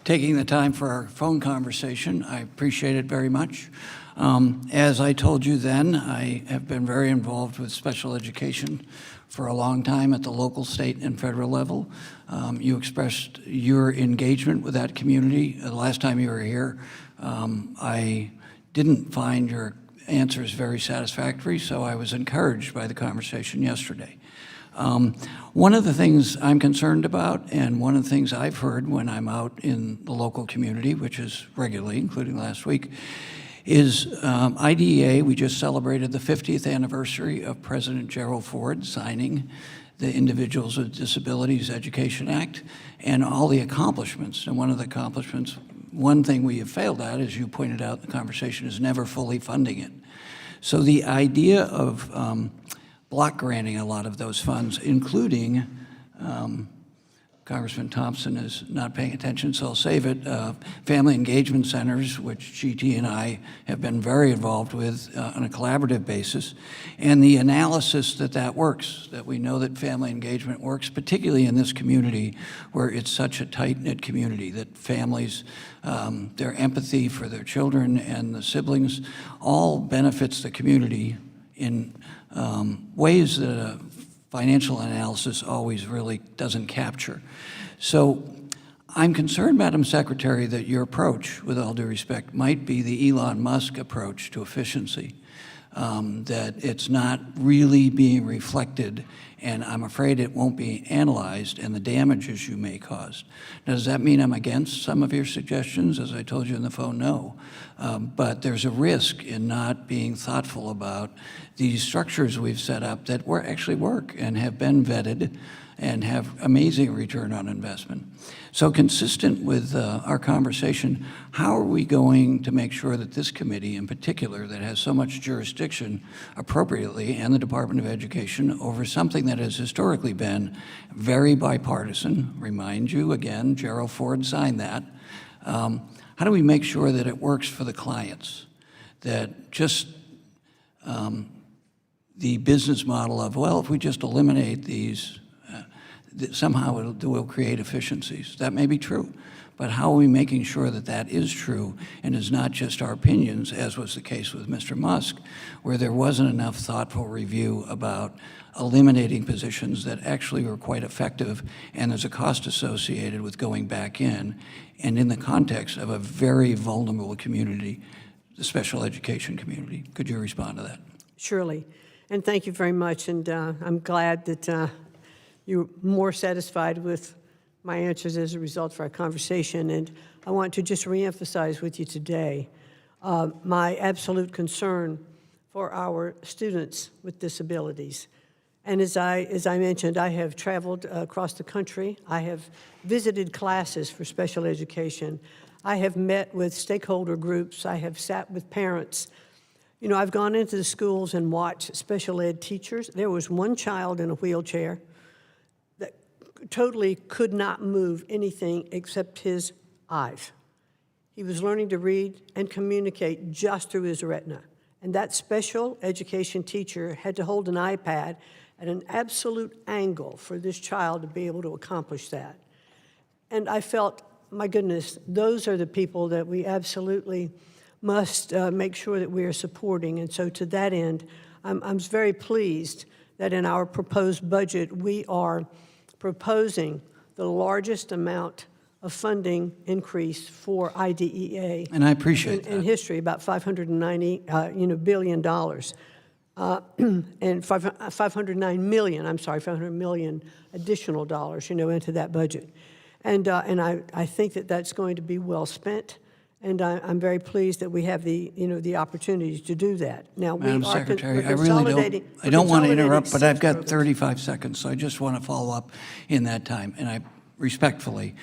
taking the time for our phone conversation. I appreciate it very much. As I told you then, I have been very involved with special education for a long time at the local, state, and federal level. You expressed your engagement with that community the last time you were here. I didn't find your answers very satisfactory, so I was encouraged by the conversation yesterday. One of the things I'm concerned about, and one of the things I've heard when I'm out in the local community, which is regularly, including last week, is IDEA. We just celebrated the 50th anniversary of President Gerald Ford signing the Individuals with Disabilities Education Act and all the accomplishments. And one of the accomplishments, one thing we have failed at, as you pointed out in the conversation, is never fully funding it. So the idea of block granting a lot of those funds, including Congressman Thompson is not paying attention, so I'll save it. Family engagement centers, which GT and I have been very involved with on a collaborative basis, and the analysis that works, that we know that family engagement works, particularly in this community where it's such a tight-knit community, that families, their empathy for their children and the siblings all benefits the community in ways that a financial analysis always really doesn't capture. So I'm concerned, Madam Secretary, that your approach, with all due respect, might be the Elon Musk approach to efficiency, that it's not really being reflected, and I'm afraid it won't be analyzed, and the damages you may cause. Now, does that mean I'm against some of your suggestions? As I told you on the phone, no. But there's a risk in not being thoughtful about these structures we've set up that actually work and have been vetted and have amazing return on investment. So consistent with our conversation, how are we going to make sure that this committee in particular, that has so much jurisdiction appropriately, and the Department of Education, over something that has historically been very bipartisan? Remind you again, Gerald Ford signed that. How do we make sure that it works for the clients? That just the business model of, well, if we just eliminate these, somehow it will create efficiencies. That may be true, but how are we making sure that that is true and is not just our opinions, as was the case with Mr. Musk, where there wasn't enough thoughtful review about eliminating positions that actually were quite effective, and there's a cost associated with going back in, and in the context of a very vulnerable community, the special education community. Could you respond to that? Surely. And thank you very much. And I'm glad that you're more satisfied with my answers as a result of our conversation. And I want to just reemphasize with you today my absolute concern for our students with disabilities. And as I mentioned, I have traveled across the country. I have visited classes for special education. I have met with stakeholder groups. I have sat with parents. You know, I've gone into the schools and watched special ed teachers. There was one child in a wheelchair that totally could not move anything except his eyes. He was learning to read and communicate just through his retina. And that special education teacher had to hold an iPad at an absolute angle for this child to be able to accomplish that. And I felt, my goodness, those are the people that we absolutely must make sure that we are supporting. And so to that end, I'm very pleased that in our proposed budget, we are proposing the largest amount of funding increase for IDEA. And I appreciate that. In history, about $590 billion. And 509 million, I'm sorry, 500 million additional dollars, into that budget. And I think that that's going to be well spent. And I'm very pleased that we have the opportunities to do that. Now, Madam we are Secretary, we're I don't want to interrupt, but I've got programs. 35 seconds, so I just want to follow up in that time, and I respectfully.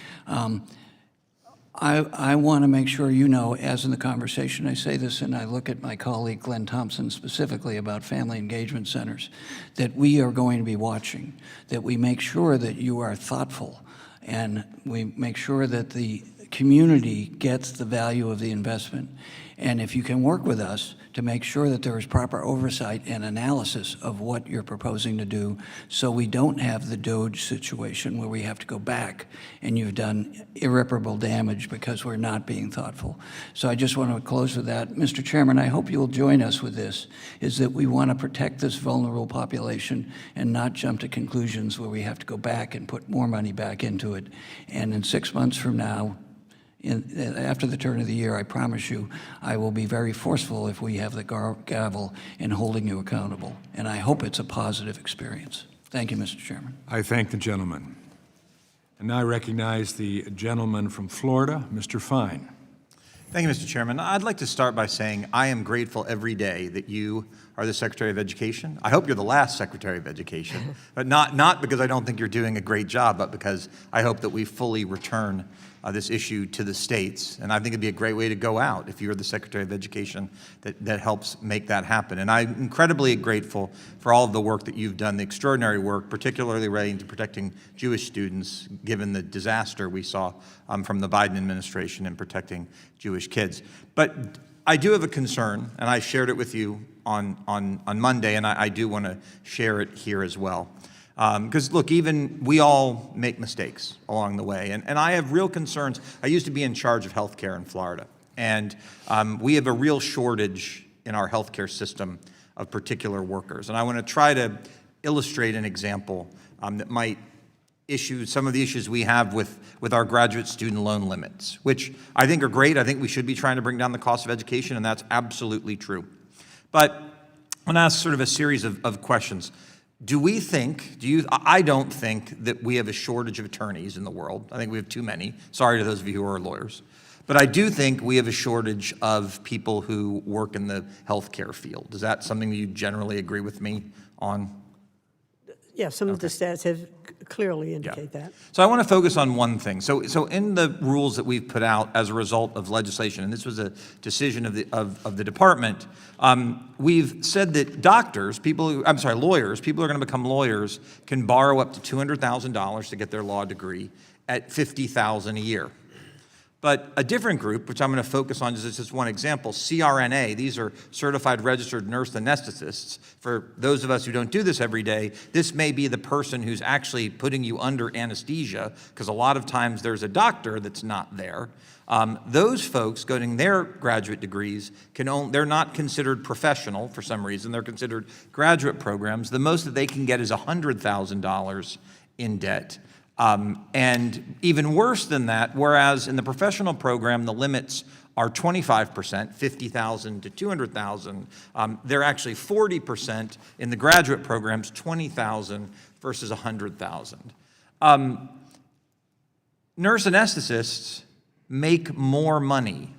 I want to make sure you know, as in the conversation, I say this and I look at my colleague Glenn Thompson specifically about family engagement centers, that we are going to be watching, that we make sure that you are thoughtful, and we make sure that the community gets the value of the investment. And if you can work with us to make sure that there is proper oversight and analysis of what you're proposing to do, so we don't have the DOGE situation where we have to go back and you've done irreparable damage because we're not being thoughtful. So I just want to close with that. Mr. Chairman, I hope you'll join us with this, is that we want to protect this vulnerable population and not jump to conclusions where we have to go back and put more money back into it. And in 6 months from now, after the turn of the year, I promise you, I will be very forceful if we have the gavel in holding you accountable. And I hope it's a positive experience. Thank you, Mr. Chairman. I thank the gentleman. And now I recognize the gentleman from Florida, Mr. Fine. Thank you, Mr. Chairman. I'd like to start by saying I am grateful every day that you are the Secretary of Education. I hope you're the last Secretary of Education, but not because I don't think you're doing a great job, but because I hope that we fully return this issue to the states. And I think it'd be a great way to go out if you're the Secretary of Education that helps make that happen. And I'm incredibly grateful for all of the work that you've done, the extraordinary work, particularly relating to protecting Jewish students, given the disaster we saw from the Biden administration in protecting Jewish kids. But I do have a concern, and I shared it with you on Monday, and I do want to share it here as well. Because look, even we all make mistakes along the way, and I have real concerns. I used to be in charge of healthcare in Florida, and we have a real shortage in our healthcare system of particular workers. And I want to try to illustrate an example that might issue some of the issues we have with our graduate student loan limits, which I think are great. I think we should be trying to bring down the cost of education, and that's absolutely true. But I want to ask sort of a series of questions. I don't think that we have a shortage of attorneys in the world. I think we have too many. Sorry to those of you who are lawyers. But I do think we have a shortage of people who work in the healthcare field. Is that something that you generally agree with me on? Yeah, some of the stats have clearly indicate that. So I want to focus on one thing. So in the rules that we've put out as a result of legislation, and this was a decision of the department, we've said that lawyers, people who are going to become lawyers, can borrow up to $200,000 to get their law degree at $50,000 a year. But a different group, which I'm going to focus on as just one example, CRNA, these are certified registered nurse anesthetists. For those of us who don't do this every day, this may be the person who's actually putting you under anesthesia, because a lot of times there's a doctor that's not there. Those folks getting their graduate degrees, they're not considered professional for some reason. They're considered graduate programs. The most that they can get is $100,000 in debt. And even worse than that, whereas in the professional program, the limits are 25%, $50,000 to $200,000, they're actually 40% in the graduate programs, $20,000 versus $100,000. Nurse anesthetists make more money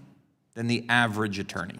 than the average attorney.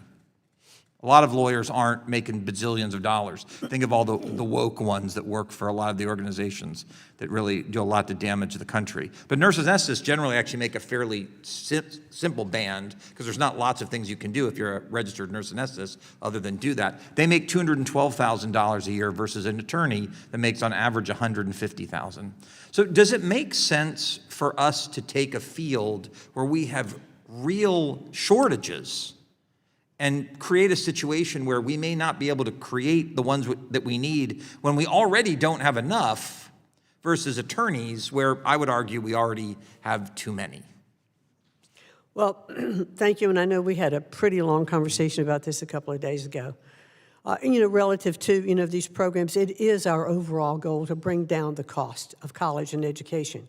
A lot of lawyers aren't making bazillions of dollars. Think of all the woke ones that work for a lot of the organizations that really do a lot to damage the country. But nurse anesthetists generally actually make a fairly simple band, because there's not lots of things you can do if you're a registered nurse anesthetist other than do that. They make $212,000 a year versus an attorney that makes on average $150,000. So does it make sense for us to take a field where we have real shortages and create a situation where we may not be able to create the ones that we need when we already don't have enough, versus attorneys where I would argue we already have too many? Well, thank you, and I know we had a pretty long conversation about this a couple of days ago. Relative to, these programs, it is our overall goal to bring down the cost of college and education.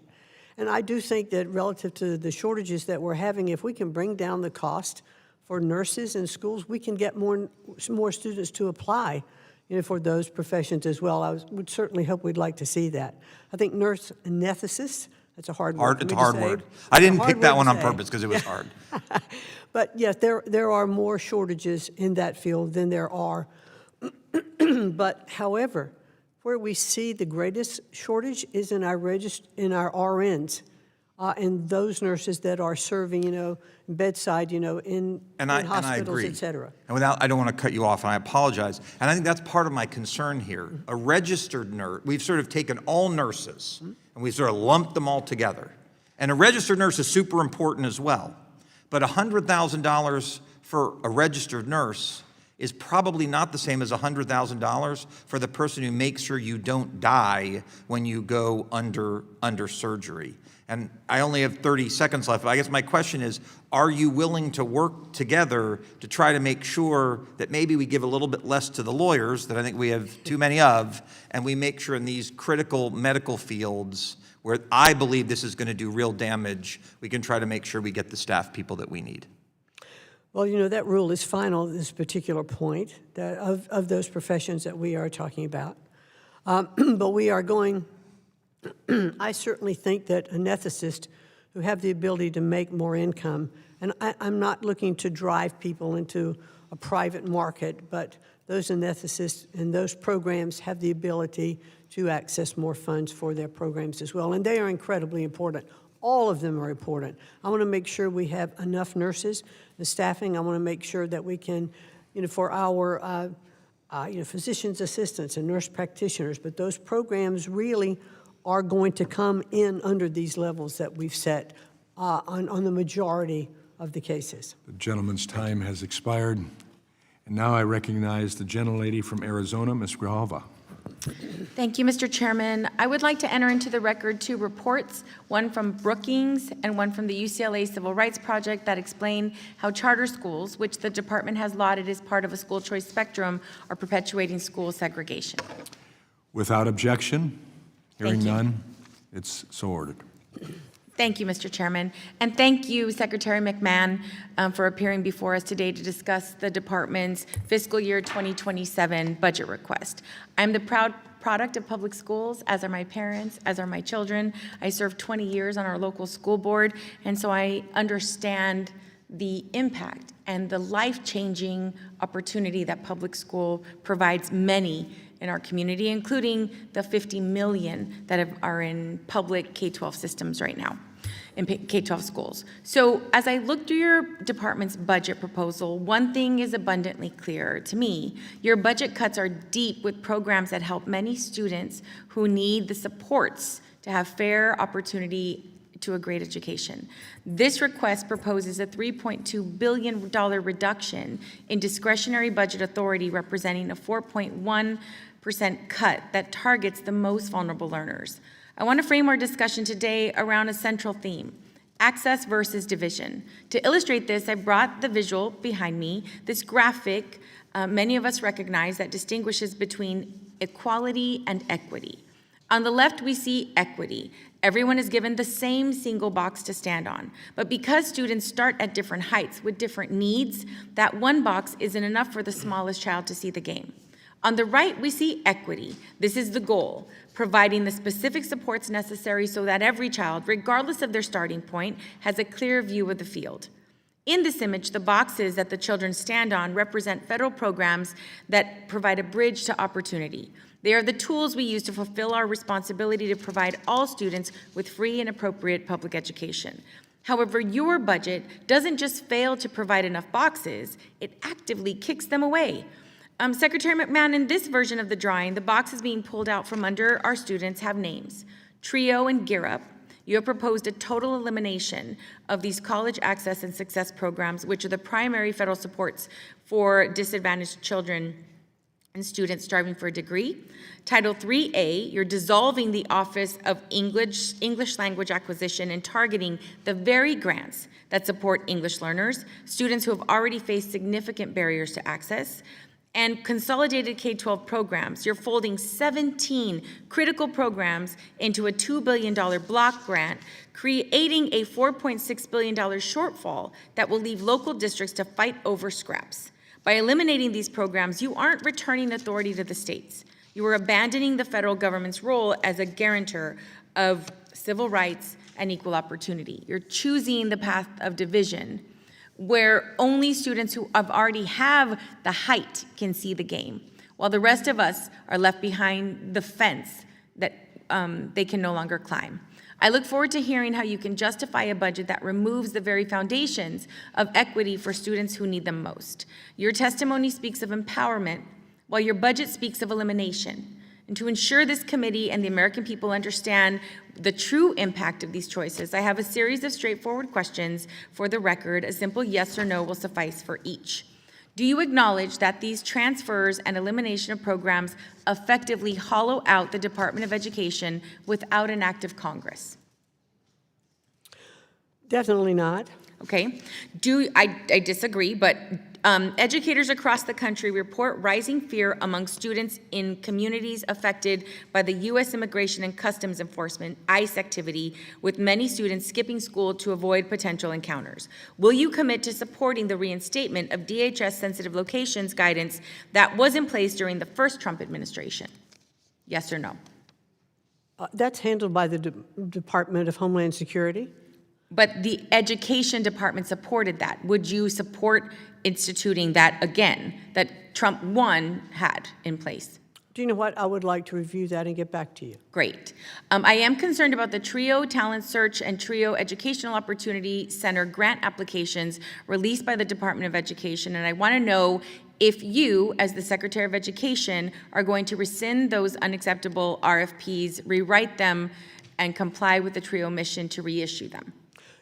And I do think that relative to the shortages that we're having, if we can bring down the cost for nurses in schools, we can get more students to apply, for those professions as well. I would certainly hope we'd like to see that. I think nurse anesthetist, that's a hard word. It's a hard word. I didn't pick that one on purpose because it was hard. But yes, there are more shortages in that field than there are. But however, where we see the greatest shortage is in our RNs. And those nurses that are serving, bedside, in hospitals, et cetera. And I don't want to cut you off, and I apologize. And I think that's part of my concern here. A registered nurse, we've sort of taken all nurses, and we've sort of lumped them all together. And a registered nurse is super important as well. But $100,000 for a registered nurse is probably not the same as $100,000 for the person who makes sure you don't die when you go under surgery. And I only have 30 seconds left, but I guess my question is, are you willing to work together to try to make sure that maybe we give a little bit less to the lawyers, that I think we have too many of, and we make sure in these critical medical fields where I believe this is going to do real damage, we can try to make sure we get the staff people that we need? Well, that rule is final at this particular point of those professions that we are talking about. But we are going... I certainly think that anesthetists who have the ability to make more income And I'm not looking to drive people into a private market, but those anestheticists and those programs have the ability to access more funds for their programs as well. And they are incredibly important. All of them are important. I want to make sure we have enough nurses and staffing. I want to make sure that we can, for our physician's assistants and nurse practitioners, but those programs really are going to come in under these levels that we've set on the majority of the cases. The gentleman's time has expired. And now I recognize the gentlelady from Arizona, Ms. Grijalva. Thank you, Mr. Chairman. I would like to enter into the record 2 reports, one from Brookings and one from the UCLA Civil Rights Project, that explain how charter schools, which the department has lauded as part of a school choice spectrum, are perpetuating school segregation. Without objection, hearing none, it's so ordered. Thank you, Mr. Chairman. And thank you, Secretary McMahon, for appearing before us today to discuss the department's fiscal year 2027 budget request. I'm the proud product of public schools, as are my parents, as are my children. I served 20 years on our local school board, and so I understand the impact and the life-changing opportunity that public school provides many in our community, including the 50 million that are in public K-12 systems right now, in K-12 schools. So as I look through your department's budget proposal, one thing is abundantly clear to me. Your budget cuts are deep with programs that help many students who need the supports to have fair opportunity to a great education. This request proposes a $3.2 billion reduction in discretionary budget authority, representing a 4.1% cut that targets the most vulnerable learners. I want to frame our discussion today around a central theme: access versus division. To illustrate this, I brought the visual behind me, this graphic many of us recognize, that distinguishes between equality and equity. On the left, we see equity. Everyone is given the same single box to stand on. But because students start at different heights with different needs, that one box isn't enough for the smallest child to see the game. On the right, we see equity. This is the goal: providing the specific supports necessary so that every child, regardless of their starting point, has a clear view of the field. In this image, the boxes that the children stand on represent federal programs that provide a bridge to opportunity. They are the tools we use to fulfill our responsibility to provide all students with free and appropriate public education. However, your budget doesn't just fail to provide enough boxes, it actively kicks them away. Secretary McMahon, in this version of the drawing, the boxes being pulled out from under our students have names: TRIO and Gear Up. You have proposed a total elimination of these college access and success programs, which are the primary federal supports for disadvantaged children and students striving for a degree. Title IIIA, you're dissolving the Office of English Language Acquisition and targeting the very grants that support English learners, students who have already faced significant barriers to access. And consolidated K-12 programs, you're folding 17 critical programs into a $2 billion block grant, creating a $4.6 billion shortfall that will leave local districts to fight over scraps. By eliminating these programs, you aren't returning authority to the states. You are abandoning the federal government's role as a guarantor of civil rights and equal opportunity. You're choosing the path of division, where only students who already have the height can see the game, while the rest of us are left behind the fence that they can no longer climb. I look forward to hearing how you can justify a budget that removes the very foundations of equity for students who need them most. Your testimony speaks of empowerment, while your budget speaks of elimination. And to ensure this committee and the American people understand the true impact of these choices, I have a series of straightforward questions for the record. A simple yes or no will suffice for each. Do you acknowledge that these transfers and elimination of programs effectively hollow out the Department of Education without an act of Congress? Definitely not. Okay. I disagree, but educators across the country report rising fear among students in communities affected by the U.S. Immigration and Customs Enforcement, ICE activity, with many students skipping school to avoid potential encounters. Will you commit to supporting the reinstatement of DHS sensitive locations guidance that was in place during the first Trump administration? Yes or no? That's handled by the Department of Homeland Security. But the education department supported that. Would you support instituting that again, that Trump 1 had in place? Do you know what? I would like to review that and get back to you. Great. I am concerned about the TRIO Talent Search and TRIO Educational Opportunity Center grant applications released by the Department of Education, and I want to know if you, as the Secretary of Education, are going to rescind those unacceptable RFPs, rewrite them, and comply with the TRIO mission to reissue them.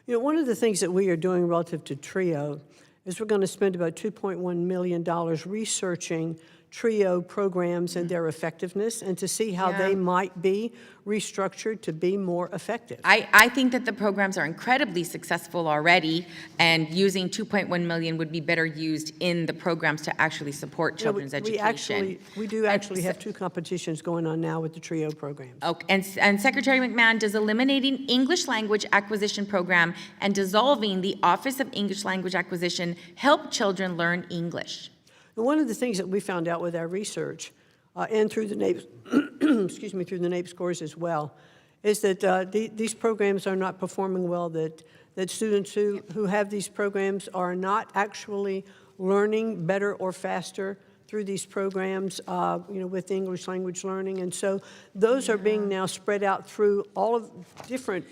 You know, one of the things that we are doing relative to TRIO is we're going to spend about $2.1 million researching TRIO programs and their effectiveness, and to see how they might be restructured to be more effective. I think that the programs are incredibly successful already, and using $2.1 million would be better used in the programs to actually support children's education. We do actually have 2 competitions going on now with the TRIO programs. Okay. And Secretary McMahon, does eliminating English language acquisition program and dissolving the Office of English Language Acquisition help children learn English? And one of the things that we found out with our research, and through the NAEP, excuse me, through the NAEP scores as well, is that these programs are not performing well, that students who have these programs are not actually learning better or faster through these programs, with English language learning. And so those are being now spread out through all of different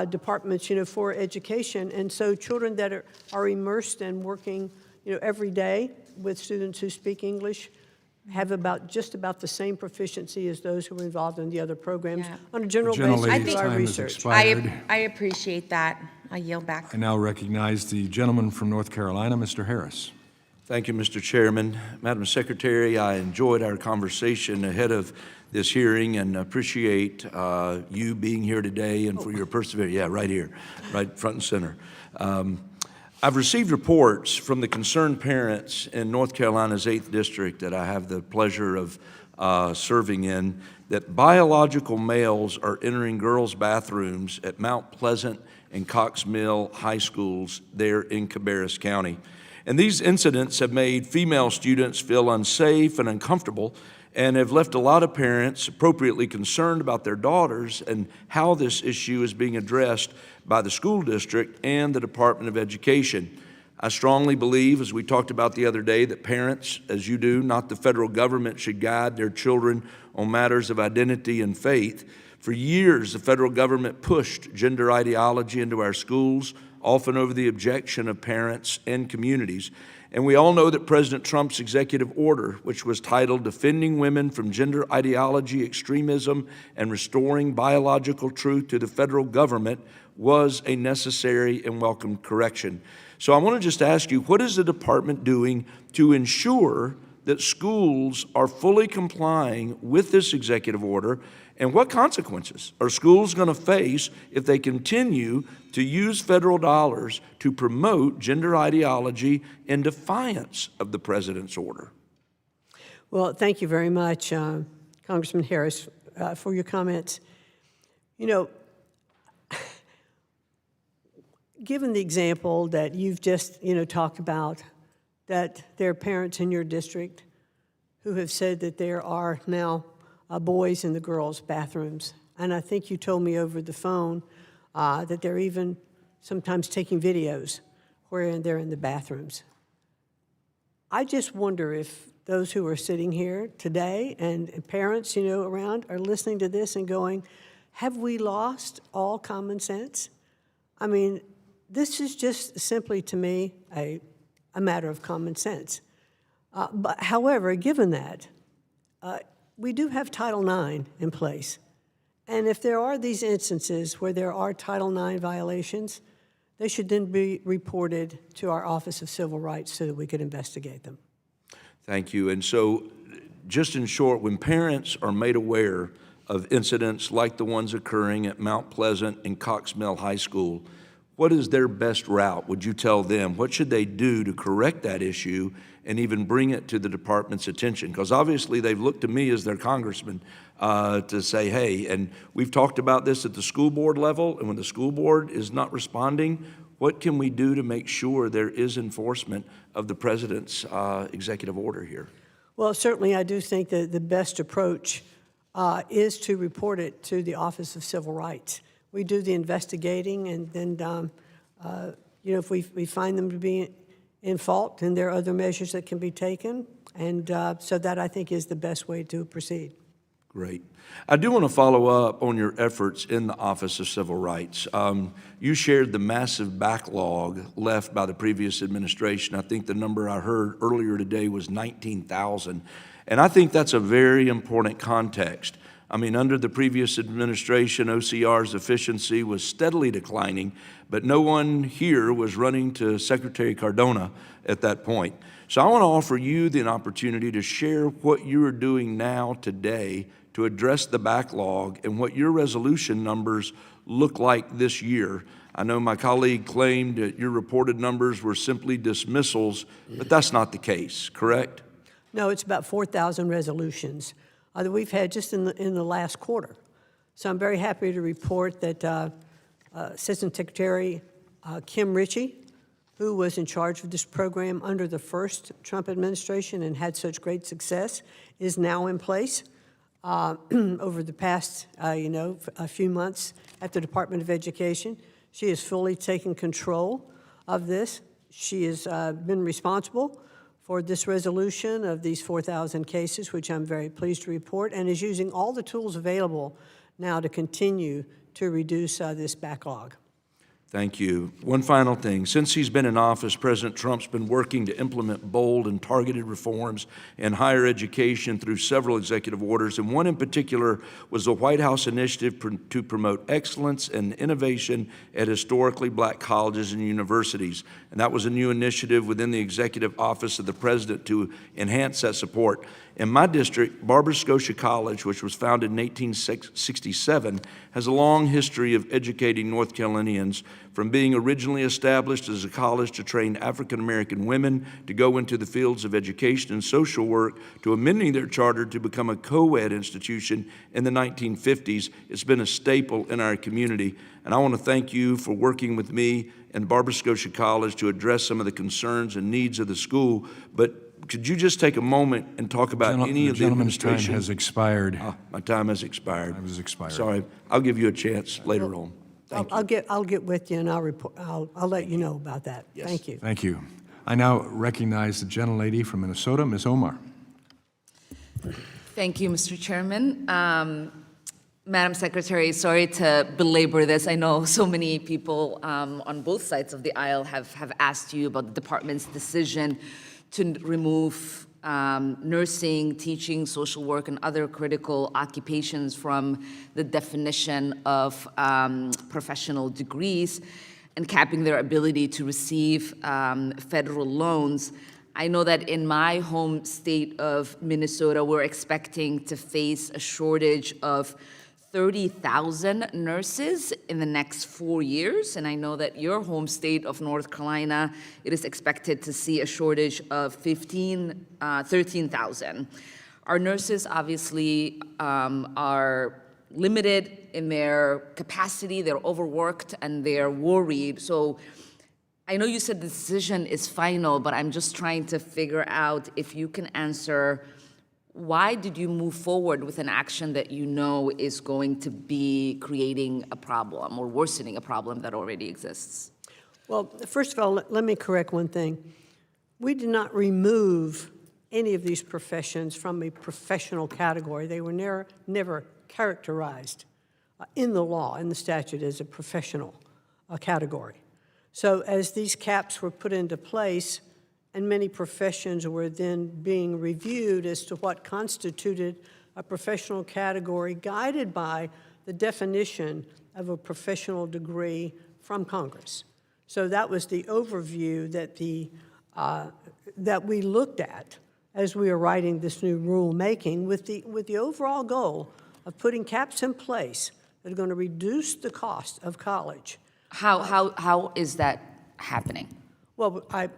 departments, for education. And so children that are immersed and working, every day with students who speak English have just about the same proficiency as those who are involved in the other programs on a general basis. I think our research. I appreciate that. I yield back. I now recognize the gentleman from North Carolina, Mr. Harris. Thank you, Mr. Chairman. Madam Secretary, I enjoyed our conversation ahead of this hearing and appreciate you being here today and for your perseverance. Yeah, right here, right front and center. I've received reports from the concerned parents in North Carolina's 8th District that I have the pleasure of serving in, that biological males are entering girls' bathrooms at Mount Pleasant and Cox Mill high schools there in Cabarrus County. And these incidents have made female students feel unsafe and uncomfortable, and have left a lot of parents appropriately concerned about their daughters and how this issue is being addressed by the school district and the Department of Education. I strongly believe, as we talked about the other day, that parents, as you do, not the federal government, should guide their children on matters of identity and faith. For years, the federal government pushed gender ideology into our schools, often over the objection of parents and communities. And we all know that President Trump's executive order, which was titled Defending Women from Gender Ideology, Extremism, and Restoring Biological Truth to the Federal Government, was a necessary and welcome correction. So I want to just ask you, what is the department doing to ensure that schools are fully complying with this executive order, and what consequences are schools going to face if they continue to use federal dollars to promote gender ideology in defiance of the president's order? Well, thank you very much, Congressman Harris, for your comments. Given the example that you've just, talked about, that there are parents in your district who have said that there are now boys in the girls' bathrooms, and I think you told me over the phone that they're even sometimes taking videos where they're in the bathrooms. I just wonder if those who are sitting here today and parents, around are listening to this and going, have we lost all common sense? I mean, this is just simply, to me, a matter of common sense. But however, given that, we do have Title IX in place. And if there are these instances where there are Title IX violations, they should then be reported to our Office of Civil Rights so that we could investigate them. Thank you. And so, just in short, when parents are made aware of incidents like the ones occurring at Mount Pleasant and Cox Mill High School, what is their best route? Would you tell them? What should they do to correct that issue and even bring it to the department's attention? Because obviously they've looked to me as their congressman to say, hey, and we've talked about this at the school board level, and when the school board is not responding, what can we do to make sure there is enforcement of the president's executive order here? Well, certainly I do think that the best approach is to report it to the Office of Civil Rights. we do the investigating, and then, if we find them to be in fault, then there are other measures that can be taken, and so that, I think, is the best way to proceed. Great. I do want to follow up on your efforts in the Office of Civil Rights. You shared the massive backlog left by the previous administration. I think the number I heard earlier today was 19,000. And I think that's a very important context. I mean, under the previous administration, OCR's efficiency was steadily declining, but no one here was running to Secretary Cardona at that point. So I want to offer you the opportunity to share what you are doing now today to address the backlog and what your resolution numbers look like this year. I know my colleague claimed that your reported numbers were simply dismissals, but that's not the case, correct? No, it's about 4,000 resolutions that we've had just in the last quarter. So I'm very happy to report that Assistant Secretary Kim Ritchie, who was in charge of this program under the first Trump administration and had such great success, is now in place. Over the past, a few months at the Department of Education, she has fully taken control of this. She has been responsible for this resolution of these 4,000 cases, which I'm very pleased to report, and is using all the tools available now to continue to reduce this backlog. Thank you. One final thing. Since he's been in office, President Trump's been working to implement bold and targeted reforms in higher education through several executive orders, and one in particular was the White House initiative to promote excellence and innovation at historically black colleges and universities. And that was a new initiative within the Executive Office of the President to enhance that support. In my district, Barbara Scotia College, which was founded in 1867, has a long history of educating North Carolinians, from being originally established as a college to train African American women to go into the fields of education and social work, to amending their charter to become a co-ed institution in the 1950s. It's been a staple in our community. And I want to thank you for working with me and Barbara Scotia College to address some of the concerns and needs of the school. But could you just take a moment and talk about any of the administration? Gentleman's time has expired. My time has expired. Time has expired. Sorry. I'll give you a chance later on. I'll get with you, and I'll let you know about that. Yes. Thank you. Thank you. I now recognize the gentlelady from Minnesota, Ms. Omar. Thank you, Mr. Chairman. Madam Secretary, sorry to belabor this. I know so many people on both sides of the aisle have asked you about the department's decision to remove nursing, teaching, social work, and other critical occupations from the definition of professional degrees and capping their ability to receive federal loans. I know that in my home state of Minnesota, we're expecting to face a shortage of 30,000 nurses in the next 4 years, and I know that your home state of North Carolina, it is expected to see a shortage of 13,000. Our nurses obviously are limited in their capacity, they're overworked, and they're worried. So I know you said the decision is final, but I'm just trying to figure out if you can answer, why did you move forward with an action that you know is going to be creating a problem or worsening a problem that already exists? Well, first of all, let me correct one thing. We did not remove any of these professions from a professional category. They were never characterized in the law, in the statute, as a professional category. So as these caps were put into place, and many professions were then being reviewed as to what constituted a professional category, guided by the definition of a professional degree from Congress. So that was the overview that we looked at as we were writing this new rulemaking, with the overall goal of putting caps in place that are going to reduce the cost of college. How is that happening? Well, I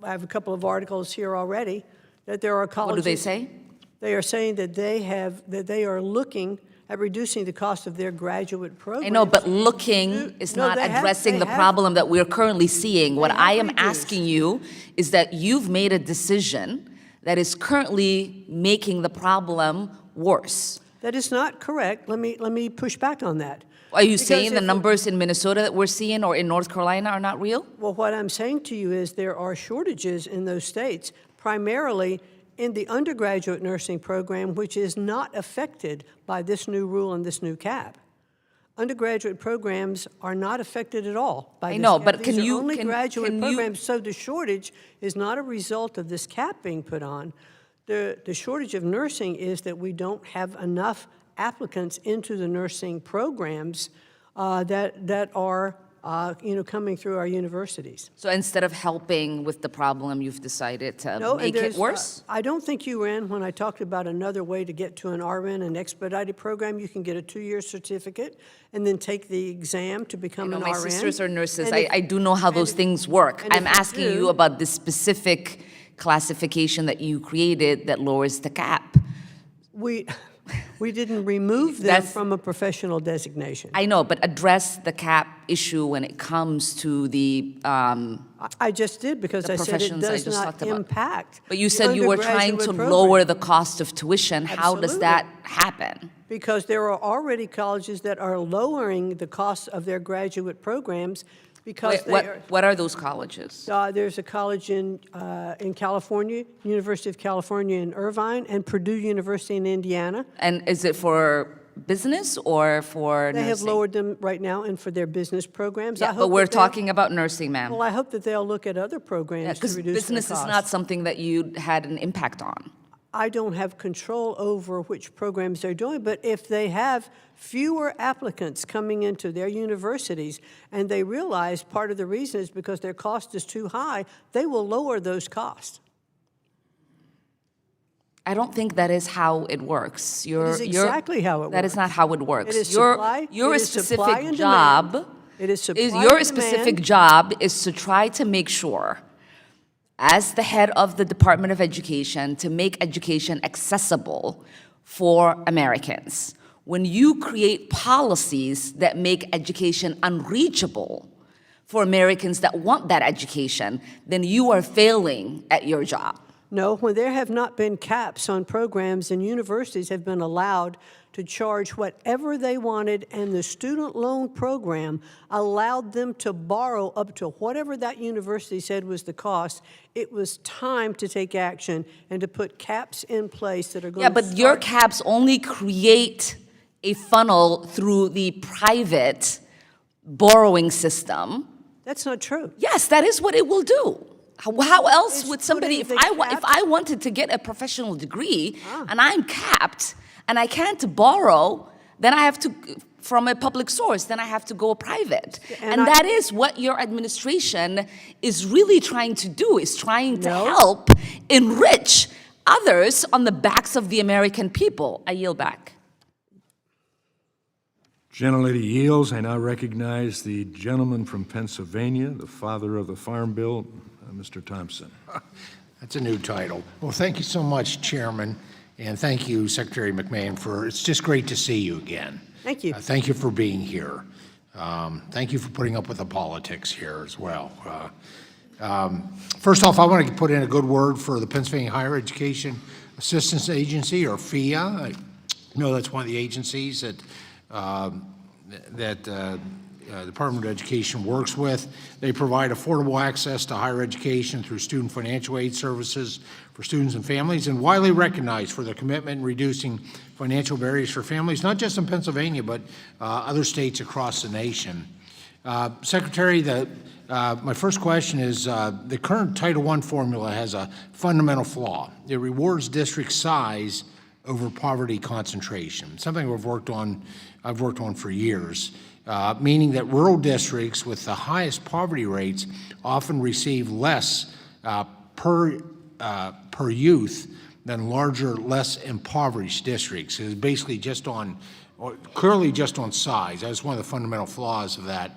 have a couple of articles here already that there are colleges. What do they say? They are saying that they are looking at reducing the cost of their graduate programs. I know, but looking is not addressing the problem that we're currently seeing. What I am asking you is that you've made a decision that is currently making the problem worse. That is not correct. Let me push back on that. Are you Because saying the if- numbers in Minnesota that we're seeing or in North Carolina are not real? Well, what I'm saying to you is there are shortages in those states, primarily in the undergraduate nursing program, which is not affected by this new rule and this new cap. Undergraduate programs are not affected at all by I this know, cap. but can These are you- only can- graduate can you- programs, so the shortage is not a result of this cap being put on. The shortage of nursing is that we don't have enough applicants into the nursing programs that are coming through our universities. So instead of helping with the problem, you've decided to No, and make it there's, worse? I don't think you were in when I talked about another way to get to an RN, an expedited program. You can get a 2-year certificate and then take the exam to become an My RN. sisters are nurses. And if- I do know how those things work. and if I'm you asking do- you about the specific classification that you created that lowers the cap. We didn't remove them That's- from a professional designation. I know, but address the cap issue when it comes to the, I just did because the I said it professions I does just not talked about. impact. But you the said you were trying to undergraduate lower program. the cost of tuition. How does Absolutely. that happen? Because there are already colleges that are lowering the cost of their graduate programs because What are those colleges? there's a college in California, University of California in Irvine, and Purdue University in Indiana. And is it for business or for They have nursing? lowered them right now and for their business programs. I Yeah, hope but we're that they'll- talking about nursing, ma'am. Well, I hope that they'll look at other programs to Because reduce business their is costs. not something that you had an impact on. I don't have control over which programs they're doing, but if they have fewer applicants coming into their universities and they realize part of the reason is because their cost is too high, they will lower those costs. I don't think that is how it works. It is exactly how it That is works. not how it works. It is Your supply- your it is supply specific and job demand. It is supply your and specific demand. job is to try to make sure, as the head of the Department of Education, to make education accessible for Americans. When you create policies that make education unreachable for Americans that want that education, then you are failing at your job. No, when there have not been caps on programs and universities have been allowed to charge whatever they wanted, and the student loan program allowed them to borrow up to whatever that university said was the cost, it was time to take action and to put caps in place that are going Yeah, to but your caps only create a funnel through the private borrowing system. That's not true. Yes, that is what it will do. How else would somebody, putting if the if I wanted to get a professional degree and I'm capped and I can't borrow, then I have to, from a public source, then I have to go private. And that is what your administration is really trying to do, is trying to help enrich others on the backs of the American people. I yield back. Gentlelady yields. I now recognize the gentleman from Pennsylvania, the father of the Farm Bill, Mr. Thompson. That's a new title. Well, thank you so much, Chairman, and thank you, Secretary McMahon, it's just great to see you again. Thank you. Thank you for being here. Thank you for putting up with the politics here as well. First off, I want to put in a good word for the Pennsylvania Higher Education Assistance Agency, or FIA. I know that's one of the agencies that Department of Education works with. They provide affordable access to higher education through student financial aid services for students and families, and widely recognized for their commitment in reducing financial barriers for families, not just in Pennsylvania, but other states across the nation. Secretary, my first question is, the current Title I formula has a fundamental flaw. It rewards district size over poverty concentration, something I've worked on for years. Meaning that rural districts with the highest poverty rates often receive less per youth than larger, less impoverished districts. It's basically clearly just on size. That's one of the fundamental flaws of that.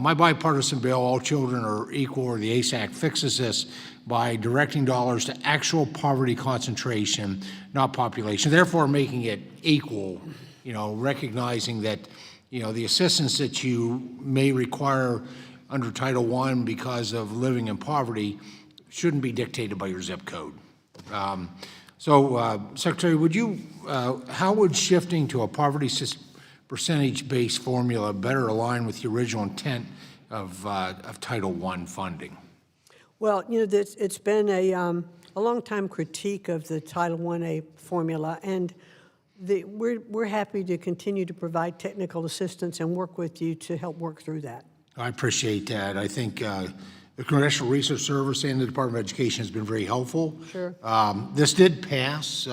My bipartisan bill, All Children Are Equal, or the ACE Act, fixes this by directing dollars to actual poverty concentration, not population, therefore making it equal, recognizing that the assistance that you may require under Title I because of living in poverty shouldn't be dictated by your zip code. Secretary, how would shifting to a poverty percentage-based formula better align with the original intent of Title I funding? Well, it's been a long-time critique of the Title I-A formula, and we're happy to continue to provide technical assistance and work with you to help work through that. I appreciate that. I think the Congressional Research Service and the Department of Education has been very helpful. Sure. This did pass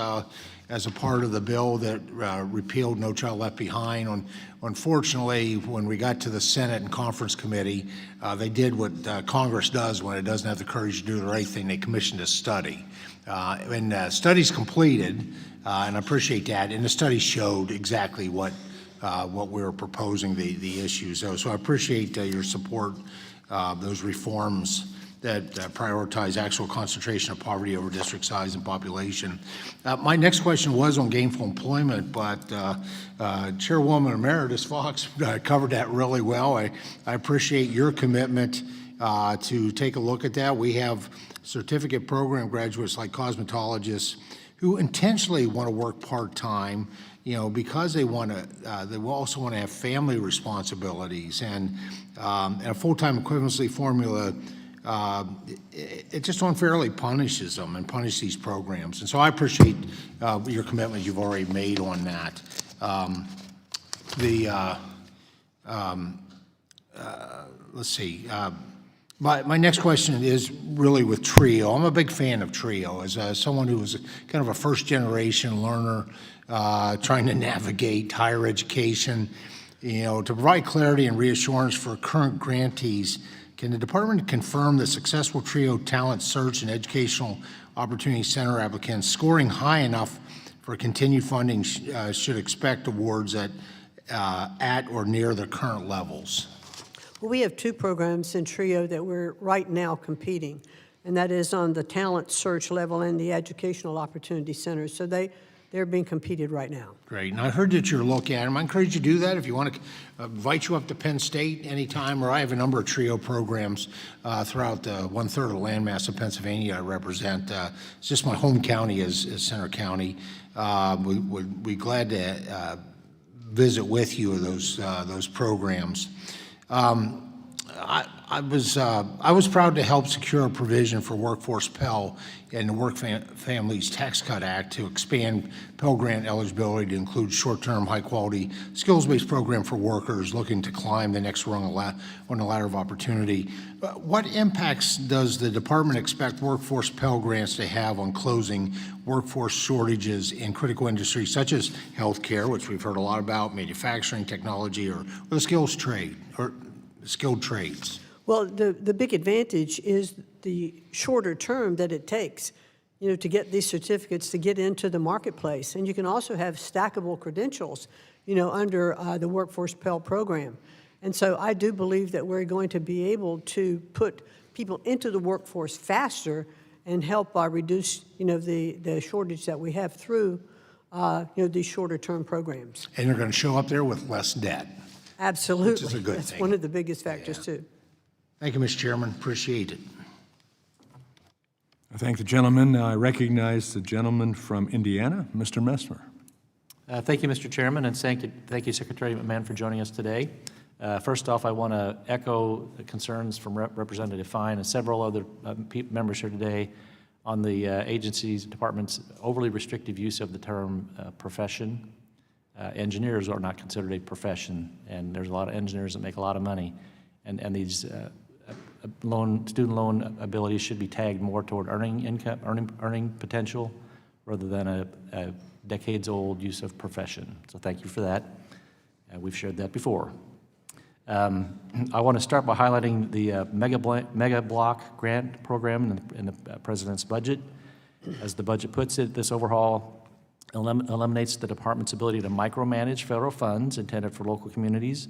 as a part of the bill that repealed No Child Left Behind. Unfortunately, when we got to the Senate and Conference Committee, they did what Congress does when it doesn't have the courage to do the right thing. They commissioned a study. And studies completed, and I appreciate that, and the study showed exactly what we were proposing, the issues. So I appreciate your support of those reforms that prioritize actual concentration of poverty over district size and population. My next question was on gainful employment, but Chairwoman Emeritus Fox covered that really well. I appreciate your commitment to take a look at that. We have certificate program graduates like cosmetologists who intentionally want to work part-time, because they want to. They also want to have family responsibilities, and a full-time equivalency formula. It just unfairly punishes them and punishes these programs. And so I appreciate your commitment you've already made on that. Let's see. My next question is really with TRIO. I'm a big fan of TRIO as someone who was kind of a first-generation learner trying to navigate higher education. To provide clarity and reassurance for current grantees, can the department confirm the successful TRIO talent search and educational opportunity center applicants scoring high enough for continued funding should expect awards at or near their current levels? Well, we have two programs in TRIO that we're right now competing, and that is on the talent search level and the educational opportunity centers. So they're being competed right now. Great. And I heard that you're looking at them. I encourage you to do that. If you want to invite you up to Penn State anytime, or I have a number of TRIO programs throughout one-third of the landmass of Pennsylvania I represent. It's just my home county is Center County. We would be glad to visit with you of those programs. I was proud to help secure a provision for Workforce Pell in the Work Families Tax Cut Act to expand Pell Grant eligibility to include short-term, high-quality, skills-based program for workers looking to climb the next rung on the ladder of opportunity. What impacts does the department expect Workforce Pell Grants to have on closing workforce shortages in critical industries such as healthcare, which we've heard a lot about, manufacturing, technology, or the skilled trades? Well, the big advantage is the shorter term that it takes, to get these certificates to get into the marketplace. And you can also have stackable credentials, under the Workforce Pell program. And so I do believe that we're going to be able to put people into the workforce faster and help reduce, the shortage that we have through, these shorter term programs. And they're going to show up there with less debt. Absolutely. Which is a good That's thing. one of the biggest factors, too. Thank you, Mr. Chairman. Appreciate it. I thank the gentleman. Now I recognize the gentleman from Indiana, Mr. Messmer. Thank you, Mr. Chairman, and thank you, Secretary McMahon, for joining us today. First off, I want to echo the concerns from Representative Fine and several other members here today on the agency's department's overly restrictive use of the term profession. Engineers are not considered a profession, and there's a lot of engineers that make a lot of money, and these student loan abilities should be tagged more toward earning income, earning potential, rather than a decades-old use of profession. So thank you for that. We've shared that before. I want to start by highlighting the Mega Block grant program in the President's budget. As the budget puts it, this overhaul eliminates the department's ability to micromanage federal funds intended for local communities,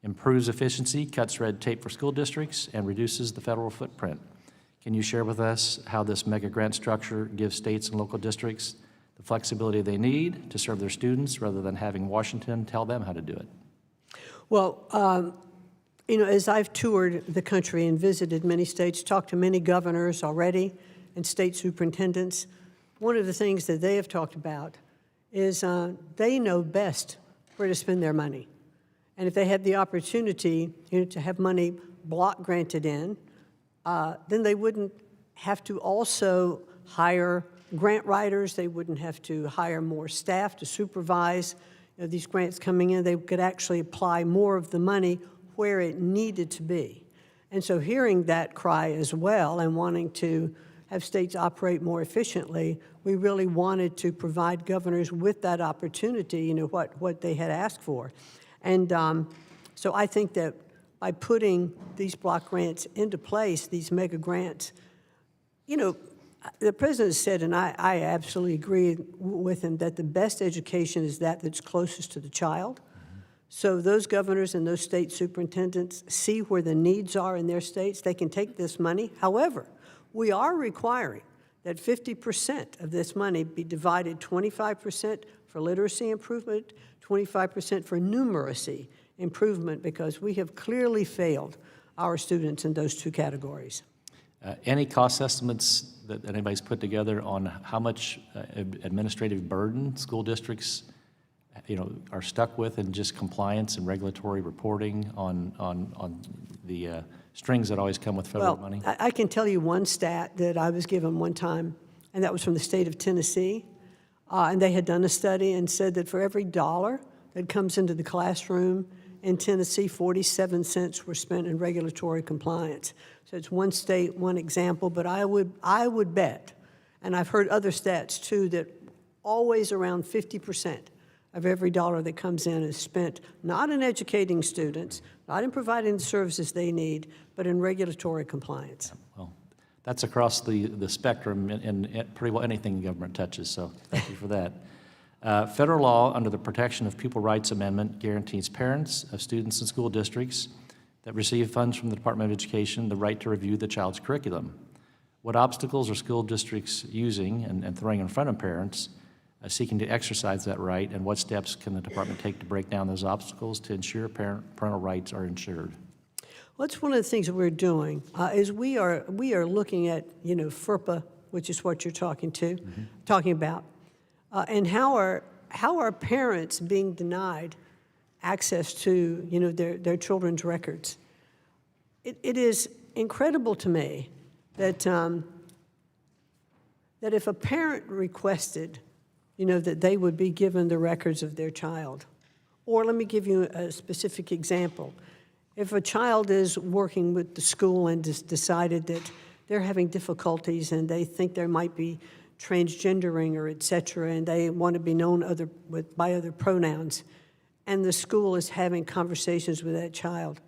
improves efficiency, cuts red tape for school districts, and reduces the federal footprint. Can you share with us how this mega grant structure gives states and local districts the flexibility they need to serve their students rather than having Washington tell them how to do it? Well, as I've toured the country and visited many states, talked to many governors already and state superintendents, one of the things that they have talked about is they know best where to spend their money. And if they had the opportunity, to have money block granted in, then they wouldn't have to also hire grant writers. They wouldn't have to hire more staff to supervise these grants coming in. They could actually apply more of the money where it needed to be. And so hearing that cry as well and wanting to have states operate more efficiently, we really wanted to provide governors with that opportunity, what they had asked for. And so I think that by putting these block grants into place, these mega grants, the president said, and I absolutely agree with him, that the best education is that's closest to the child. So those governors and those state superintendents see where the needs are in their states. They can take this money. However, we are requiring that 50% of this money be divided 25% for literacy improvement, 25% for numeracy improvement, because we have clearly failed our students in those two categories. Any cost estimates that anybody's put together on how much administrative burden school districts are stuck with in just compliance and regulatory reporting on the strings that always come with federal money? I can tell you one stat that I was given one time, and that was from the state of Tennessee. And they had done a study and said that for every $1 that comes into the classroom in Tennessee, 47 cents were spent in regulatory compliance. So it's one state, one example, but I would bet, and I've heard other stats too, that always around 50% of every $1 that comes in is spent not in educating students, not in providing the services they need, but in regulatory compliance. Well, that's across the spectrum in pretty well anything government touches, so thank you for that. Federal law under the Protection of Pupil Rights Amendment guarantees parents of students in school districts that receive funds from the Department of Education the right to review the child's curriculum. What obstacles are school districts using and throwing in front of parents seeking to exercise that right, and what steps can the department take to break down those obstacles to ensure parental rights are ensured? Well, that's one of the things that we're doing, is we are looking at, FERPA, which is what you're talking about, and how are parents being denied access to, their children's records. It is incredible to me that, that if a parent requested, that they would be given the records of their child. Or let me give you a specific example. If a child is working with the school and has decided that they're having difficulties and they think there might be transgendering or et cetera, and they want to be known by other pronouns, and the school is having conversations with that child,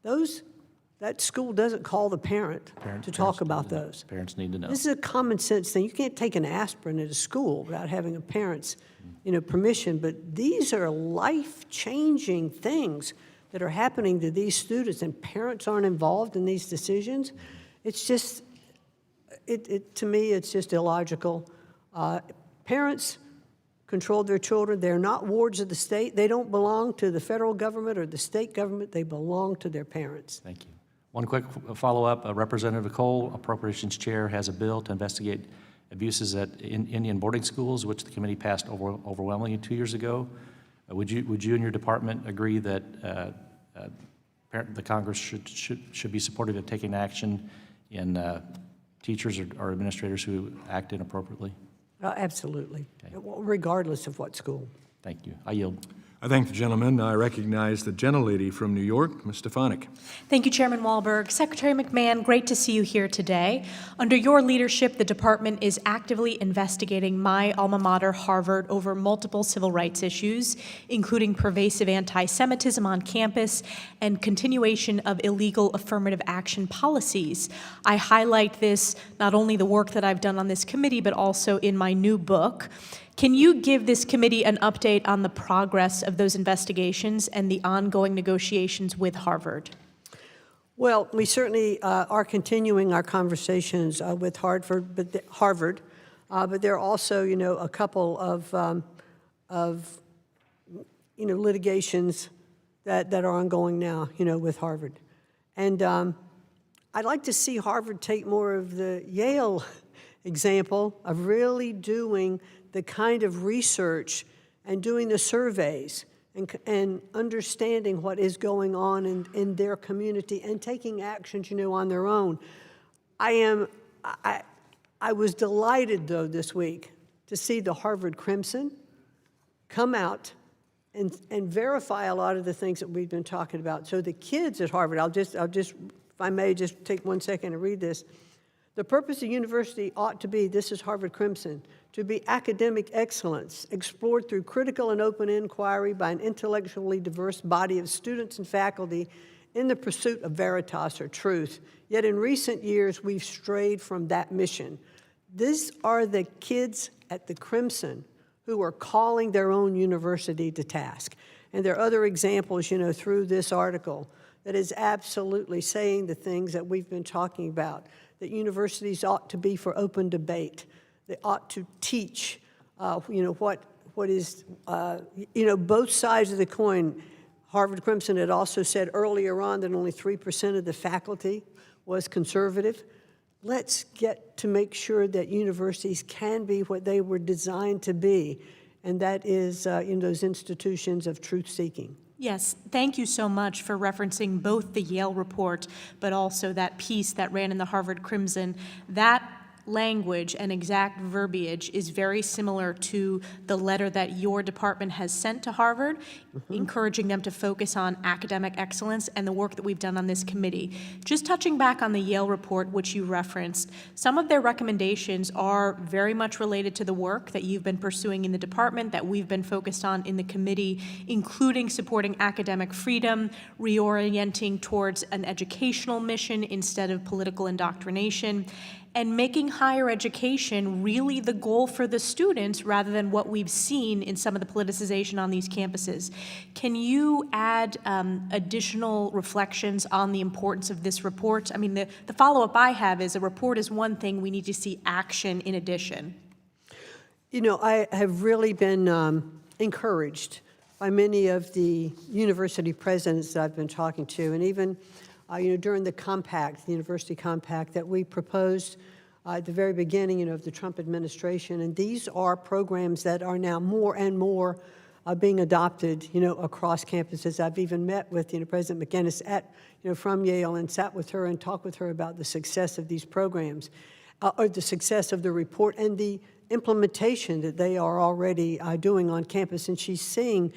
that school doesn't call the parent to talk about those. Parents need to know. This is a common sense thing. You can't take an aspirin at a school without having a parent's, permission, but these are life-changing things that are happening to these students, and parents aren't involved in these decisions. It's just, to me, it's just illogical. Parents control their children. They're not wards of the state. They don't belong to the federal government or the state government. They belong to their parents. Thank you. One quick follow-up. Representative Cole, Appropriations Chair, has a bill to investigate abuses at Indian boarding schools, which the committee passed overwhelmingly 2 years ago. Would you and your department agree that the Congress should be supportive of taking action in teachers or administrators who act inappropriately? Absolutely, regardless of what school. Thank you. I yield. I thank the gentleman. I recognize the gentlelady from New York, Ms. Stefanik. Thank you, Chairman Wahlberg. Secretary McMahon, great to see you here today. Under your leadership, the department is actively investigating my alma mater, Harvard, over multiple civil rights issues, including pervasive anti-Semitism on campus and continuation of illegal affirmative action policies. I highlight this, not only the work that I've done on this committee, but also in my new book. Can you give this committee an update on the progress of those investigations and the ongoing negotiations with Harvard? Well, we certainly are continuing our conversations with Harvard, but there are also, a couple of litigations that are ongoing now, with Harvard. And I'd like to see Harvard take more of the Yale example of really doing the kind of research and doing the surveys and understanding what is going on in their community and taking actions, on their own. I was delighted, though, this week to see the Harvard Crimson come out and verify a lot of the things that we've been talking about. So the kids at Harvard, I'll just, if I may, just take 1 second and read this. The purpose of university ought to be, this is Harvard Crimson, to be academic excellence, explored through critical and open inquiry by an intellectually diverse body of students and faculty in the pursuit of veritas or truth. Yet in recent years, we've strayed from that mission. These are the kids at the Crimson who are calling their own university to task. And there are other examples, through this article that is absolutely saying the things that we've been talking about, that universities ought to be for open debate. They ought to teach, what is, both sides of the coin. Harvard Crimson had also said earlier on that only 3% of the faculty was conservative. Let's get to make sure that universities can be what they were designed to be, and that is those institutions of truth-seeking. Yes, thank you so much for referencing both the Yale report, but also that piece that ran in the Harvard Crimson. That language and exact verbiage is very similar to the letter that your department has sent to Harvard, encouraging them to focus on academic excellence and the work that we've done on this committee. Just touching back on the Yale report, which you referenced, some of their recommendations are very much related to the work that you've been pursuing in the department, that we've been focused on in the committee, including supporting academic freedom, reorienting towards an educational mission instead of political indoctrination, and making higher education really the goal for the students rather than what we've seen in some of the politicization on these campuses. Can you add additional reflections on the importance of this report? I mean, the follow-up I have is a report is one thing, we need to see action in addition. I have really been encouraged by many of the university presidents that I've been talking to, and even during the compact, the university compact that we proposed at the very beginning, of the Trump administration. And these are programs that are now more and more being adopted, across campuses. I've even met with, President McGinnis from Yale and sat with her and talked with her about the success of these programs, or the success of the report and the implementation that they are already doing on campus. And she's seeing,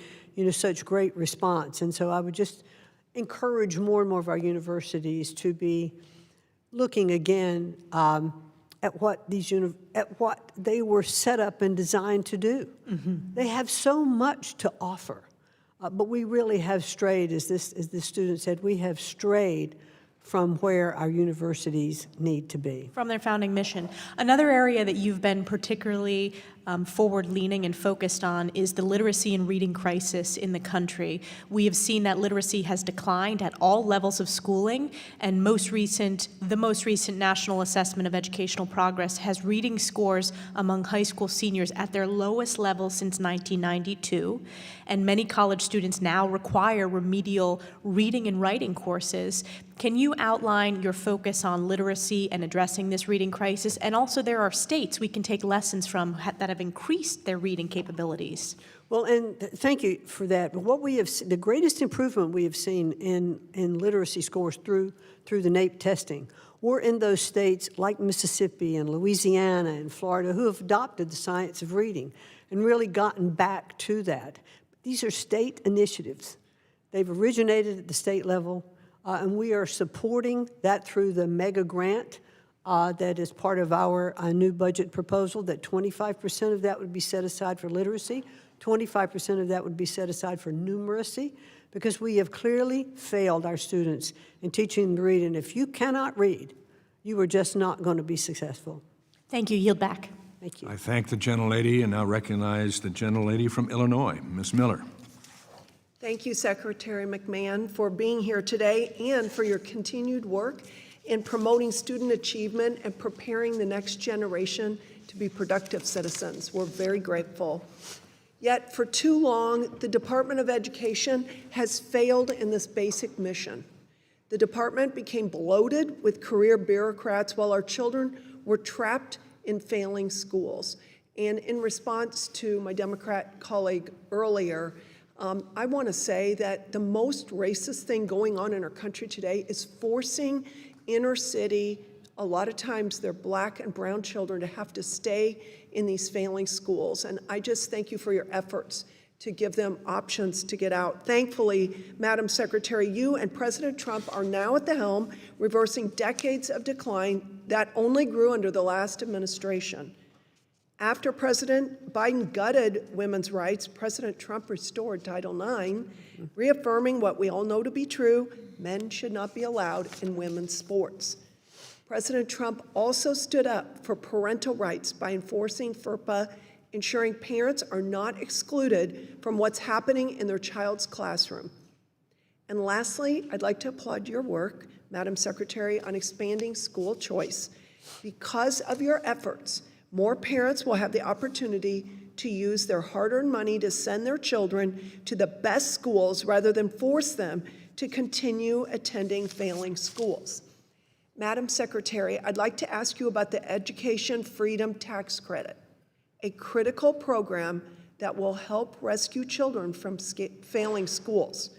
such great response. And so I would just encourage more and more of our universities to be looking again at what they were set up and designed to do. They have so much to offer, but we really have strayed, as the student said, we have strayed from where our universities need to be. From their founding mission. Another area that you've been particularly forward-leaning and focused on is the literacy and reading crisis in the country. We have seen that literacy has declined at all levels of schooling, and the most recent National Assessment of Educational Progress has reading scores among high school seniors at their lowest level since 1992, and many college students now require remedial reading and writing courses. Can you outline your focus on literacy and addressing this reading crisis? And also there are states we can take lessons from that have increased their reading capabilities. Well, and thank you for that. But what we have, the greatest improvement we have seen in literacy scores through the NAEP testing were in those states like Mississippi and Louisiana and Florida who have adopted the science of reading and really gotten back to that. These are state initiatives. They've originated at the state level, and we are supporting that through the mega grant that is part of our new budget proposal, that 25% of that would be set aside for literacy, 25% of that would be set aside for numeracy, because we have clearly failed our students in teaching them to read. And if you cannot read, you are just not going to be successful. Thank you. Yield back. Thank you. I thank the gentlelady and now recognize the gentlelady from Illinois, Ms. Miller. Thank you, Secretary McMahon, for being here today and for your continued work in promoting student achievement and preparing the next generation to be productive citizens. We're very grateful. Yet, for too long, the Department of Education has failed in this basic mission. The department became bloated with career bureaucrats while our children were trapped in failing schools. And in response to my Democrat colleague earlier, I want to say that the most racist thing going on in our country today is forcing inner city, a lot of times they're black and brown children, to have to stay in these failing schools. And I just thank you for your efforts to give them options to get out. Thankfully, Madam Secretary, you and President Trump are now at the helm, reversing decades of decline that only grew under the last administration. After President Biden gutted women's rights, President Trump restored Title IX, reaffirming what we all know to be true: men should not be allowed in women's sports. President Trump also stood up for parental rights by enforcing FERPA, ensuring parents are not excluded from what's happening in their child's classroom. And lastly, I'd like to applaud your work, Madam Secretary, on expanding school choice. Because of your efforts, more parents will have the opportunity to use their hard-earned money to send their children to the best schools rather than force them to continue attending failing schools. Madam Secretary, I'd like to ask you about the Education Freedom Tax Credit, a critical program that will help rescue children from failing schools.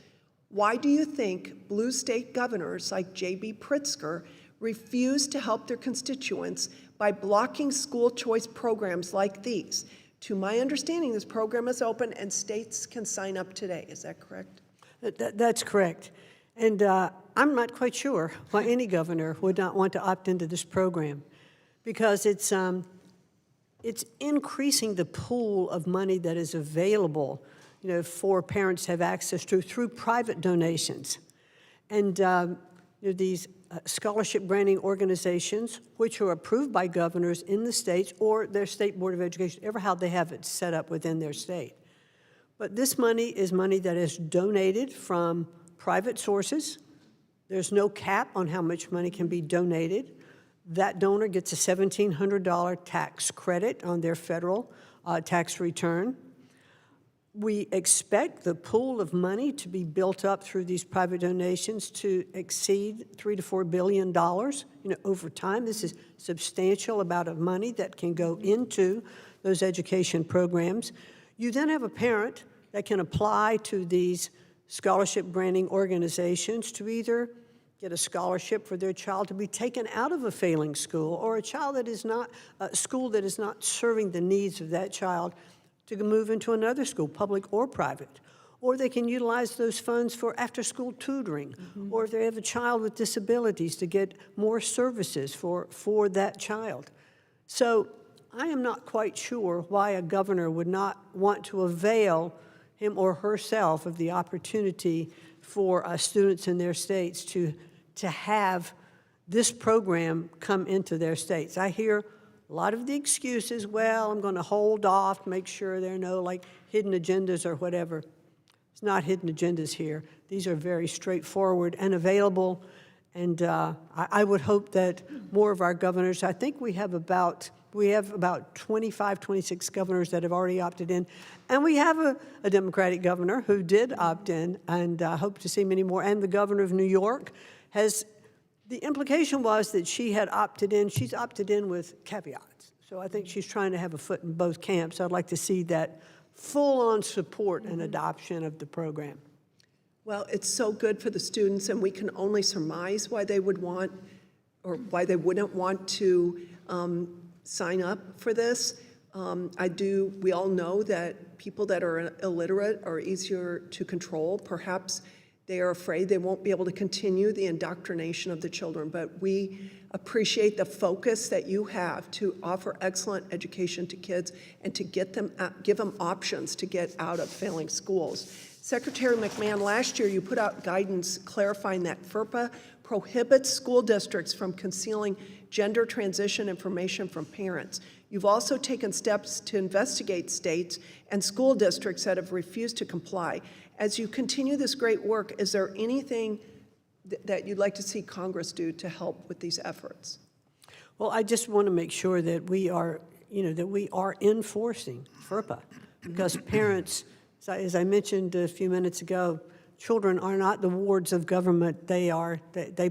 Why do you think blue state governors like J.B. Pritzker refuse to help their constituents by blocking school choice programs like these? To my understanding, this program is open and states can sign up today. Is that correct? That's correct. And I'm not quite sure why any governor would not want to opt into this program, because it's increasing the pool of money that is available, for parents to have access to through private donations. And these scholarship granting organizations, which are approved by governors in the states or their state board of education, ever how they have it set up within their state. But this money is money that is donated from private sources. There's no cap on how much money can be donated. That donor gets a $1,700 tax credit on their federal tax return. We expect the pool of money to be built up through these private donations to exceed $3 to $4 billion. Over time, this is a substantial amount of money that can go into those education programs. You then have a parent that can apply to these scholarship granting organizations to either get a scholarship for their child to be taken out of a failing school, or a child that is not a school that is not serving the needs of that child to move into another school, public or private. Or they can utilize those funds for after-school tutoring, or if they have a child with disabilities, to get more services for that child. So I am not quite sure why a governor would not want to avail him or herself of the opportunity for students in their states to have this program come into their states. I hear a lot of the excuses, well, I'm going to hold off, make sure there are no hidden agendas or whatever. It's not hidden agendas here. These are very straightforward and available, and I would hope that more of our governors, I think we have about 25, 26 governors that have already opted in, and we have a Democratic governor who did opt in, and hope to see many more. And the governor of New York the implication was that she had opted in. She's opted in with caveats. So I think she's trying to have a foot in both camps. I'd like to see that full-on support and adoption of the program. Well, it's so good for the students, and we can only surmise why they would want, or why they wouldn't want to sign up for this. We all know that people that are illiterate are easier to control. Perhaps they are afraid they won't be able to continue the indoctrination of the children, but we appreciate the focus that you have to offer excellent education to kids and to give them options to get out of failing schools. Secretary McMahon, last year you put out guidance clarifying that FERPA prohibits school districts from concealing gender transition information from parents. You've also taken steps to investigate states and school districts that have refused to comply. As you continue this great work, is there anything that you'd like to see Congress do to help with these efforts? Well, I just want to make sure that we are enforcing FERPA, because parents, as I mentioned a few minutes ago, children are not the wards of government. They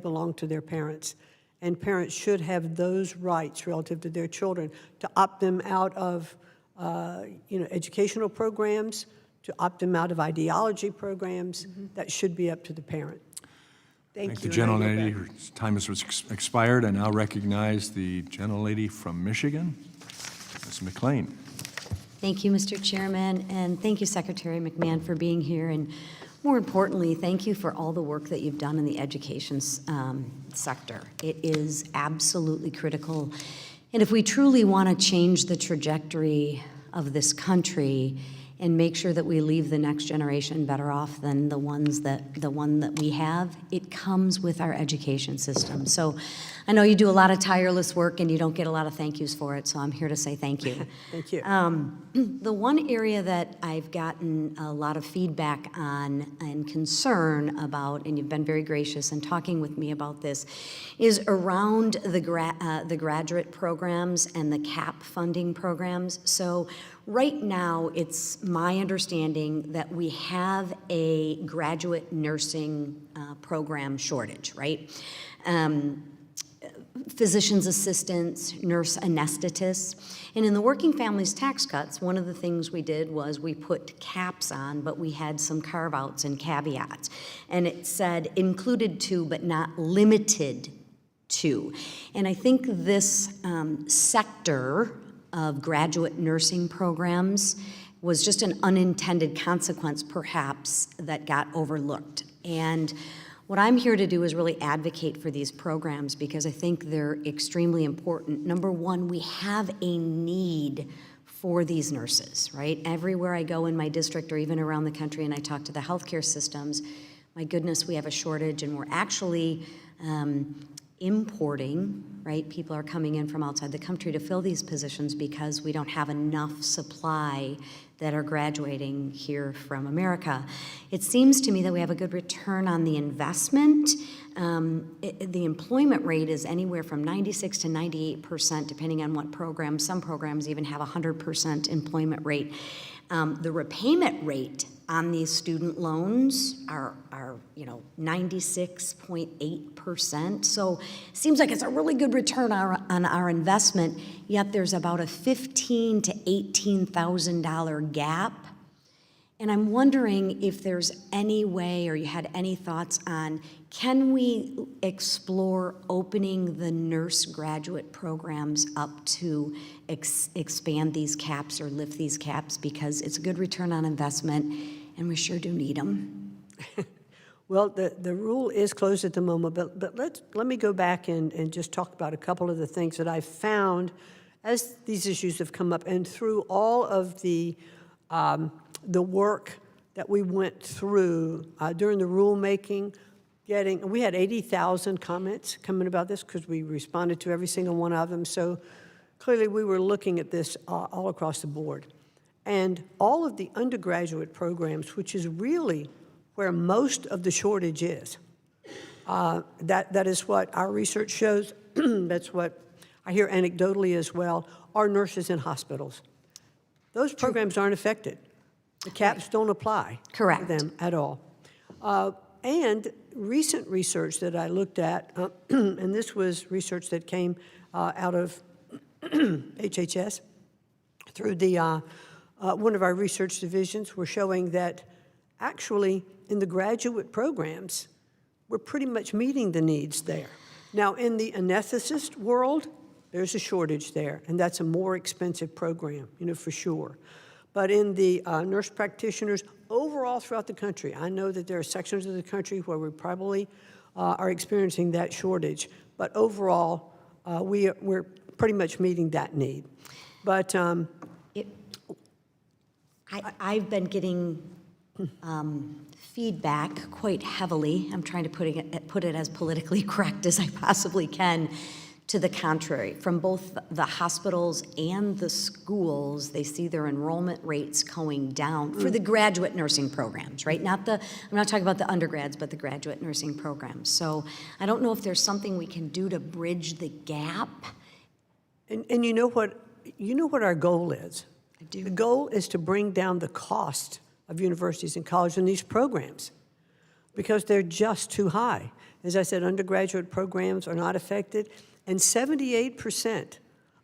belong to their parents, and parents should have those rights relative to their children to opt them out of educational programs, to opt them out of ideology programs. That should be up to the parent. Thank The you. gentlelady, her time has expired. I now recognize the gentlelady from Michigan, Ms. McLean. Thank you, Mr. Chairman, and thank you, Secretary McMahon, for being here. And more importantly, thank you for all the work that you've done in the education sector. It is absolutely critical. And if we truly want to change the trajectory of this country and make sure that we leave the next generation better off than the one that we have, it comes with our education system. So I know you do a lot of tireless work and you don't get a lot of thank yous for it, so I'm here to say thank you. Thank you. The one area that I've gotten a lot of feedback on and concern about, and you've been very gracious in talking with me about this, is around the graduate programs and the CAP funding programs. So right now, it's my understanding that we have a graduate nursing program shortage, right? Physician's assistants, nurse anesthetists. And in the Working Families Tax Cuts, one of the things we did was we put caps on, but we had some carve-outs and caveats. And it said included to, but not limited to. And I think this sector of graduate nursing programs was just an unintended consequence, perhaps, that got overlooked. And what I'm here to do is really advocate for these programs because I think they're extremely important. Number one, we have a need for these nurses, right? Everywhere I go in my district or even around the country and I talk to the healthcare systems, my goodness, we have a shortage and we're actually importing, right? People are coming in from outside the country to fill these positions because we don't have enough supply that are graduating here from America. It seems to me that we have a good return on the investment. The employment rate is anywhere from 96 to 98%, depending on what program. Some programs even have 100% employment rate. The repayment rate on these student loans are 96.8%. So it seems like it's a really good return on our investment, yet there's about a $15,000 to $18,000 gap. And I'm wondering if there's any way, or you had any thoughts on, can we explore opening the nurse graduate programs up to expand these caps or lift these caps, because it's a good return on investment and we sure do need them. Well, the rule is closed at the moment, but let me go back and just talk about a couple of the things that I've found as these issues have come up and through all of the work that we went through during the rulemaking. We had 80,000 comments coming about this because we responded to every single one of them. So clearly we were looking at this all across the board. And all of the undergraduate programs, which is really where most of the shortage is, that is what our research shows. That's what I hear anecdotally as well, are nurses in hospitals. Those programs aren't affected. The caps don't apply to them at all. And recent research that I looked at, and this was research that came out of HHS through the one of our research divisions, were showing that actually in the graduate programs, we're pretty much meeting the needs there. Now, in the anesthetist world, there's a shortage there, and that's a more expensive program, for sure. But in the nurse practitioners, overall throughout the country, I know that there are sections of the country where we probably are experiencing that shortage. But overall, we're pretty much meeting that need. But I've been getting feedback quite heavily. I'm trying to put it as politically correct as I possibly can. To the contrary, from both the hospitals and the schools, they see their enrollment rates going down for the graduate nursing programs, right? I'm not talking about the undergrads, but the graduate nursing programs. So I don't know if there's something we can do to bridge the gap. And you know what our goal is? I do. The goal is to bring down the cost of universities and colleges in these programs because they're just too high. As I said, undergraduate programs are not affected. And 78%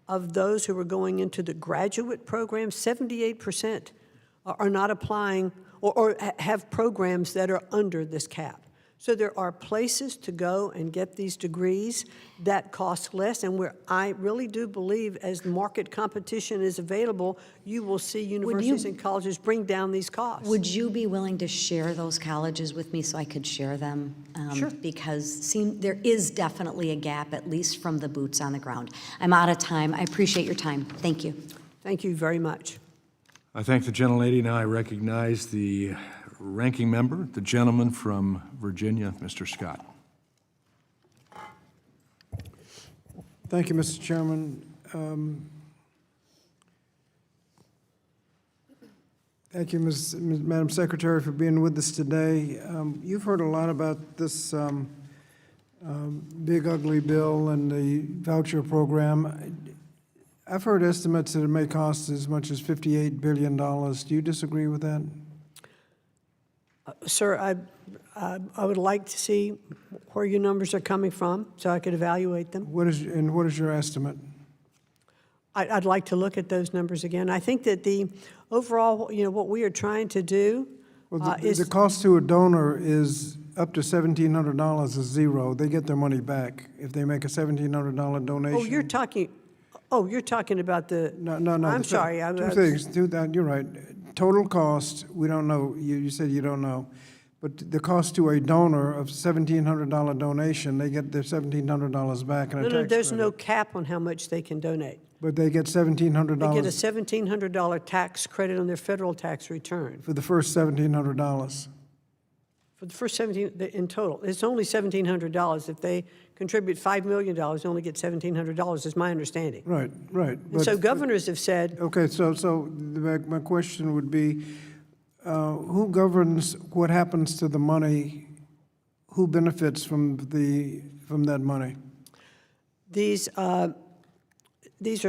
of those who are going into the graduate program, 78% are not applying or have programs that are under this cap. So there are places to go and get these degrees that cost less, and where I really do believe as market competition is available, you will see universities and colleges bring down these costs. Would you be willing to share those colleges with me so I could share them? Sure. Because there is definitely a gap, at least from the boots on the ground. I'm out of time. I appreciate your time. Thank you. Thank you very much. I thank the gentlelady. Now I recognize the ranking member, the gentleman from Virginia, Mr. Scott. Thank you, Mr. Chairman. Thank you, Madam Secretary, for being with us today. You've heard a lot about this big ugly bill and the voucher program. I've heard estimates that it may cost as much as $58 billion. Do you disagree with that? Sir, I would like to see where your numbers are coming from so I could evaluate them. What is your estimate? I'd like to look at those numbers again. I think that the overall, what we are trying to do is... The cost to a donor is up to $1,700 is zero. They get their money back if they make a $1,700 donation. You're talking about the... No. I'm sorry. Two things. You're right. Total cost, we don't know. You said you don't know. But the cost to a donor of $1,700 donation, they get their $1,700 back in a tax credit. There's no cap on how much they can donate. But they get $1,700. They get a $1,700 tax credit on their federal tax return. For the first $1,700. For the first 17 in total. It's only $1,700. If they contribute $5 million, they only get $1,700, is my understanding. Right. And so governors have said... Okay, so my question would be, who governs what happens to the money? Who benefits from that money? These are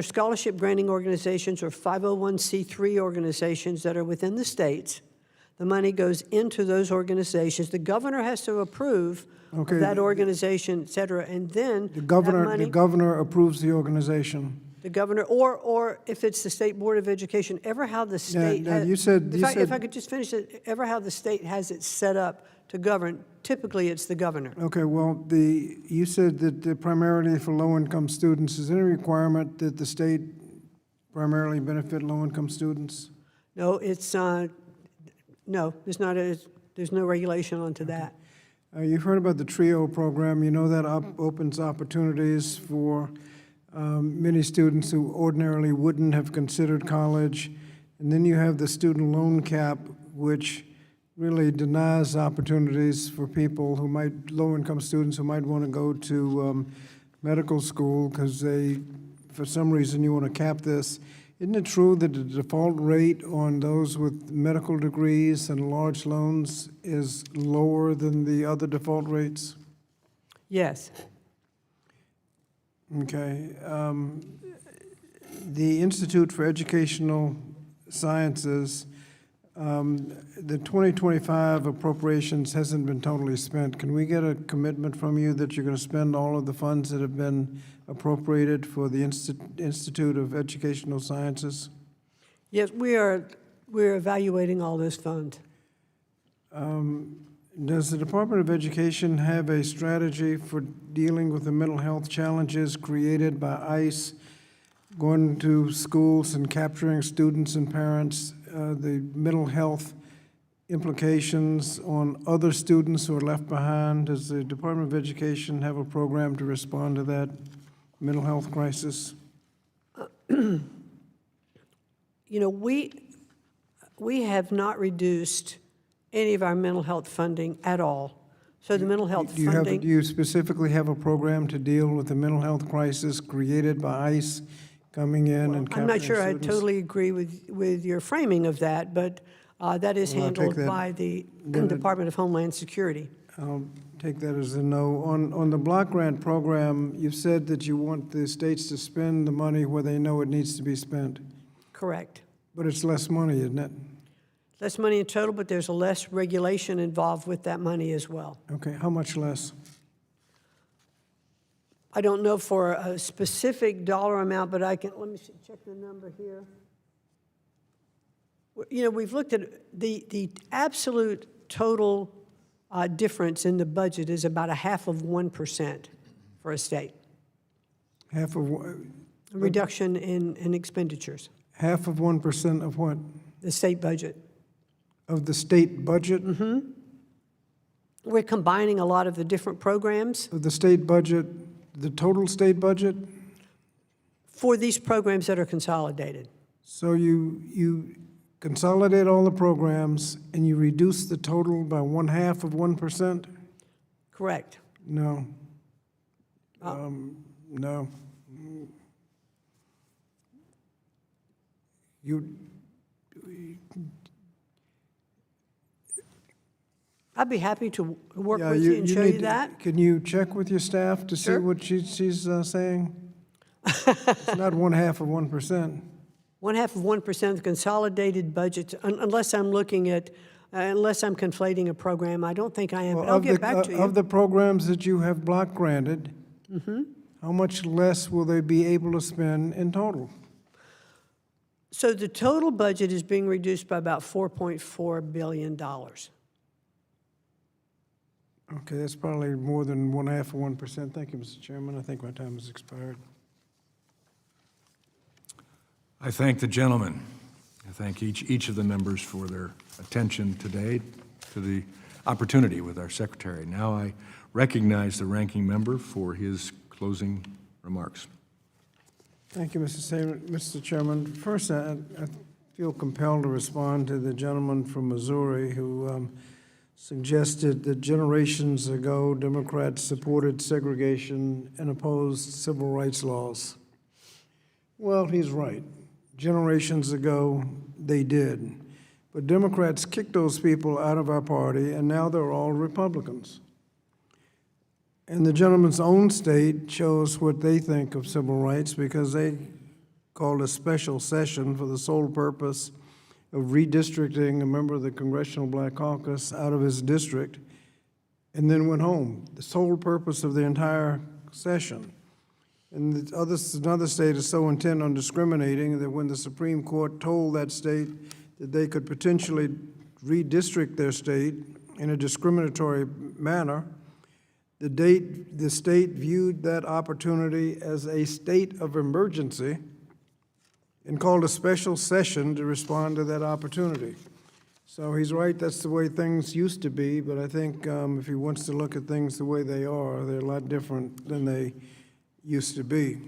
scholarship granting organizations or 501c3 organizations that are within the states. The money goes into those organizations. The governor has to approve of that organization, et cetera, and then the governor approves the organization. The governor, or if it's the State Board of Education, ever how the state... If I could just finish it, ever how the state has it set up to govern, typically it's the governor. Okay, well, you said that primarily for low-income students. Is there any requirement that the state primarily benefit low-income students? No, it's... No, there's no regulation onto that. You've heard about the TRIO program. You know that opens opportunities for many students who ordinarily wouldn't have considered college. And then you have the student loan cap, which really denies opportunities for people who low-income students who might want to go to medical school because for some reason, you want to cap this. Isn't it true that the default rate on those with medical degrees and large loans is lower than the other default rates? Yes. Okay. The Institute for Educational Sciences, the 2025 appropriations hasn't been totally spent. Can we get a commitment from you that you're going to spend all of the funds that have been appropriated for the Institute of Educational Sciences? Yes, we're evaluating all those funds. Does the Department of Education have a strategy for dealing with the mental health challenges created by ICE, going to schools and capturing students and parents, the mental health implications on other students who are left behind? Does the Department of Education have a program to respond to that mental health crisis? We have not reduced any of our mental health funding at all. So the mental health funding... Do you specifically have a program to deal with the mental health crisis created by ICE coming in and capturing I'm not sure students? I totally agree with your framing of that, but that is handled by the Department of Homeland Security. I'll take that as a no. On the block grant program, you've said that you want the states to spend the money where they know it needs to be spent. Correct. But it's less money, isn't it? Less money in total, but there's a less regulation involved with that money as well. Okay, how much less? I don't know for a specific dollar amount, but let me check the number here. You know, we've looked at the absolute total difference in the budget is about 0.5% for a state. Half of, A reduction in expenditures, 1% of what? the state budget. Of the state budget? We're combining a lot of the different programs. Of the state budget, the total state budget? For these programs that are consolidated. So you consolidate all the programs and you reduce the total by 0.5%? Correct. No. No. I'd be happy to work Yeah, with you and show need you to- that. Can you check with your staff to see Sure. what she's saying? It's not 1/2%. 0.5% of the consolidated budget, unless I'm looking at, unless I'm conflating a program. I don't think I am, Well, but I'll of get the- back to you. Of the programs that you have block granted, how much less will they be able to spend in total? So the total budget is being reduced by about $4.4 billion. Okay, that's probably more than 1/2%. Thank you, Mr. Chairman. I think my time has expired. I thank the gentleman. I thank each of the members for their attention today to the opportunity with our secretary. Now I recognize the ranking member for his closing remarks. Thank you, Mr. Chairman. First, I feel compelled to respond to the gentleman from Missouri who suggested that generations ago Democrats supported segregation and opposed civil rights laws. Well, he's right. Generations ago, they did. But Democrats kicked those people out of our party, and now they're all Republicans. And the gentleman's own state shows what they think of civil rights because they called a special session for the sole purpose of redistricting a member of the Congressional Black Caucus out of his district and then went home. The sole purpose of the entire session. And another state is so intent on discriminating that when the Supreme Court told that state that they could potentially redistrict their state in a discriminatory manner, the state viewed that opportunity as a state of emergency and called a special session to respond to that opportunity. So he's right, that's the way things used to be, but I think if he wants to look at things the way they are, they're a lot different than they used to be.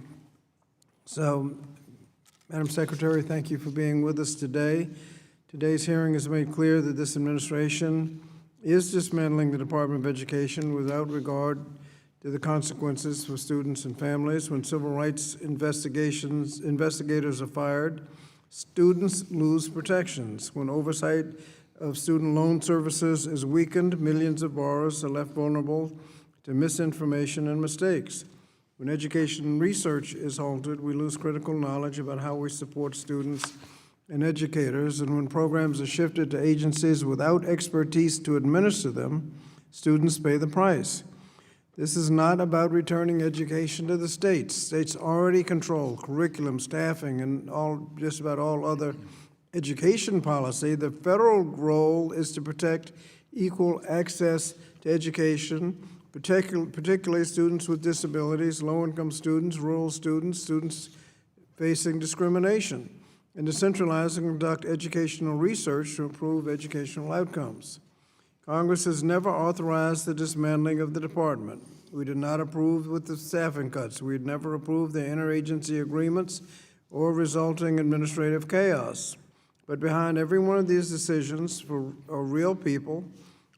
So, Madam Secretary, thank you for being with us today. Today's hearing has made clear that this administration is dismantling the Department of Education without regard to the consequences for students and families. When civil rights investigators are fired, students lose protections. When oversight of student loan services is weakened, millions of borrowers are left vulnerable to misinformation and mistakes. When education and research is halted, we lose critical knowledge about how we support students and educators. And when programs are shifted to agencies without expertise to administer them, students pay the price. This is not about returning education to the states. States already control curriculum, staffing, and just about all other education policy. The federal role is to protect equal access to education, particularly students with disabilities, low-income students, rural students, students facing discrimination, and to centralize and conduct educational research to improve educational outcomes. Congress has never authorized the dismantling of the department. We did not approve with the staffing cuts. We had never approved the interagency agreements or resulting administrative chaos. But behind every one of these decisions are real people,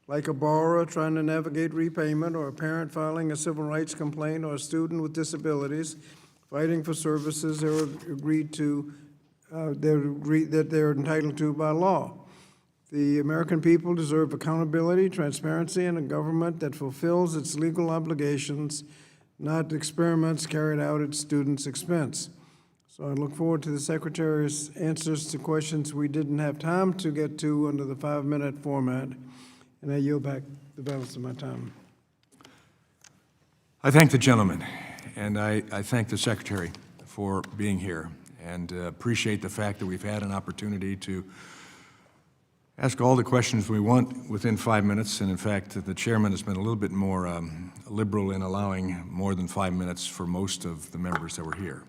like a borrower trying to navigate repayment, or a parent filing a civil rights complaint, or a student with disabilities fighting for services that they're entitled to by law. The American people deserve accountability, transparency, and a government that fulfills its legal obligations, not experiments carried out at students' expense. So I look forward to the Secretary's answers to questions we didn't have time to get to under the 5-minute format, and I yield back the balance of my time. I thank the gentleman, and I thank the Secretary for being here, and appreciate the fact that we've had an opportunity to Ask all the questions we want within 5 minutes, and in fact, the chairman has been a little bit more liberal in allowing more than 5 minutes for most of the members that were here.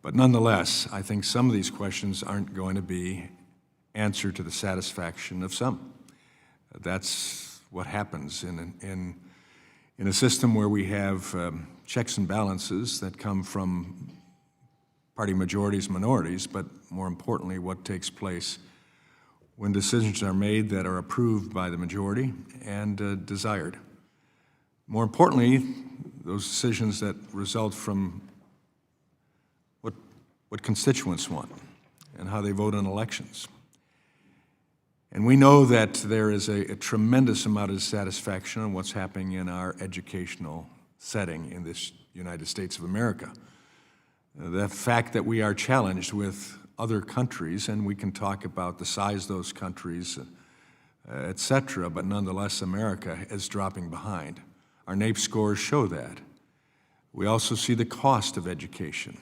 But nonetheless, I think some of these questions aren't going to be answered to the satisfaction of some. That's what happens in a system where we have checks and balances that come from party majorities, minorities, but more importantly, what takes place when decisions are made that are approved by the majority and desired. More importantly, those decisions that result from what constituents want and how they vote in elections. And we know that there is a tremendous amount of dissatisfaction on what's happening in our educational setting in this United States of America. The fact that we are challenged with other countries, and we can talk about the size of those countries, et cetera, but nonetheless, America is dropping behind. Our NAEP scores show that. We also see the cost of education.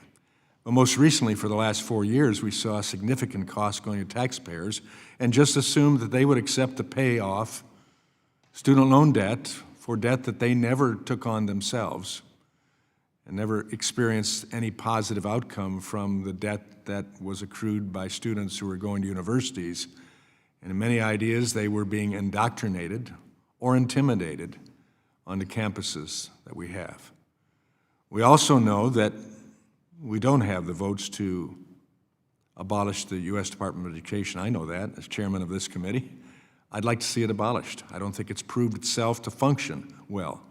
But most recently, for the last 4 years, we saw a significant cost going to taxpayers and just assumed that they would accept to pay off student loan debt for debt that they never took on themselves and never experienced any positive outcome from the debt that was accrued by students who were going to universities. And in many ideas, they were being indoctrinated or intimidated on the campuses that we have. We also know that we don't have the votes to abolish the U.S. Department of Education. I know that as chairman of this committee. I'd like to see it abolished. I don't think it's proved itself to function well.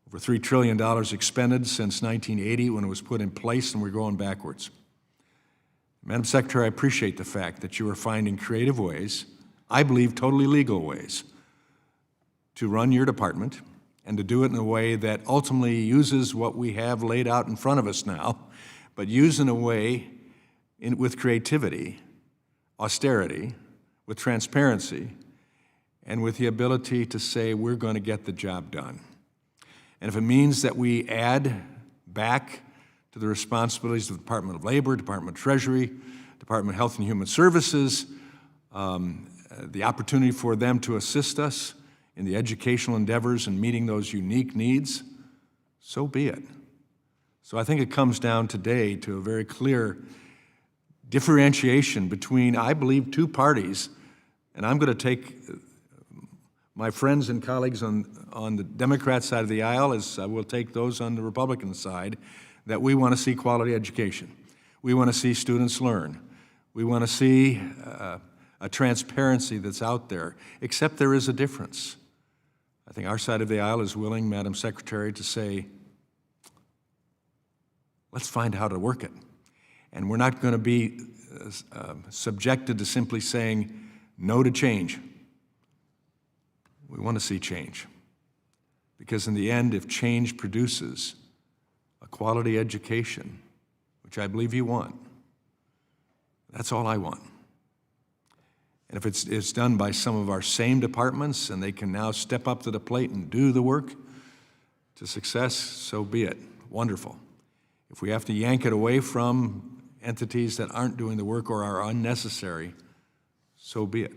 Over $3 trillion expended since 1980 when it was put in place, and we're going backwards. Madam Secretary, I appreciate the fact that you are finding creative ways, I believe totally legal ways, to run your department and to do it in a way that ultimately uses what we have laid out in front of us now, but use in a way with creativity, austerity, with transparency, and with the ability to say we're going to get the job done. And if it means that we add back to the responsibilities of the Department of Labor, Department of Treasury, Department of Health and Human Services, the opportunity for them to assist us in the educational endeavors and meeting those unique needs, so be it. So I think it comes down today to a very clear differentiation between, I believe, two parties, and I'm going to take my friends and colleagues on the Democrat side of the aisle as I will take those on the Republican side, that we want to see quality education. We want to see students learn. We want to see a transparency that's out there, except there is a difference. I think our side of the aisle is willing, Madam Secretary, to say, let's find how to work it. And we're not going to be subjected to simply saying no to change. We want to see change. Because in the end, if change produces a quality education, which I believe you want, that's all I want. And if it's done by some of our same departments and they can now step up to the plate and do the work to success, so be it. Wonderful. If we have to yank it away from entities that aren't doing the work or are unnecessary, so be it.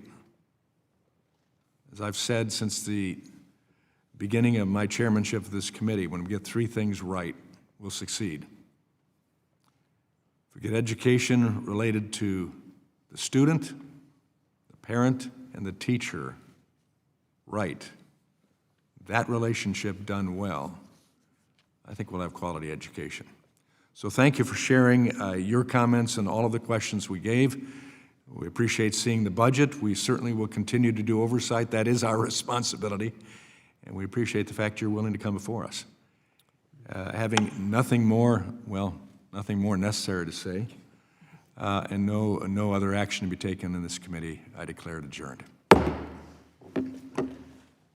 As I've said since the beginning of my chairmanship of this committee, when we get three things right, we'll succeed. If we get education related to the student, the parent, and the teacher right, that relationship done well, I think we'll have quality education. So thank you for sharing your comments and all of the questions we gave. We appreciate seeing the budget. We certainly will continue to do oversight. That is our responsibility. And we appreciate the fact you're willing to come before us. Having nothing more necessary to say, and no other action to be taken in this committee, I declare it adjourned.